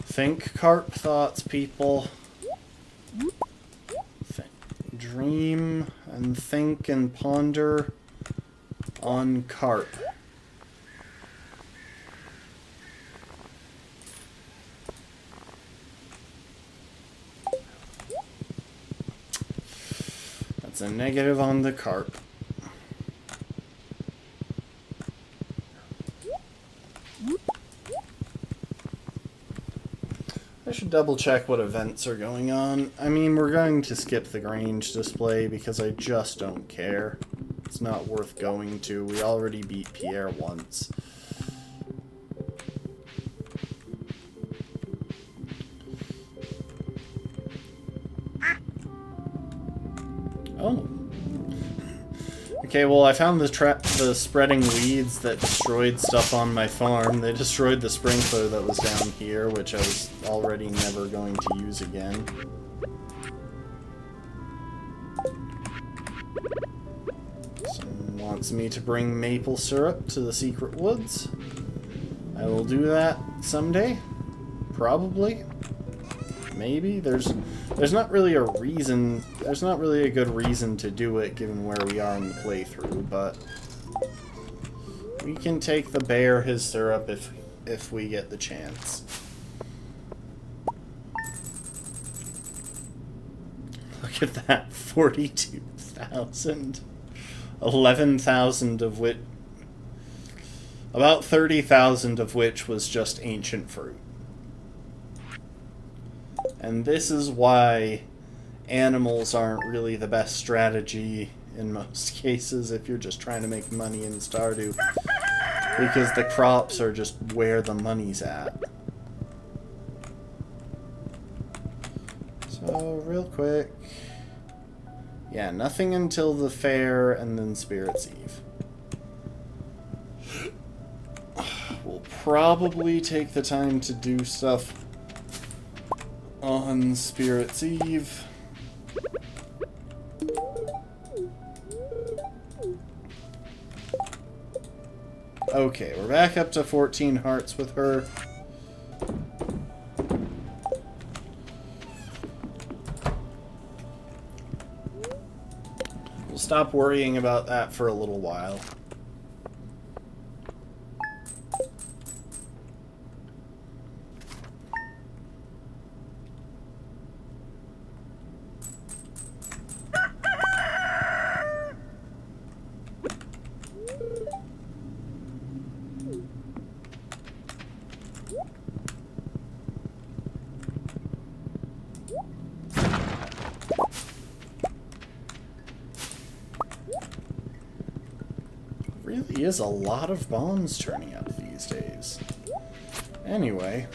Think carp thoughts, people. Dream and think and ponder on carp. That's a negative on the carp. I should double check what events are going on. I mean, we're going to skip the Grange display because I just don't care. It's not worth going to. We already beat Pierre once. Oh. Okay, well, I found the spreading weeds that destroyed stuff on my farm. They destroyed the sprinkler that was down here, which I was already never going to use again. Someone wants me to bring maple syrup to the secret woods. I will do that someday. Probably. Maybe. There's not really a reason. There's not really a good reason to do it given where we are in the playthrough, but we can take the bear his syrup if we get the chance. Look at that, 42,000. 11,000 of which, about 30,000 of which was just ancient fruit. And this is why animals aren't really the best strategy in most cases if you're just trying to make money in Stardew. Because the crops are just where the money's at. So, real quick. Yeah, nothing until the fair and then Spirit's Eve. We'll probably take the time to do stuff on Spirit's Eve. Okay, we're back up to 14 hearts with her. We'll stop worrying about that for a little while. Really is a lot of bombs turning up these days. Anyway.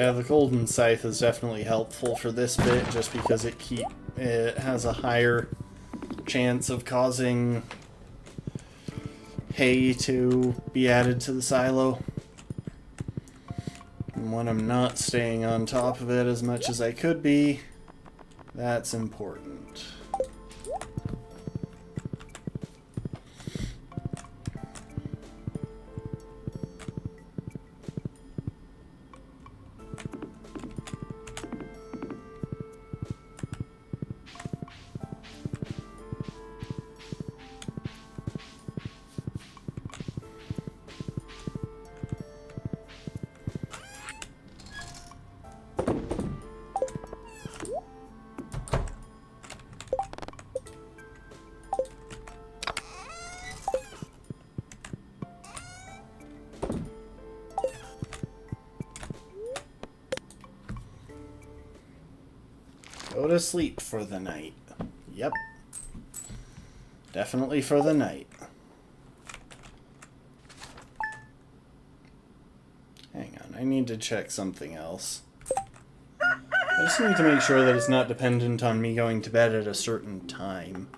Yeah, the golden scythe is definitely helpful for this bit, just because it has a higher chance of causing hay to be added to the silo. And when I'm not staying on top of it as much as I could be, that's important. Go to sleep for the night. Yep. Definitely for the night. Hang on, I need to check something else. I just need to make sure that it's not dependent on me going to bed at a certain time.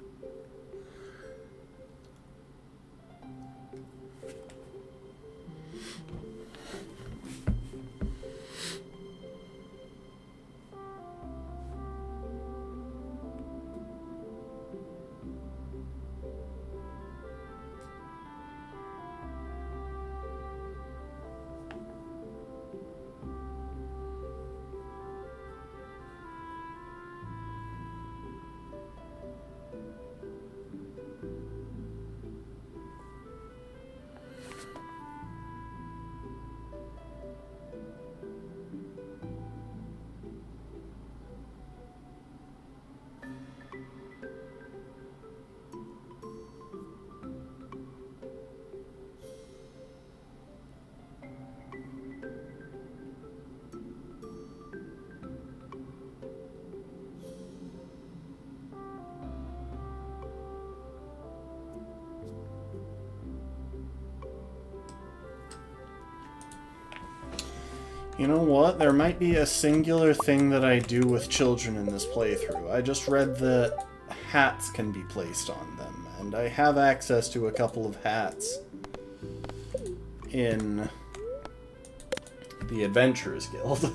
You know what? There might be a singular thing that I do with children in this playthrough. I just read that hats can be placed on them, and I have access to a couple of hats in the Adventurers Guild.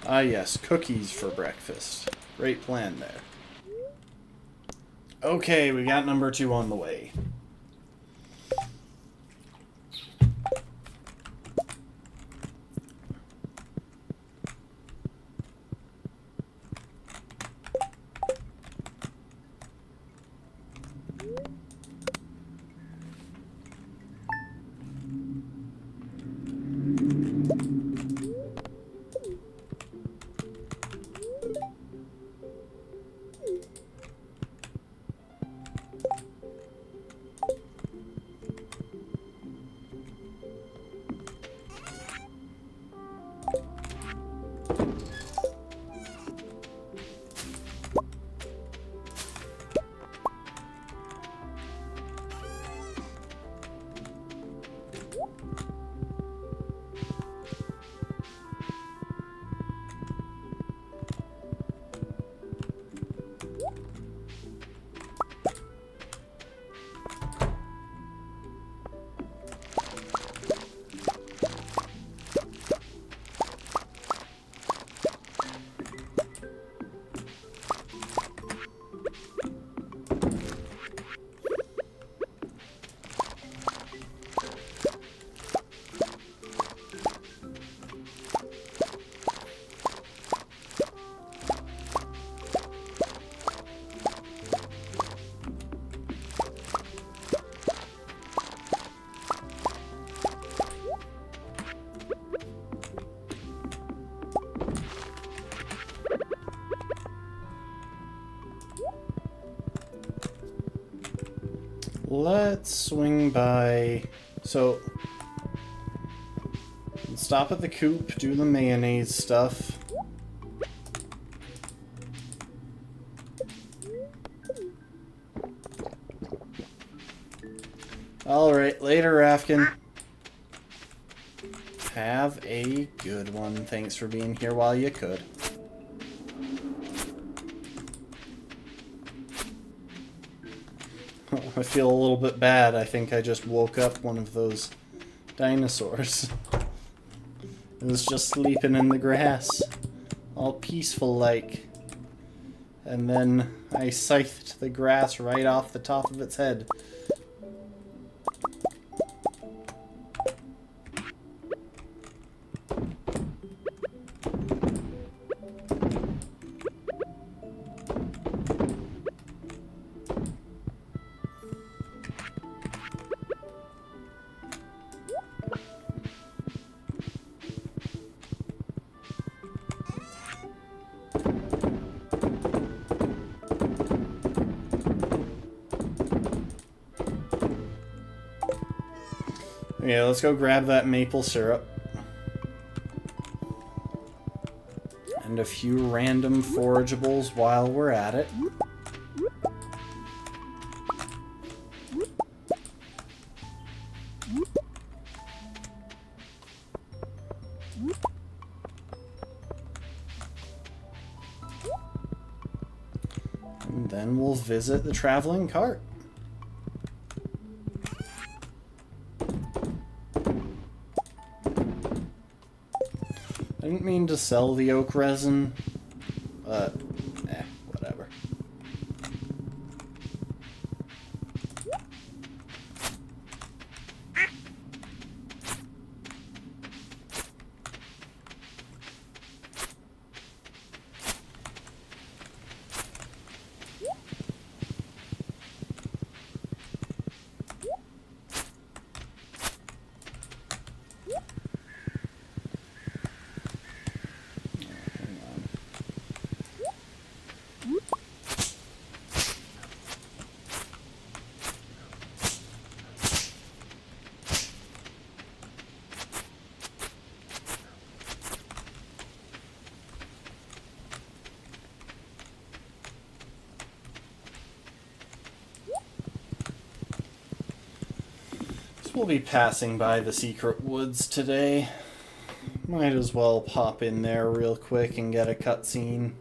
Ah yes, cookies for breakfast. Great plan there. Okay, we got number 2 on the way. let's swing by... So, stop at the coop, do the mayonnaise stuff. Alright, later, Afghan. Have a good one. Thanks for being here while you could. I feel a little bit bad. I think I just woke up one of those dinosaurs. It was just sleeping in the grass, all peaceful-like. And then I scythed the grass right off the top of its head. Okay, let's go grab that maple syrup. And a few random forageables while we're at it. And then we'll visit the traveling cart. I didn't mean to sell the oak resin, but whatever. We'll be passing by the secret woods today. Might as well pop in there real quick and get a cutscene.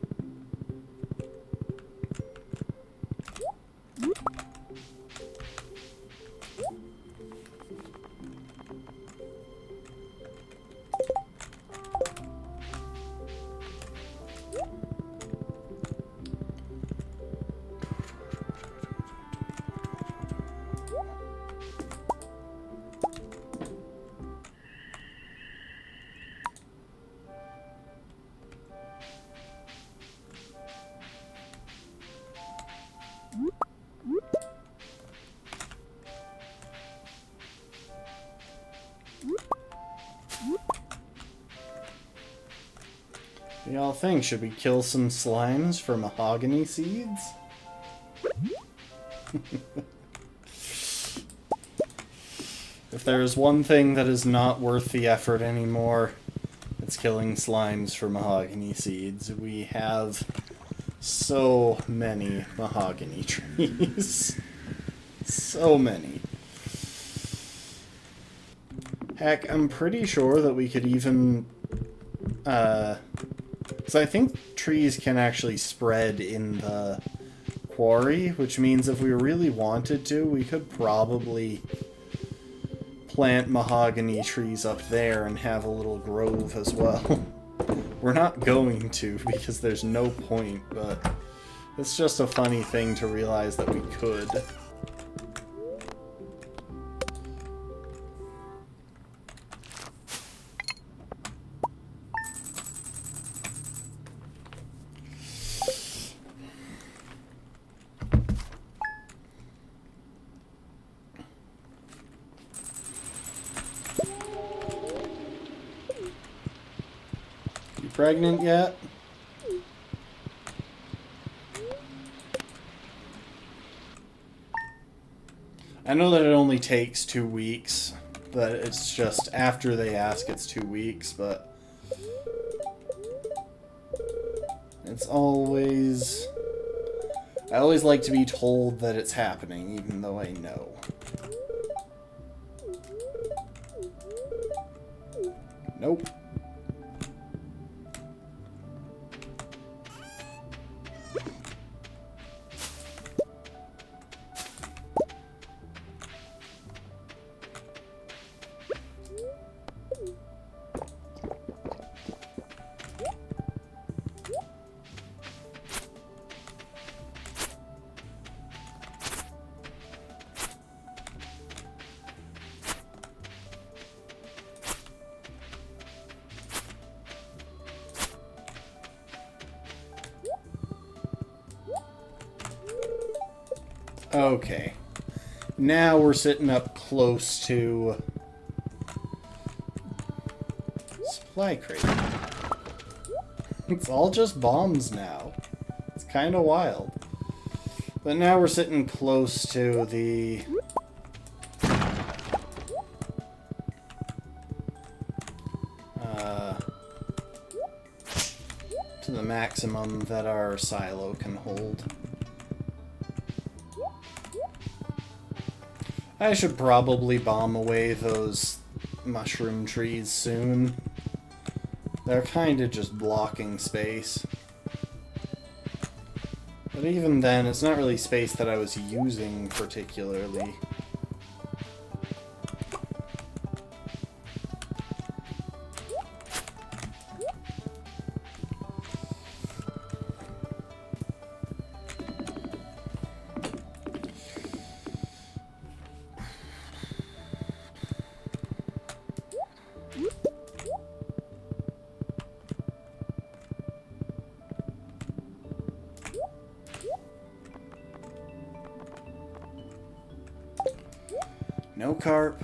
What do y'all think? Should we kill some slimes for mahogany seeds? If there is one thing that is not worth the effort anymore, it's killing slimes for mahogany seeds. We have so many mahogany trees. So many. Heck, I'm pretty sure that we could even... so I think trees can actually spread in the quarry, which means if we really wanted to, we could probably plant mahogany trees up there and have a little grove as well. We're not going to, because there's no point, but it's just a funny thing to realize that we could. Pregnant yet? I know that it only takes 2 weeks, but it's just after they ask it's 2 weeks, but it's always... I always like to be told that it's happening, even though I know. Nope. Okay. Now we're sitting up close to supply crate. It's all just bombs now. It's kind of wild. But now we're sitting close to the maximum that our silo can hold. I should probably bomb away those mushroom trees soon. They're kind of just blocking space. But even then, it's not really space that I was using particularly. No carp.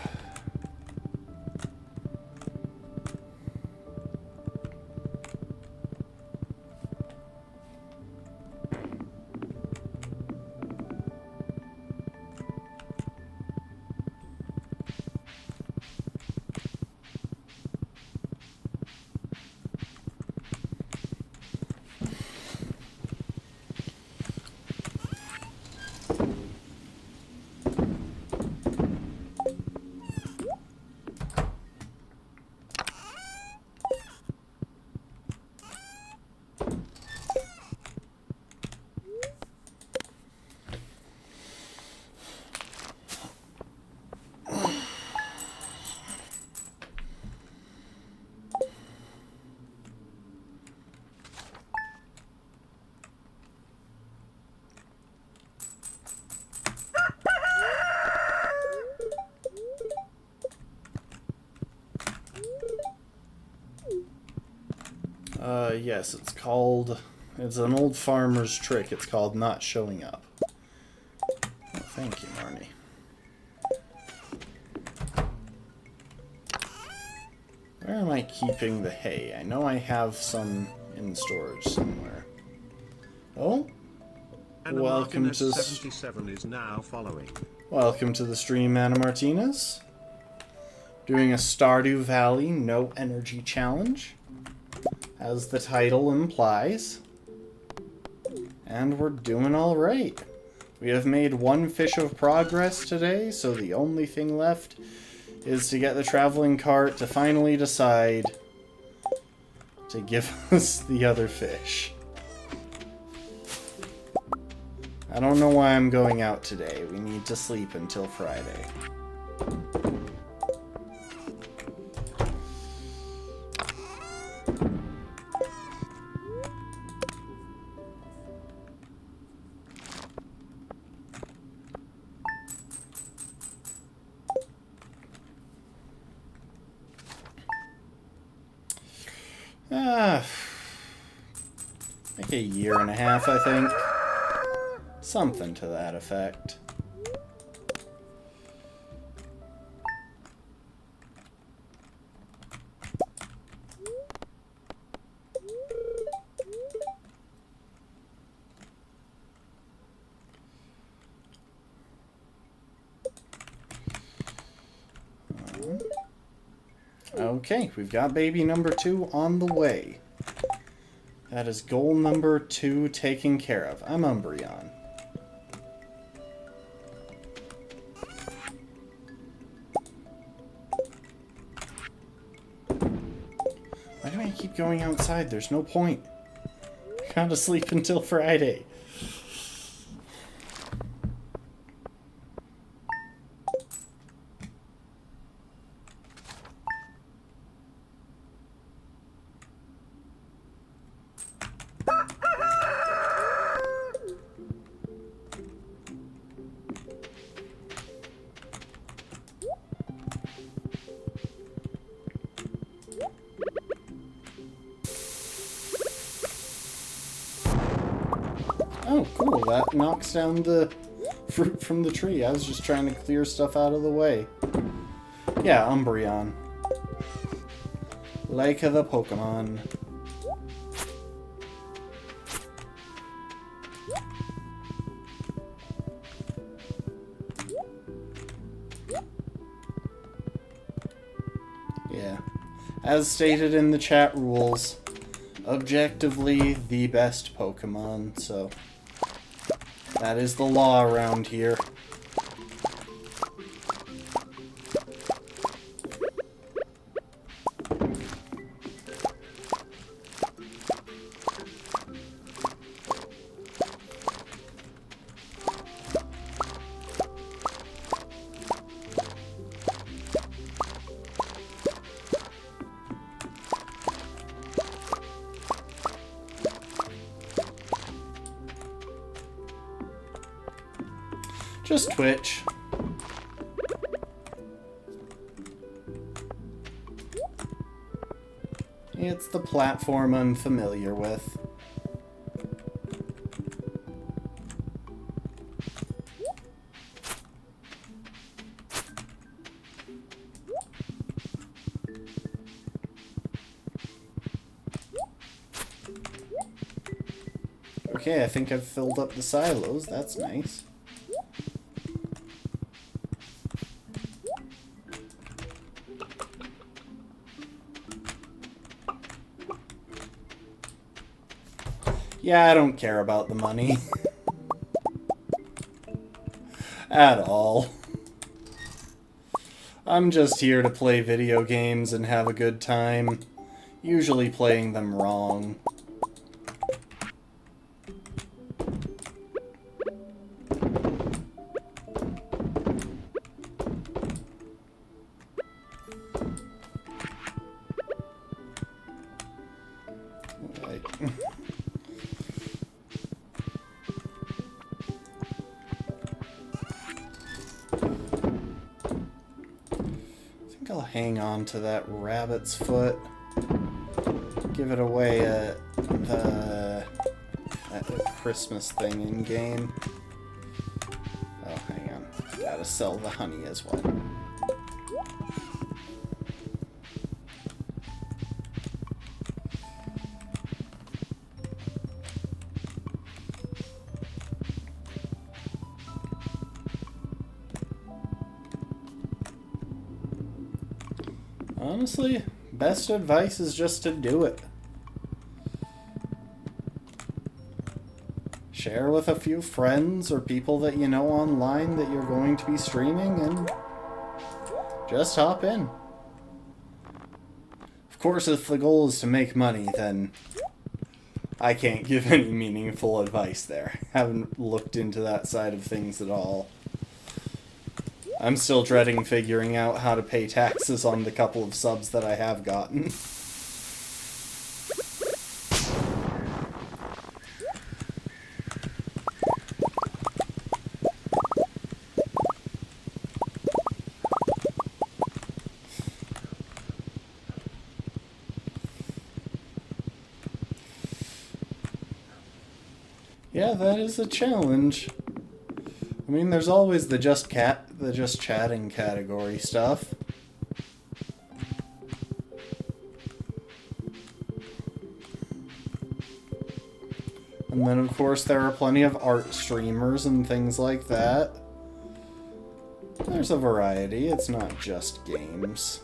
Yes, it's an old farmer's trick. It's called not showing up. Oh, thank you, Marnie. Where am I keeping the hay? I know I have some in storage somewhere. Oh? Anna Welcome Martinez to 77 is now following. Welcome to the stream, Anna Martinez. Doing a Stardew Valley No Energy Challenge, as the title implies. And we're doing alright. We have made 1 fish of progress today, so the only thing left is to get the traveling cart to finally decide to give us the other fish. I don't know why I'm going out today. We need to sleep until Friday. Like a year and a half, I think. Something to that effect. Okay, we've got baby number 2 on the way. That is goal number 2 taken care of. I'm Umbreon. Why do I keep going outside? There's no point. I gotta sleep until Friday. Oh, cool. That knocks down the fruit from the tree. I was just trying to clear stuff out of the way. Yeah, Umbreon. Like the Pokemon. Yeah. As stated in the chat rules, objectively the best Pokemon, so that is the law around here. Just Twitch. It's the platform I'm familiar with. Okay, I think I've filled up the silos. That's nice. Yeah, I don't care about the money. At all. I'm just here to play video games and have a good time. Usually playing them wrong. I'll hang on to that rabbit's foot. Give it away at the Christmas thing in game. Oh, hang on. Gotta sell the honey as well. Honestly, best advice is just to do it. Share with a few friends or people that you know online that you're going to be streaming and just hop in. Of course, if the goal is to make money, then I can't give any meaningful advice there. Haven't looked into that side of things at all. I'm still dreading figuring out how to pay taxes on the couple of subs that I have gotten. Yeah, that is a challenge. I mean, there's always the just chatting category stuff. And then, of course, there are plenty of art streamers and things like that. There's a variety. It's not just games.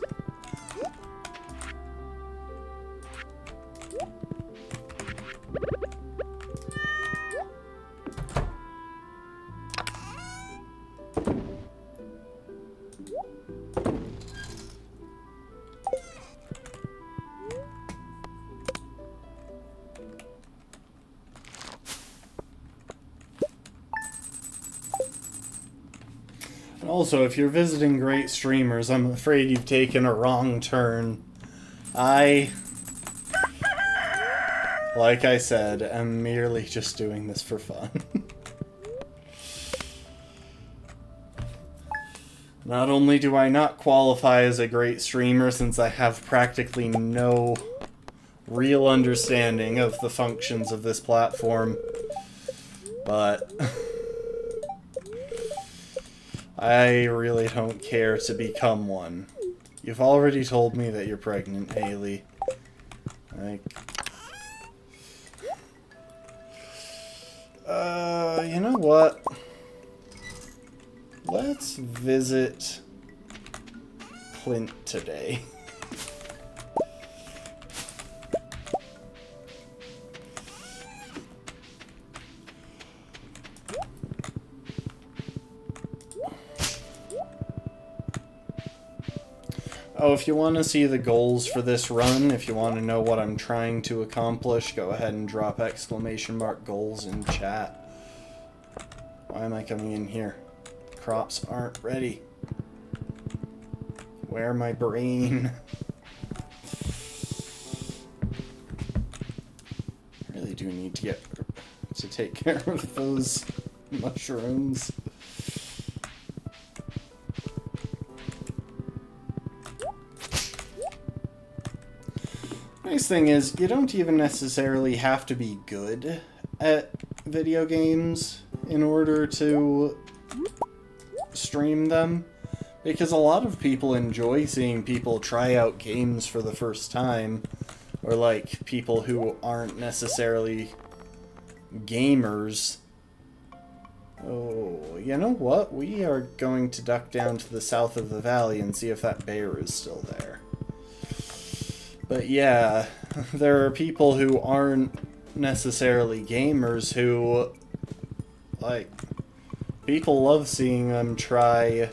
And also, if you're visiting great streamers, I'm afraid you've taken a wrong turn. Like I said, am merely just doing this for fun. Not only do I not qualify as a great streamer since I have practically no real understanding of the functions of this platform, but I really don't care to become one. You've already told me that you're pregnant, Haley. Like, you know what? Let's visit Clint today. Oh, if you want to see the goals for this run, if you want to know what I'm trying to accomplish, go ahead and drop ! goals in chat. Why am I coming in here? Crops aren't ready. Where my brain? I really do need to take care of those mushrooms. Nice thing is, you don't even necessarily have to be good at video games in order to stream them, because a lot of people enjoy seeing people try out games for the first time, or like people who aren't necessarily gamers. Oh, you know what? We are going to duck down to the south of the valley and see if that bear is still there. But yeah, there are people who aren't necessarily gamers who, like, people love seeing them try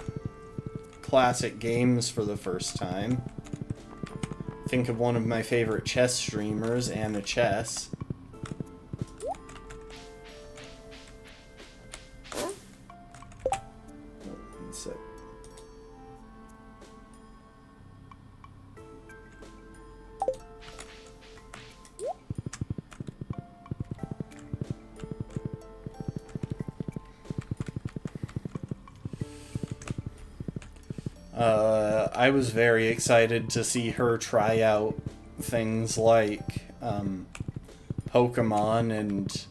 classic games for the first time. Think of one of my favorite chess streamers, Anna Chess. One sec. I was very excited to see her try out things like Pokemon and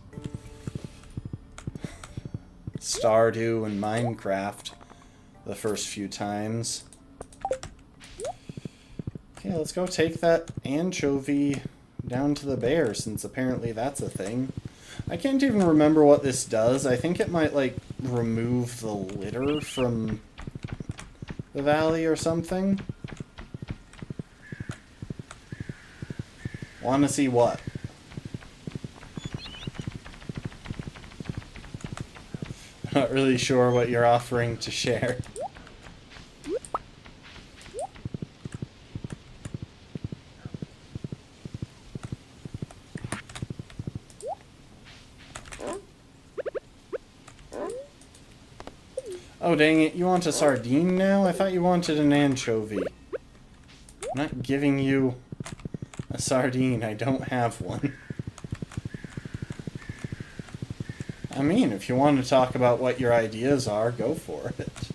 Stardew and Minecraft the first few times. Okay, let's go take that anchovy down to the bear, since apparently that's a thing. I can't even remember what this does. I think it might, like, remove the litter from the valley or something. Want to see what? Not really sure what you're offering to share. Oh, dang it. You want a sardine now? I thought you wanted an anchovy. I'm not giving you a sardine. I don't have one. I mean, if you want to talk about what your ideas are, go for it.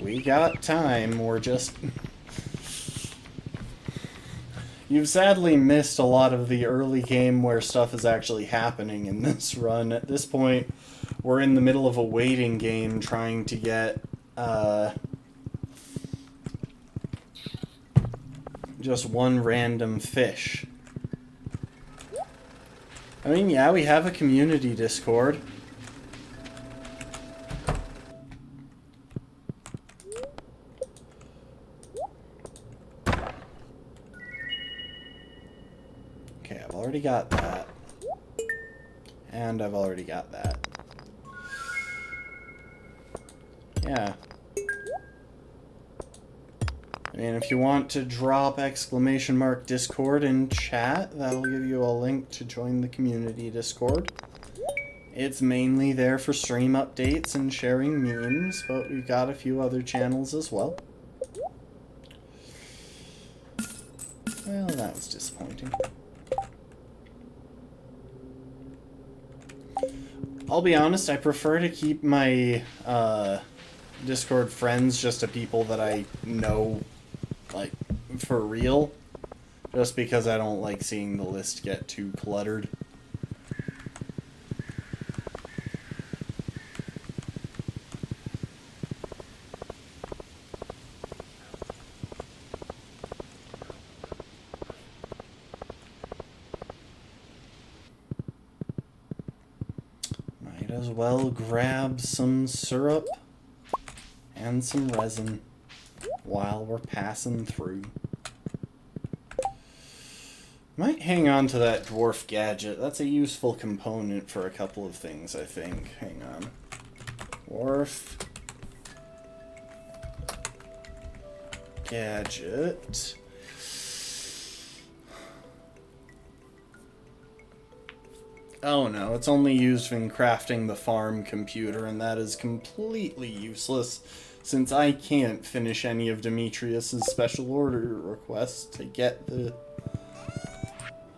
We got time. We're just... You've sadly missed a lot of the early game where stuff is actually happening in this run. At this point, we're in the middle of a waiting game trying to get, just one random fish. I mean, yeah, we have a community Discord. Okay, I've already got that. And I've already got that. Yeah. I mean, if you want to drop !Discord in chat, that'll give you a link to join the community Discord. It's mainly there for stream updates and sharing memes, but we've got a few other channels as well. Well, that was disappointing. I'll be honest, I prefer to keep my Discord friends just to people that I know, like, for real. Just because I don't like seeing the list get too cluttered. Might as well grab some syrup and some resin while we're passing through. Might hang on to that dwarf gadget. That's a useful component for a couple of things, I think. Hang on. Dwarf gadget. Oh no, it's only used in crafting the farm computer, and that is completely useless, since I can't finish any of Demetrius's special order requests to get the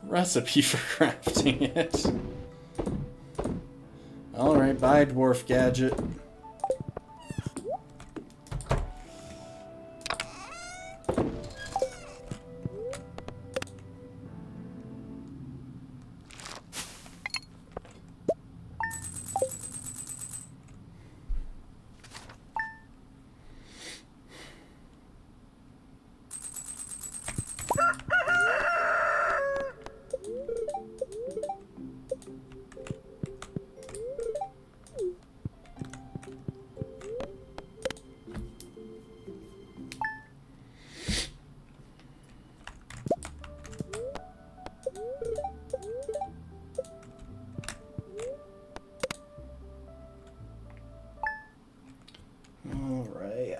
recipe for crafting it. Alright, bye, dwarf gadget.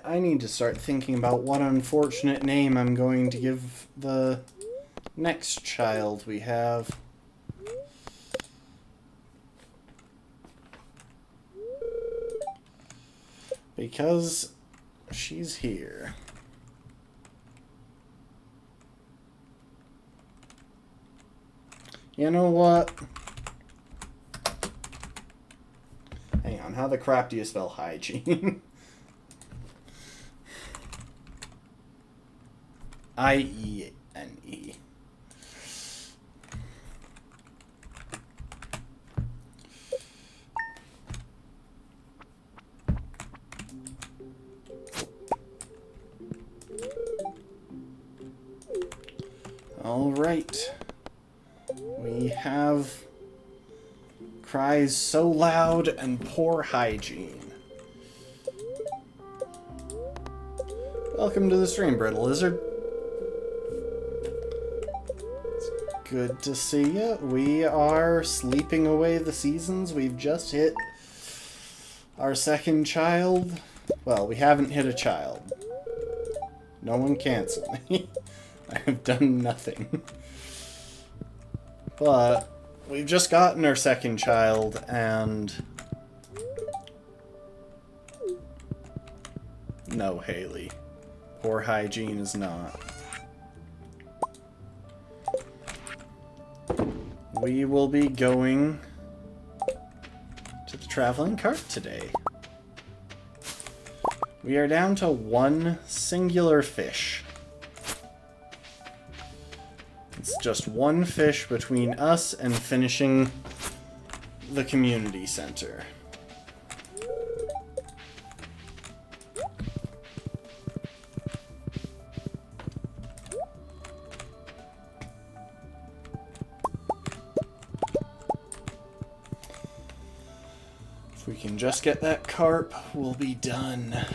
I need to start thinking about what unfortunate name I'm going to give the next child we have. Because she's here. You know what? Hang on, how the crap do you spell hygiene? I-E-N-E. All right. We have cries so loud and poor hygiene. Welcome to the stream, Brittle Lizard. Good to see you. We are sleeping away the seasons. We've just hit our second child. Well, we haven't hit a child. No one cancel me. I have done nothing. But we've just gotten our second child, and no, Haley. Poor hygiene is not. We will be going to the traveling cart today. We are down to one singular fish. It's just one fish between us and finishing the community center. If we can just get that carp, we'll be done.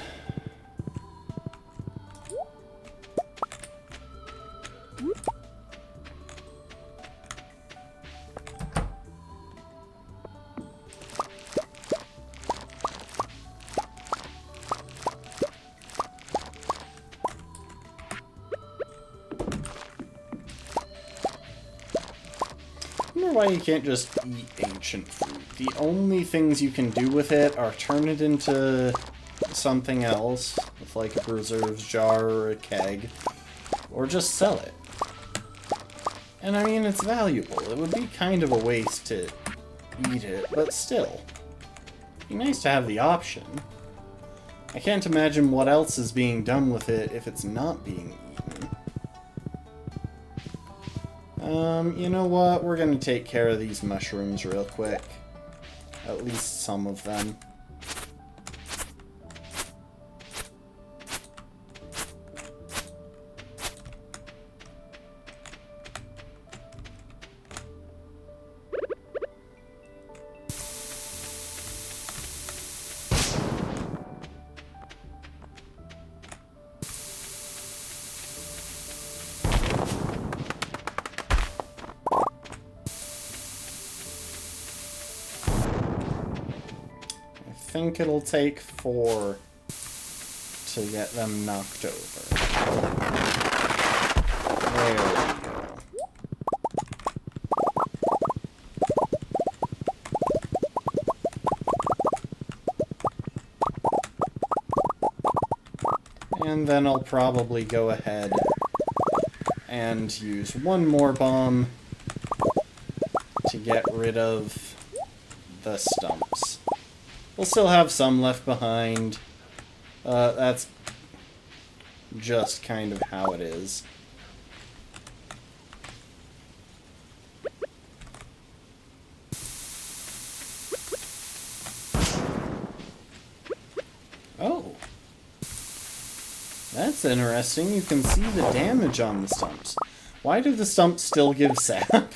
why you can't just eat ancient fruit. The only things you can do with it are turn it into something else, with like a preserves jar or a keg, or just sell it. And I mean, it's valuable. It would be kind of a waste to eat it, but still. It'd be nice to have the option. I can't imagine what else is being done with it if it's not being eaten. You know what? We're gonna take care of these mushrooms real quick. At least some of them. I think it'll take 4 to get them knocked over. There we go. And then I'll probably go ahead and use one more bomb to get rid of the stumps. We'll still have some left behind. That's just kind of how it is. Oh. That's interesting. You can see the damage on the stumps. Why do the stumps still give sap?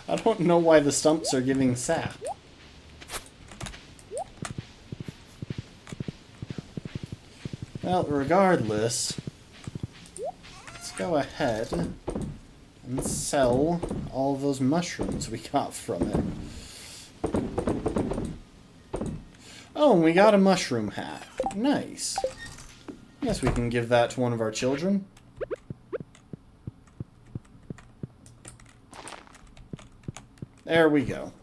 I don't know why the stumps are giving sap. Well, regardless, let's go ahead and sell all those mushrooms we got from it. Oh, and we got a mushroom hat. Nice. Guess we can give that to one of our children. There we go.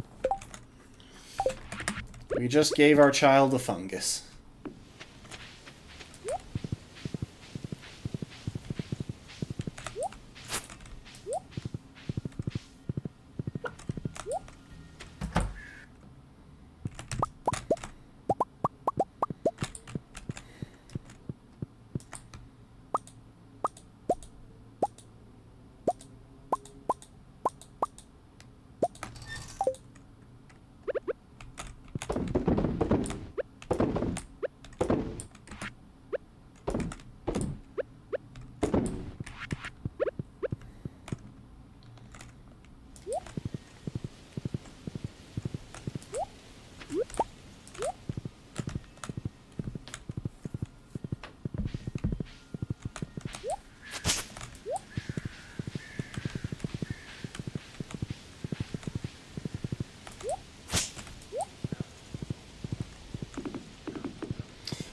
We just gave our child a fungus.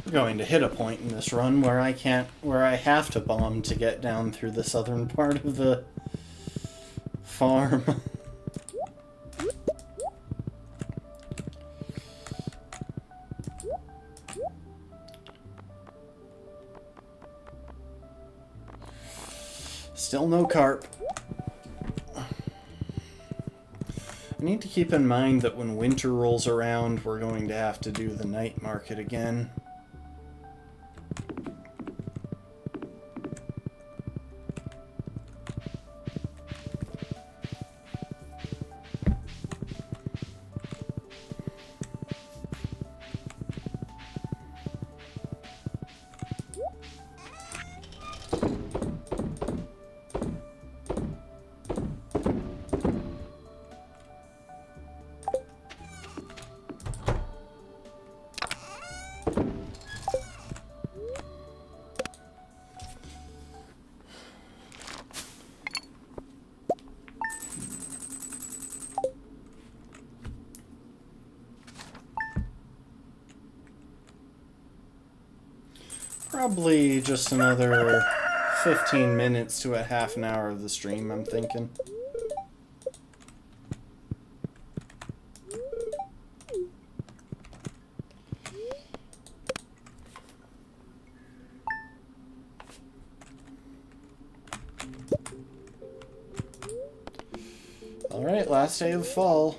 We're going to hit a point in this run where I have to bomb to get down through the southern part of the farm. Still no carp. I need to keep in mind that when winter rolls around, we're going to have to do the night market again. Probably just another 15 minutes to a half an hour of the stream, I'm thinking. Alright, last day of fall.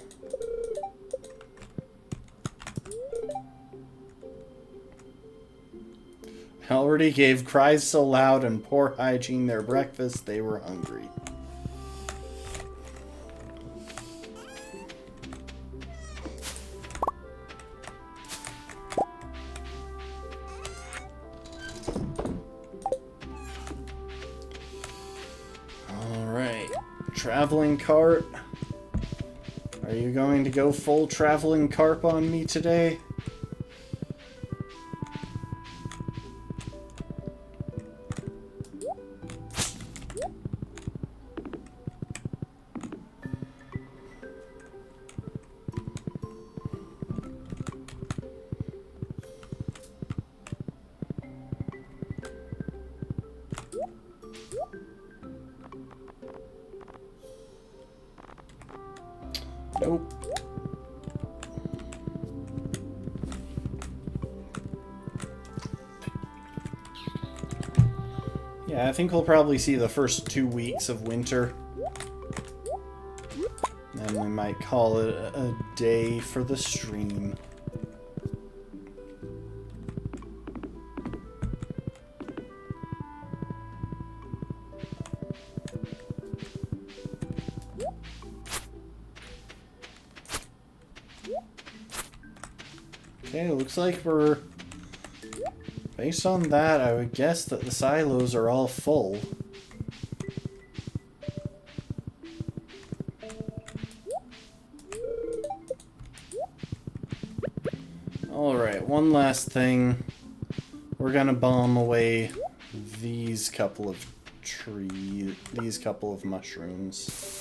I already gave cries so loud and poor hygiene their breakfast, they were hungry. Alright, traveling cart. Are you going to go full traveling carp on me today? Nope. Yeah, I think we'll probably see the first 2 weeks of winter. Then we might call it a day for the stream. Okay, looks like we're... Based on that, I would guess that the silos are all full. Alright, one last thing. We're gonna bomb away these couple of mushrooms.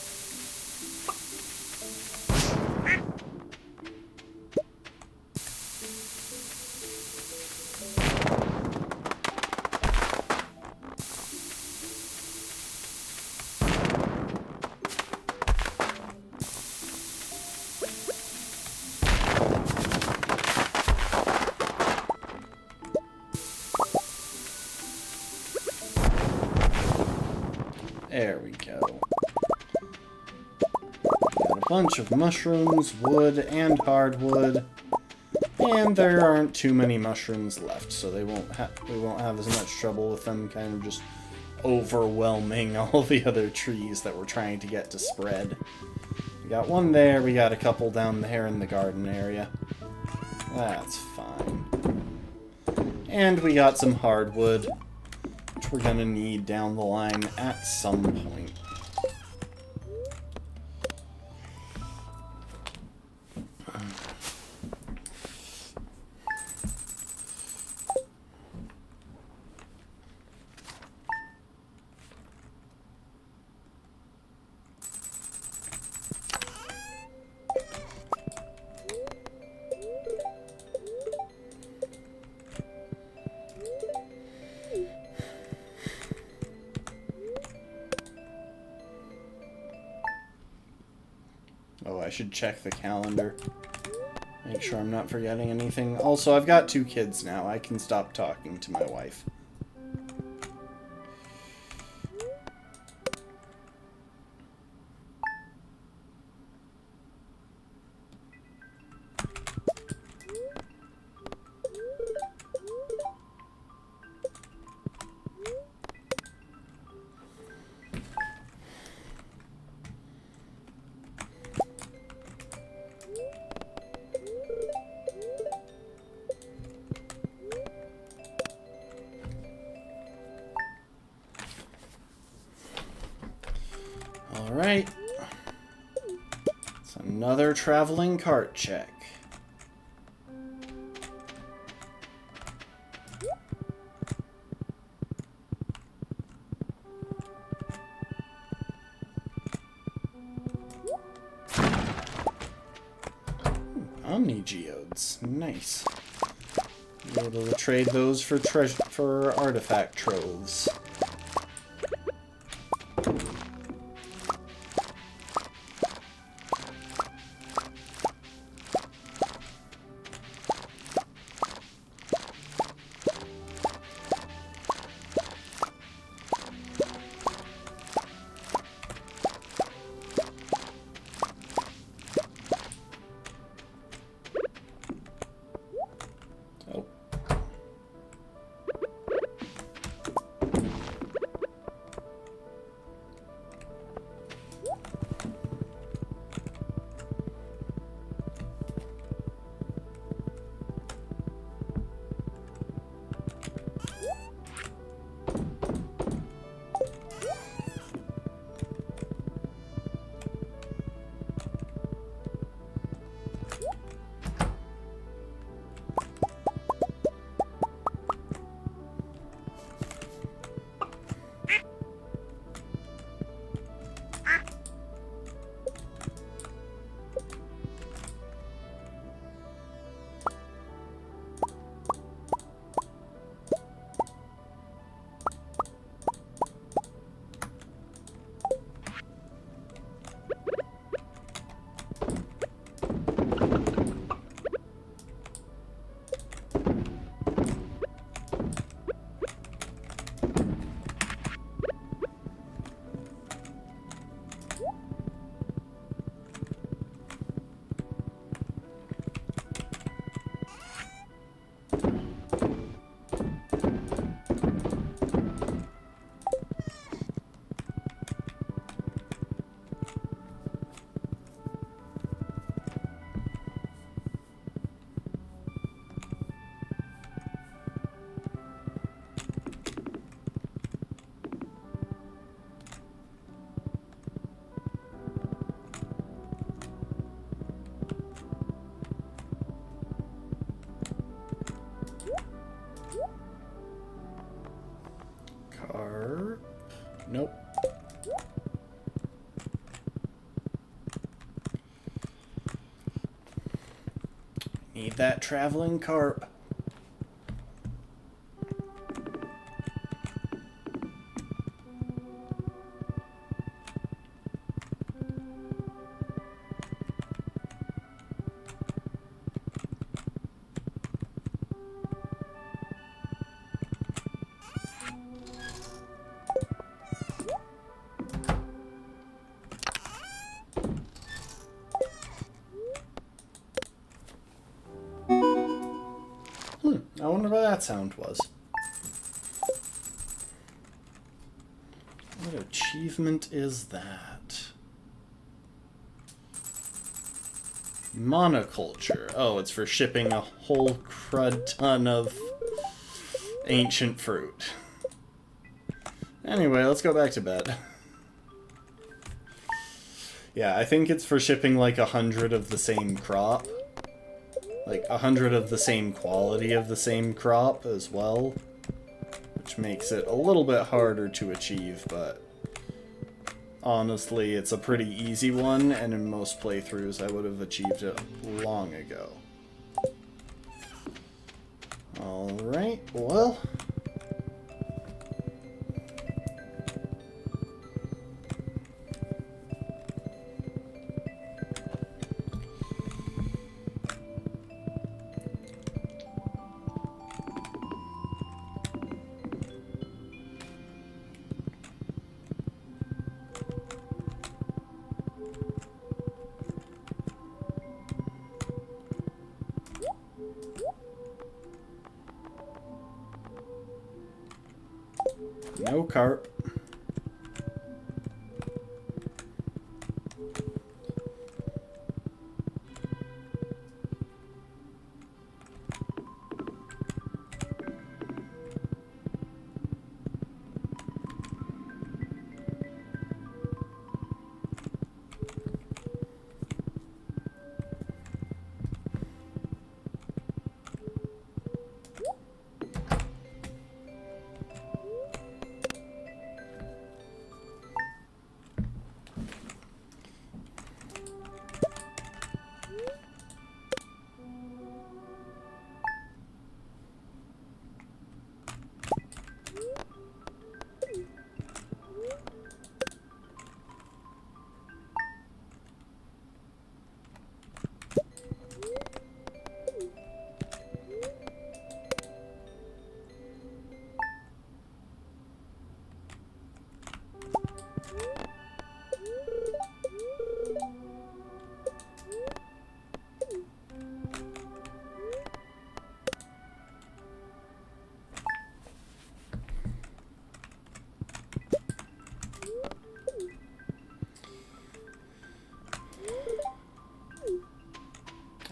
There we go. Got a bunch of mushrooms, wood, and hardwood. And there aren't too many mushrooms left, so we won't have as much trouble with them kind of just overwhelming all the other trees that we're trying to get to spread. We got one there, we got a couple down there in the garden area. That's fine. And we got some hardwood, which we're gonna need down the line at some point. Oh, I should check the calendar. Make sure I'm not forgetting anything. Also, I've got 2 kids now. I can stop talking to my wife. Alright. It's another traveling cart check. Omni-geodes. Nice. Be able to trade those for artifact troves. Nope. Need that traveling carp. I wonder what that sound was. What achievement is that? Monoculture. Oh, it's for shipping a whole crud ton of ancient fruit. Anyway, let's go back to bed. Yeah, I think it's for shipping like 100 of the same crop. Like 100 of the same quality of the same crop as well. Which makes it a little bit harder to achieve, but honestly, it's a pretty easy one, and in most playthroughs I would have achieved it long ago. Alright, well... No carp.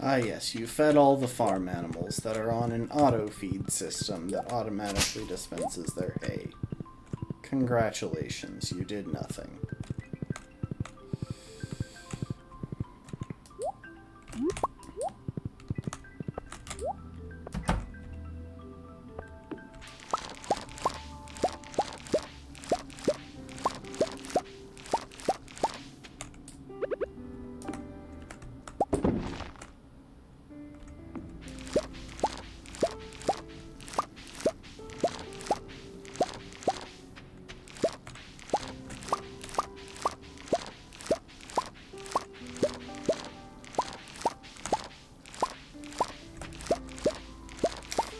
Ah yes, you fed all the farm animals that are on an auto-feed system that automatically dispenses their hay. Congratulations, you did nothing.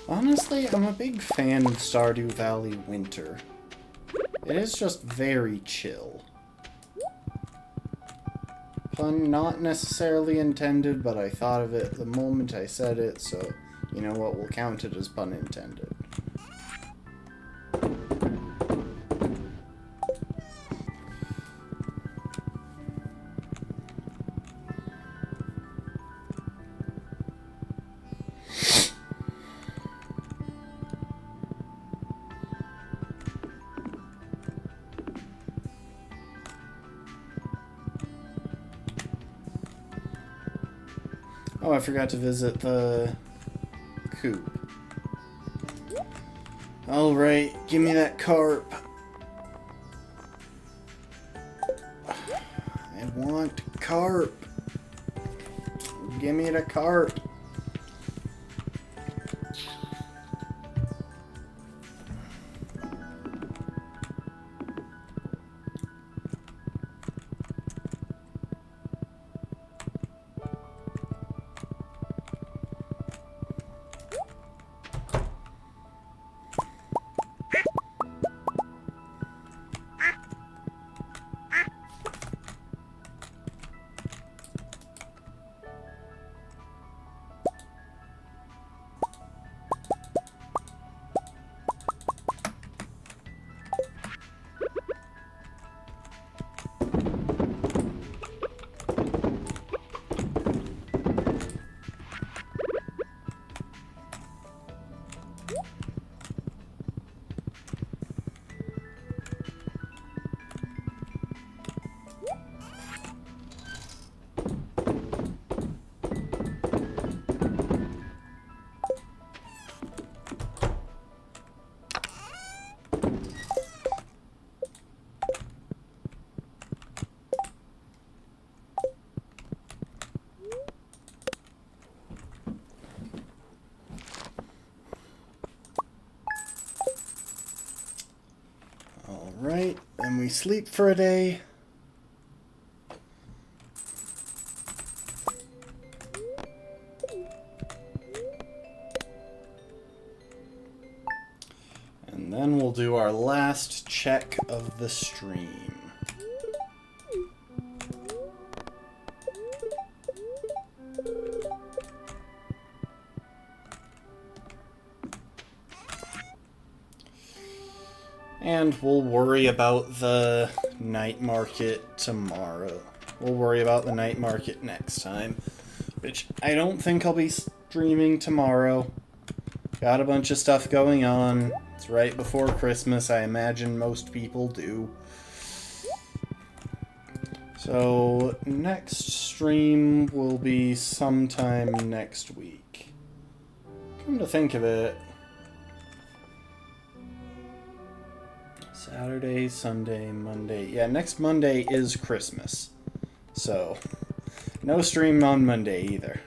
Honestly, I'm a big fan of Stardew Valley Winter. It is just very chill. Pun not necessarily intended, but I thought of it the moment I said it, so you know what, we'll count it as pun intended. Oh, I forgot to visit the coop. Alright, give me that carp. I want carp. Give me the carp. Alright, then we sleep for a day. And then we'll do our last check of the stream. And we'll worry about the night market tomorrow. We'll worry about the night market next time. Which I don't think I'll be streaming tomorrow. Got a bunch of stuff going on. It's right before Christmas. I imagine most people do. So next stream will be sometime next week. Come to think of it, Saturday, Sunday, Monday. Yeah, next Monday is Christmas. So, no stream on Monday either.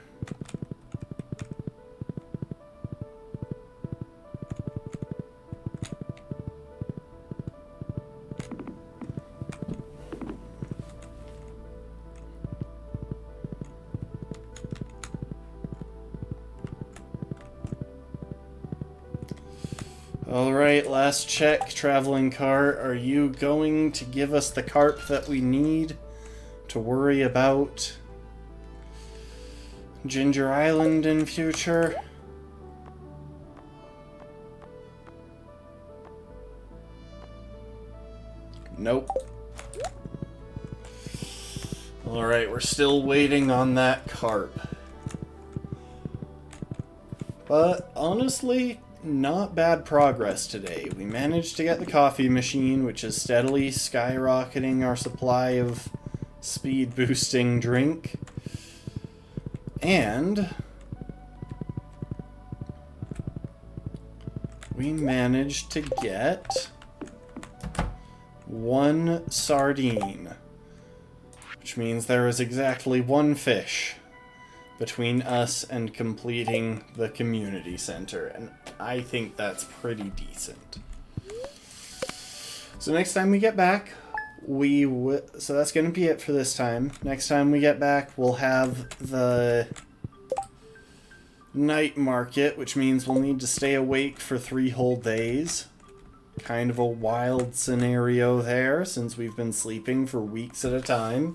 Alright, last check, traveling cart. Are you going to give us the carp that we need to worry about Ginger Island in future? Nope. Alright, we're still waiting on that carp. But honestly, not bad progress today. We managed to get the coffee machine, which is steadily skyrocketing our supply of speed boosting drink. And we managed to get one sardine, which means there is exactly one fish between us and completing the community center, and I think that's pretty decent. So next time we get back, so that's going to be it for this time. Next time we get back, we'll have the night market, which means we'll need to stay awake for 3 whole days. Kind of a wild scenario there, since we've been sleeping for weeks at a time.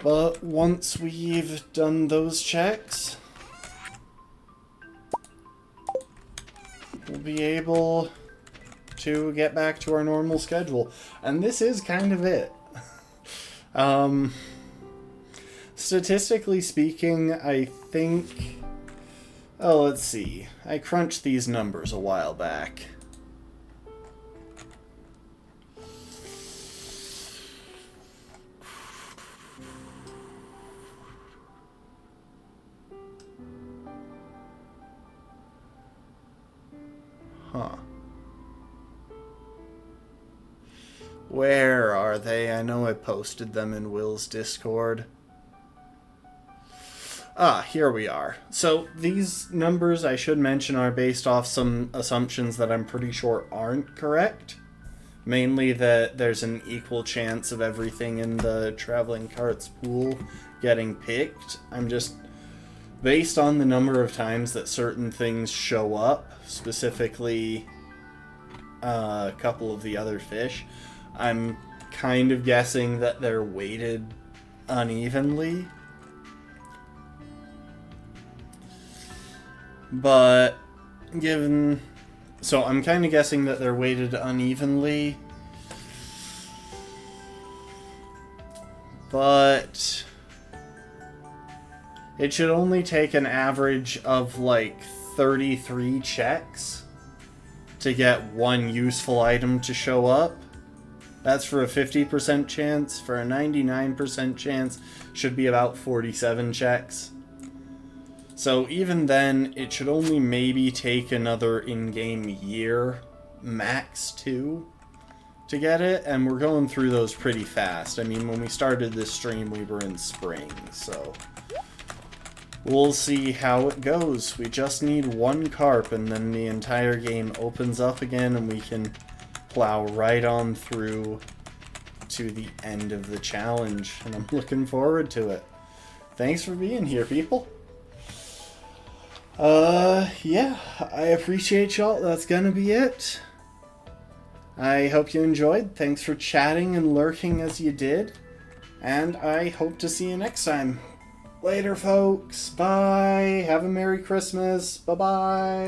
But once we've done those checks, we'll be able to get back to our normal schedule. And this is kind of it. Statistically speaking, I think... Oh, let's see. I crunched these numbers a while back. Huh. Where are they? I know I posted them in Will's Discord. Ah, here we are. So these numbers, I should mention, are based off some assumptions that I'm pretty sure aren't correct. Mainly that there's an equal chance of everything in the traveling carts pool getting picked. I'm just... Based on the number of times that certain things show up, specifically a couple of the other fish, I'm kind of guessing that they're weighted unevenly. But given... So I'm kind of guessing that they're weighted unevenly. But it should only take an average of like 33 checks to get one useful item to show up. That's for a 50% chance. For a 99% chance, should be about 47 checks. So even then, it should only maybe take another in-game year, max 2, to get it, and we're going through those pretty fast. I mean, when we started this stream, we were in spring, so we'll see how it goes. We just need one carp, and then the entire game opens up again, and we can plow right on through to the end of the challenge, and I'm looking forward to it. Thanks for being here, people. Yeah, I appreciate y'all. That's gonna be it. I hope you enjoyed. Thanks for chatting and lurking as you did. And I hope to see you next time. Later, folks. Bye. Have a Merry Christmas. Bye-bye.